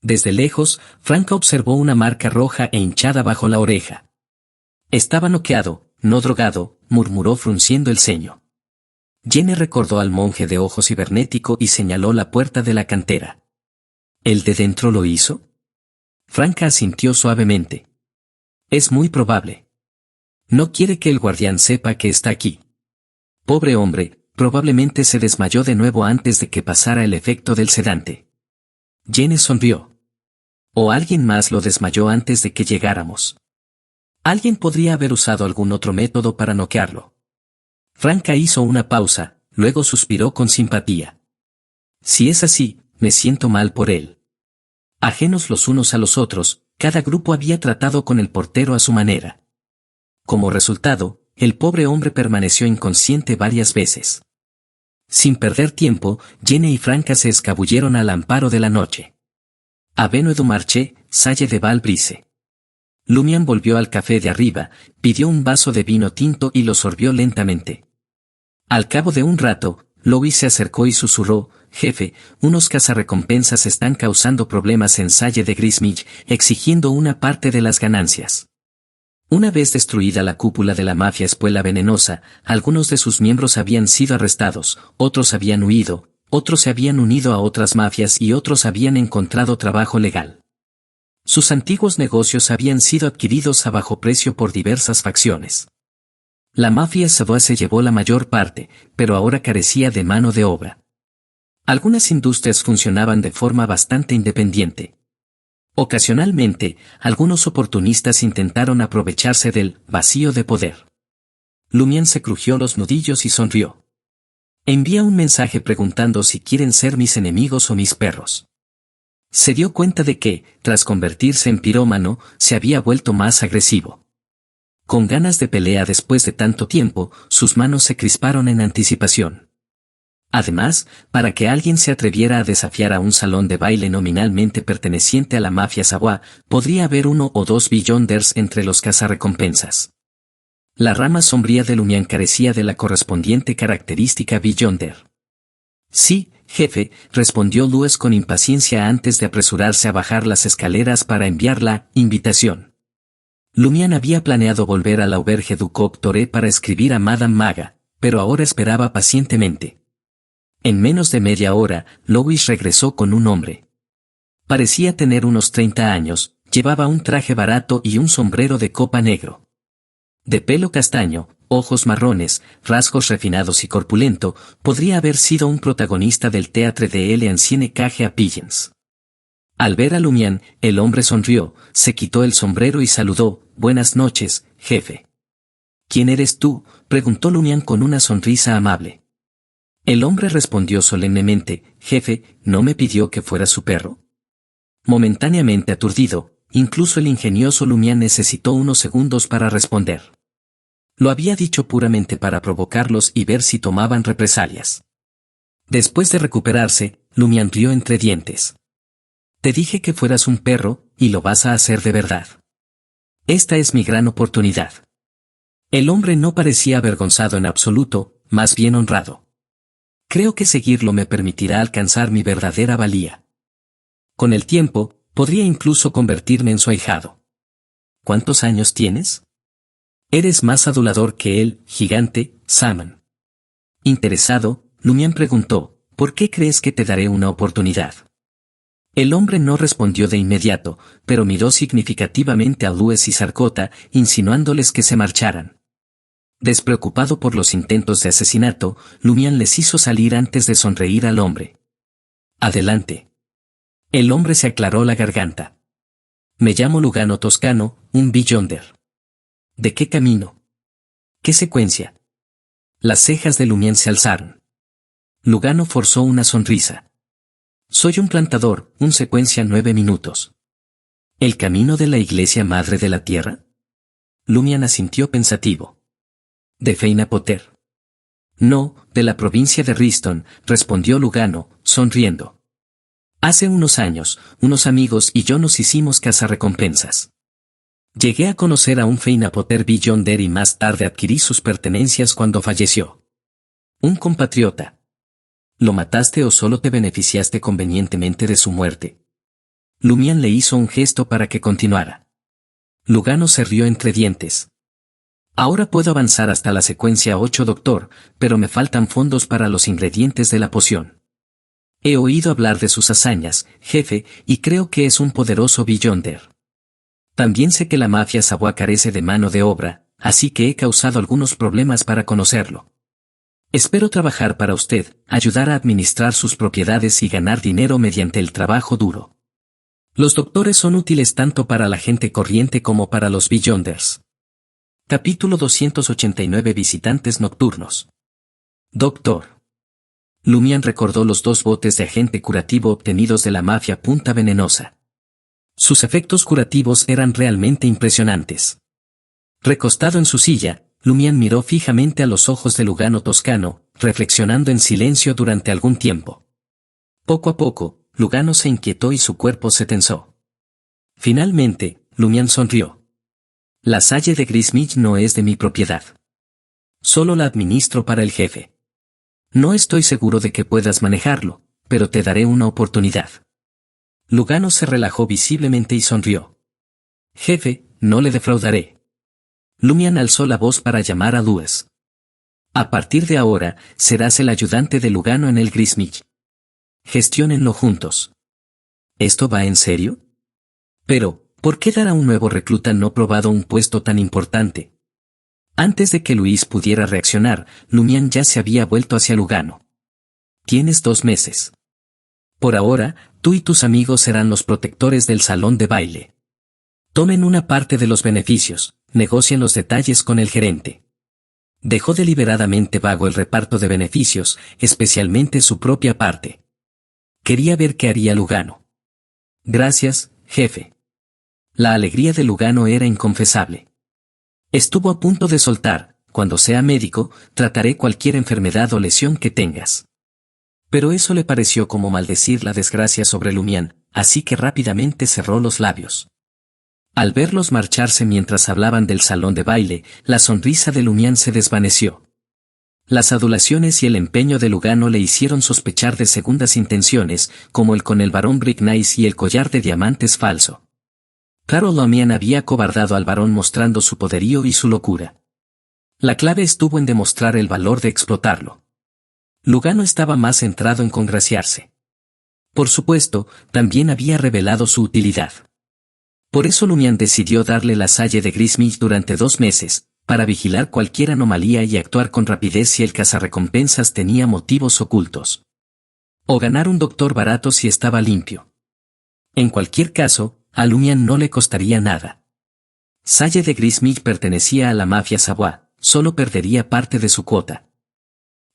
S1: Desde lejos, Franca observó una marca roja e hinchada bajo la oreja. Estaba noqueado, no drogado, murmuró frunciendo el ceño. Jenny recordó al monje de ojo cibernético y señaló la puerta de la cantera. ¿El de dentro lo hizo? Franca asintió suavemente. Es muy probable. No quiere que el guardián sepa que está aquí. Pobre hombre, probablemente se desmayó de nuevo antes de que pasara el efecto del sedante. Jenny sonrió. O alguien más lo desmayó antes de que llegáramos. Alguien podría haber usado algún otro método para noquearlo. Franca hizo una pausa, luego suspiró con simpatía. Si es así, me siento mal por él. Ajenos los unos a los otros, cada grupo había tratado con el portero a su manera. Como resultado, el pobre hombre permaneció inconsciente varias veces. Sin perder tiempo, Jenny y Franca se escabulleron al amparo de la noche. Avenue du Marché, Salle de Val-Brise. Lumian volvió al café de arriba, pidió un vaso de vino tinto y lo sorbió lentamente. Al cabo de un rato, Louis se acercó y susurró, «Jefe, unos cazarrecompensas están causando problemas en Salle de Grismich, exigiendo una parte de las ganancias». Una vez destruida la cúpula de la mafia Espuela Venenosa, algunos de sus miembros habían sido arrestados, otros habían huido, otros se habían unido a otras mafias y otros habían encontrado trabajo legal. Sus antiguos negocios habían sido adquiridos a bajo precio por diversas facciones. La mafia Savoie se llevó la mayor parte, pero ahora carecía de mano de obra. Algunas industrias funcionaban de forma bastante independiente. Ocasionalmente, algunos oportunistas intentaron aprovecharse del vacío de poder. Lumian se crujió los nudillos y sonrió. Envía un mensaje preguntando si quieren ser mis enemigos o mis perros. Se dio cuenta de que, tras convertirse en pirómano, se había vuelto más agresivo. Con ganas de pelea después de tanto tiempo, sus manos se crisparon en anticipación. Además, para que alguien se atreviera a desafiar a un salón de baile nominalmente perteneciente a la mafia Savoie, podría haber 1 o 2 Beyonders entre los cazarrecompensas. La rama sombría de Lumian carecía de la correspondiente característica Beyonder. Sí, jefe, respondió Louis con impaciencia antes de apresurarse a bajar las escaleras para enviar la invitación. Lumian había planeado volver a la Auberge du Coq Toré para escribir a Madame Maga, pero ahora esperaba pacientemente. En menos de media hora, Louis regresó con un hombre. Parecía tener unos 30 años, llevaba un traje barato y un sombrero de copa negro. De pelo castaño, ojos marrones, rasgos refinados y corpulento, podría haber sido un protagonista del Théâtre de l'Ancienne Cage à Pigeons. Al ver a Lumian, el hombre sonrió, se quitó el sombrero y saludó, «Buenas noches, jefe». «¿Quién eres tú?», preguntó Lumian con una sonrisa amable. El hombre respondió solemnemente: jefe, ¿no me pidió que fuera su perro? Momentáneamente aturdido, incluso el ingenioso Lumián necesitó unos segundos para responder. Lo había dicho puramente para provocarlos y ver si tomaban represalias. Después de recuperarse, Lumián rió entre dientes. Te dije que fueras un perro, y lo vas a hacer de verdad. Esta es mi gran oportunidad. El hombre no parecía avergonzado en absoluto, más bien honrado. Creo que seguirlo me permitirá alcanzar mi verdadera valía. Con el tiempo, podría incluso convertirme en su ahijado. ¿Cuántos años tienes? Eres más adulador que él, gigante, Salmon. Interesado, Lumián preguntó: ¿por qué crees que te daré una oportunidad? El hombre no respondió de inmediato, pero miró significativamente a Lues y Sarcota, insinuándoles que se marcharan. Despreocupado por los intentos de asesinato, Lumián les hizo salir antes de sonreír al hombre. Adelante. El hombre se aclaró la garganta. Me llamo Lugano Toscano, un Beyonder. ¿De qué camino? ¿Qué secuencia? Las cejas de Lumián se alzaron. Lugano forzó una sonrisa. Soy un plantador, un secuencia 9 minutos. ¿El camino de la Iglesia Madre de la Tierra? Lumián asintió pensativo. ¿De Feina Potter? No, de la provincia de Riston, respondió Lugano, sonriendo. Hace unos años, unos amigos y yo nos hicimos cazarrecompensas. Llegué a conocer a un Feina Potter Beyonder y más tarde adquirí sus pertenencias cuando falleció. Un compatriota. ¿Lo mataste o solo te beneficiaste convenientemente de su muerte? Lumián le hizo un gesto para que continuara. Lugano se rió entre dientes. Ahora puedo avanzar hasta la secuencia 8, doctor, pero me faltan fondos para los ingredientes de la poción. He oído hablar de sus hazañas, jefe, y creo que es un poderoso Beyonder. También sé que la mafia Savoie carece de mano de obra, así que he causado algunos problemas para conocerlo. Espero trabajar para usted, ayudar a administrar sus propiedades y ganar dinero mediante el trabajo duro. Los doctores son útiles tanto para la gente corriente como para los Beyonders. Capítulo 289: Visitantes nocturnos. Doctor. Lumián recordó los 2 botes de agente curativo obtenidos de la mafia Punta Venenosa. Sus efectos curativos eran realmente impresionantes. Recostado en su silla, Lumián miró fijamente a los ojos de Lugano Toscano, reflexionando en silencio durante algún tiempo. Poco a poco, Lugano se inquietó y su cuerpo se tensó. Finalmente, Lumián sonrió. La Salle de Grismich no es de mi propiedad. Solo la administro para el jefe. No estoy seguro de que puedas manejarlo, pero te daré una oportunidad. Lugano se relajó visiblemente y sonrió. Jefe, no le defraudaré. Lumián alzó la voz para llamar a Lues. A partir de ahora, serás el ayudante de Lugano en el Grismich. Gestiónenlo juntos. ¿Esto va en serio? Pero, ¿por qué dar a un nuevo recluta no probado un puesto tan importante? Antes de que Luis pudiera reaccionar, Lumián ya se había vuelto hacia Lugano. Tienes 2 meses. Por ahora, tú y tus amigos serán los protectores del salón de baile. Tomen una parte de los beneficios, negocien los detalles con el gerente. Dejó deliberadamente vago el reparto de beneficios, especialmente su propia parte. Quería ver qué haría Lugano. Gracias, jefe. La alegría de Lugano era inconfesable. Estuvo a punto de soltar: cuando sea médico, trataré cualquier enfermedad o lesión que tengas. Pero eso le pareció como maldecir la desgracia sobre Lumián, así que rápidamente cerró los labios. Al verlos marcharse mientras hablaban del salón de baile, la sonrisa de Lumián se desvaneció. Las adulaciones y el empeño de Lugano le hicieron sospechar de segundas intenciones, como el con el barón Bricknice y el collar de diamantes falso. Carol Lumián había acobardado al barón mostrando su poderío y su locura. La clave estuvo en demostrar el valor de explotarlo. Lugano estaba más centrado en congraciarse. Por supuesto, también había revelado su utilidad. Por eso Lumián decidió darle la Salle de Grismich durante 2 meses, para vigilar cualquier anomalía y actuar con rapidez si el cazarrecompensas tenía motivos ocultos. O ganar un doctor barato si estaba limpio. En cualquier caso, a Lumián no le costaría nada. Salle de Grismich pertenecía a la mafia Savoie, solo perdería parte de su cuota.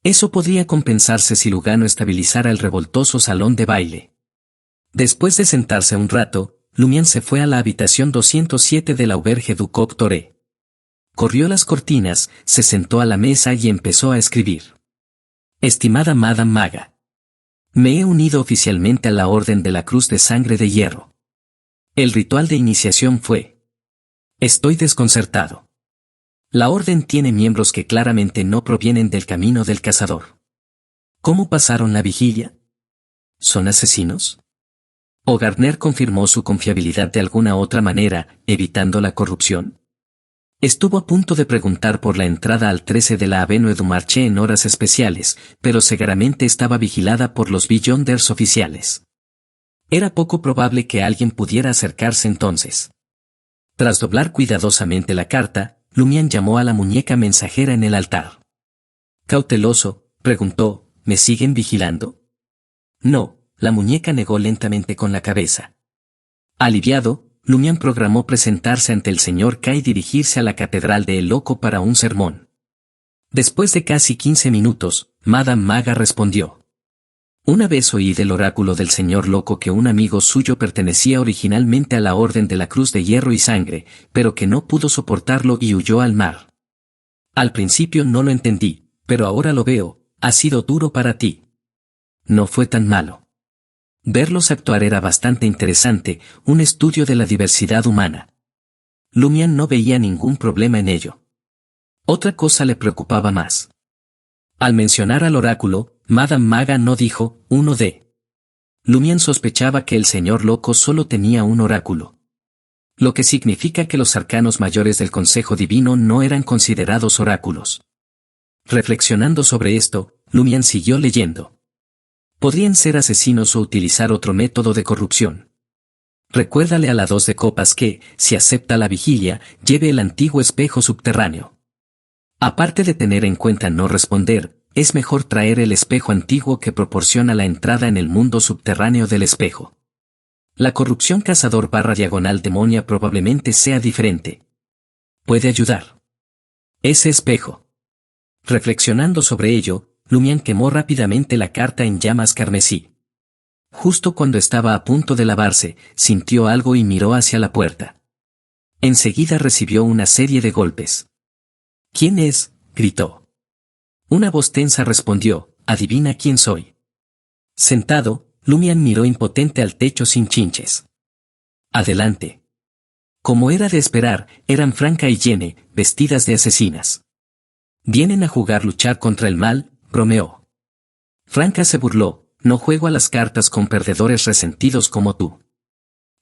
S1: Eso podría compensarse si Lugano estabilizara el revoltoso salón de baile. Después de sentarse un rato, Lumián se fue a la habitación 207 de la Auberge du Coq Toré. Corrió las cortinas, se sentó a la mesa y empezó a escribir. Estimada Madame Maga. Me he unido oficialmente a la Orden de la Cruz de Sangre de Hierro. El ritual de iniciación fue. Estoy desconcertado. La Orden tiene miembros que claramente no provienen del camino del cazador. ¿Cómo pasaron la vigilia? ¿Son asesinos? ¿O Garner confirmó su confiabilidad de alguna otra manera, evitando la corrupción? Estuvo a punto de preguntar por la entrada al 13 de la Avenue du Marché en horas especiales, pero seguramente estaba vigilada por los Beyonders oficiales. Era poco probable que alguien pudiera acercarse entonces. Tras doblar cuidadosamente la carta, Lumián llamó a la muñeca mensajera en el altar. Cauteloso, preguntó, ¿me siguen vigilando? No, la muñeca negó lentamente con la cabeza. Aliviado, Lumián programó presentarse ante el señor K y dirigirse a la catedral de El Loco para un sermón. Después de casi 15 minutos, Madame Maga respondió. Una vez oí del oráculo del señor Loco que un amigo suyo pertenecía originalmente a la Orden de la Cruz de Hierro y Sangre, pero que no pudo soportarlo y huyó al mar. Al principio no lo entendí, pero ahora lo veo, ha sido duro para ti. No fue tan malo. Verlos actuar era bastante interesante, un estudio de la diversidad humana. Lumián no veía ningún problema en ello. Otra cosa le preocupaba más. Al mencionar al oráculo, Madame Maga no dijo, uno de. Lumián sospechaba que el señor Loco solo tenía un oráculo. Lo que significa que los arcanos mayores del Consejo Divino no eran considerados oráculos. Reflexionando sobre esto, Lumián siguió leyendo. Podrían ser asesinos o utilizar otro método de corrupción. Recuérdale a la 2 de copas que, si acepta la vigilia, lleve el antiguo espejo subterráneo. Aparte de tener en cuenta no responder, es mejor traer el espejo antiguo que proporciona la entrada en el mundo subterráneo del espejo. La corrupción cazador/demonia probablemente sea diferente. Puede ayudar. Ese espejo. Reflexionando sobre ello, Lumián quemó rápidamente la carta en llamas carmesí. Justo cuando estaba a punto de lavarse, sintió algo y miró hacia la puerta. Enseguida recibió una serie de golpes. ¿Quién es?, gritó. Una voz tensa respondió, adivina quién soy. Sentado, Lumián miró impotente al techo sin chinches. Adelante. Como era de esperar, eran Franca y Jenny, vestidas de asesinas. Vienen a jugar luchar contra el mal, bromeó. Franca se burló, no juego a las cartas con perdedores resentidos como tú.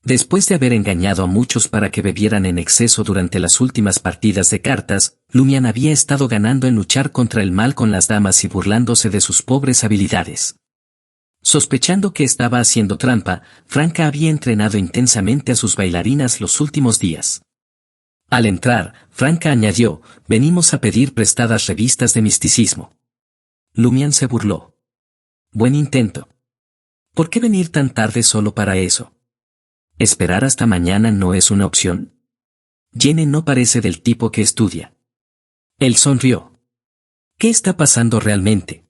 S1: Después de haber engañado a muchos para que bebieran en exceso durante las últimas partidas de cartas, Lumián había estado ganando en luchar contra el mal con las damas y burlándose de sus pobres habilidades. Sospechando que estaba haciendo trampa, Franca había entrenado intensamente a sus bailarinas los últimos días. Al entrar, Franca añadió, venimos a pedir prestadas revistas de misticismo. Lumián se burló. Buen intento. ¿Por qué venir tan tarde solo para eso? ¿Esperar hasta mañana no es una opción? Jenny no parece del tipo que estudia. Él sonrió. ¿Qué está pasando realmente?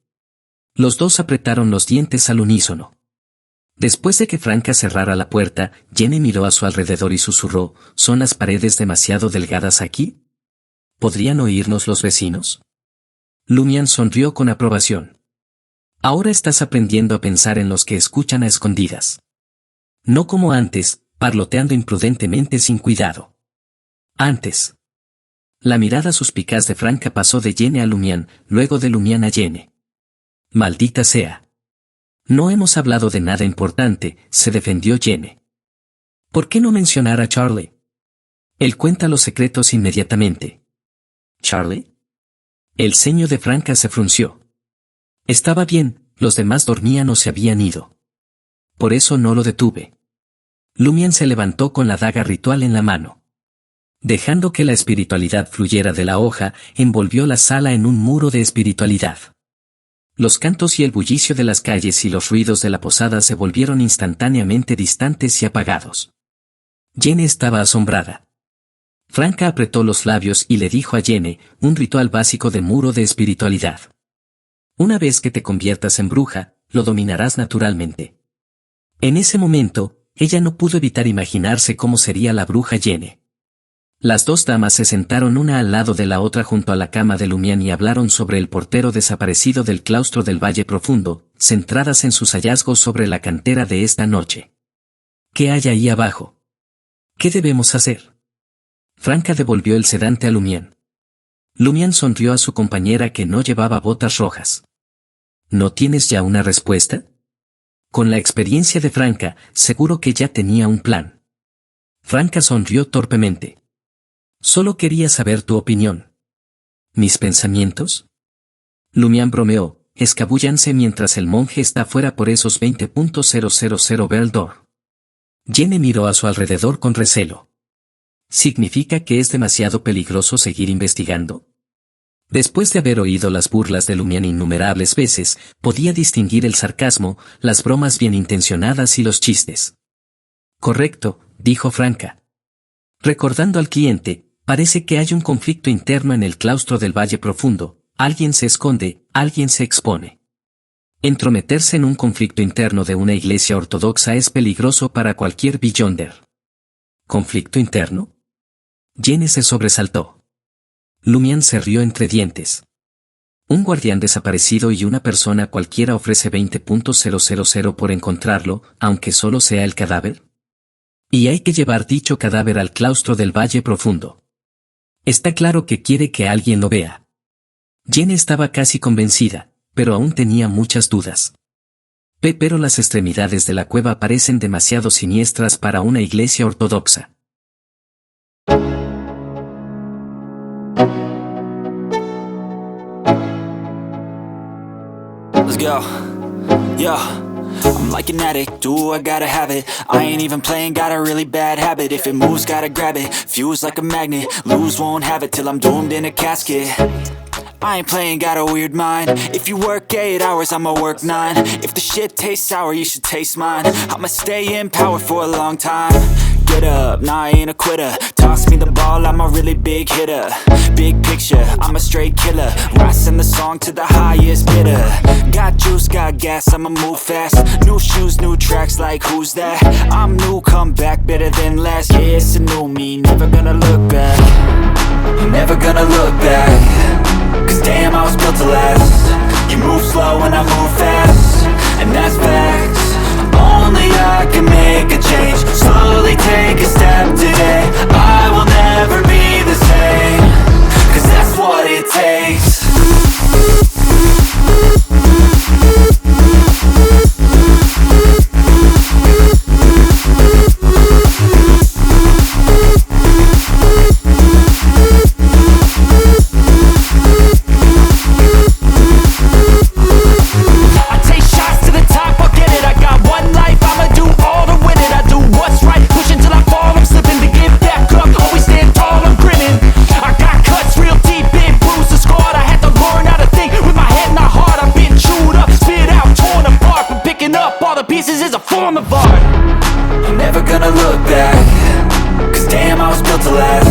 S1: Los dos apretaron los dientes al unísono. Después de que Franca cerrara la puerta, Jenny miró a su alrededor y susurró, ¿son las paredes demasiado delgadas aquí? ¿Podrían oírnos los vecinos? Lumián sonrió con aprobación. Ahora estás aprendiendo a pensar en los que escuchan a escondidas. No como antes, parloteando imprudentemente sin cuidado. Antes. La mirada suspicaz de Franca pasó de Jenny a Lumián, luego de Lumián a Jenny. Maldita sea. No hemos hablado de nada importante, se defendió Jenny. ¿Por qué no mencionar a Charlie? Él cuenta los secretos inmediatamente. ¿Charlie? El ceño de Franca se frunció. Estaba bien, los demás dormían o se habían ido. Por eso no lo detuve. Lumián se levantó con la daga ritual en la mano. Dejando que la espiritualidad fluyera de la hoja, envolvió la sala en un muro de espiritualidad. Los cantos y el bullicio de las calles y los ruidos de la posada se volvieron instantáneamente distantes y apagados. Jenny estaba asombrada. Franca apretó los labios y le dijo a Jenny, un ritual básico de muro de espiritualidad. Una vez que te conviertas en bruja, lo dominarás naturalmente. En ese momento, ella no pudo evitar imaginarse cómo sería la bruja Jene. Las dos damas se sentaron una al lado de la otra junto a la cama de Lumián y hablaron sobre el portero desaparecido del claustro del Valle Profundo, centradas en sus hallazgos sobre la cantera de esta noche. ¿Qué hay ahí abajo? ¿Qué debemos hacer? Franca devolvió el sedante a Lumián. Lumián sonrió a su compañera que no llevaba botas rojas. ¿No tienes ya una respuesta? Con la experiencia de Franca, seguro que ya tenía un plan. Franca sonrió torpemente. Solo quería saber tu opinión. ¿Mis pensamientos? Lumián bromeó, escabullanse mientras el monje está fuera por esos 20.000 Beldor. Jene miró a su alrededor con recelo. ¿Significa que es demasiado peligroso seguir investigando? Después de haber oído las burlas de Lumián innumerables veces, podía distinguir el sarcasmo, las bromas bien intencionadas y los chistes. Correcto, dijo Franca. Recordando al cliente, parece que hay un conflicto interno en el claustro del Valle Profundo, alguien se esconde, alguien se expone. Entrometerse en un conflicto interno de una iglesia ortodoxa es peligroso para cualquier Beyonder. ¿Conflicto interno? Jene se sobresaltó. Lumián se rió entre dientes. Un guardián desaparecido y una persona cualquiera ofrece 20.000 por encontrarlo, aunque solo sea el cadáver. Y hay que llevar dicho cadáver al claustro del Valle Profundo. Está claro que quiere que alguien lo vea. Jene estaba casi convencida, pero aún tenía muchas dudas. Pero las extremidades de la cueva parecen demasiado siniestras para una iglesia ortodoxa.
S2: Let's go. Yeah. I'm like an addict, do I gotta have it. I ain't even playing, got a really bad habit. If it moves, gotta grab it, fuse like a magnet. Lose, won't have it till I'm doomed in a casket. I ain't playing, got a weird mind. If you work 8 hours, I'ma work 9. If the shit tastes sour, you should taste mine. I'ma stay in power for a long time. Get up, nah, I ain't a quitter. Toss me the ball, I'm a really big hitter. Big picture, I'm a straight killer. Rising the song to the highest bidder. Got juice, got gas, I'ma move fast. New shoes, new tracks, like who's that? I'm new, come back, better than last. Yeah, it's a new me, never gonna look back. Never gonna look back. Cause damn, I was built to last. You move slow and I move fast, and that's facts. Only I can make a change. Slowly take a step today. I will never be the same. Cause that's what it takes. Pieces is a form of art. I'm never gonna look back. Cause damn, I was built to last.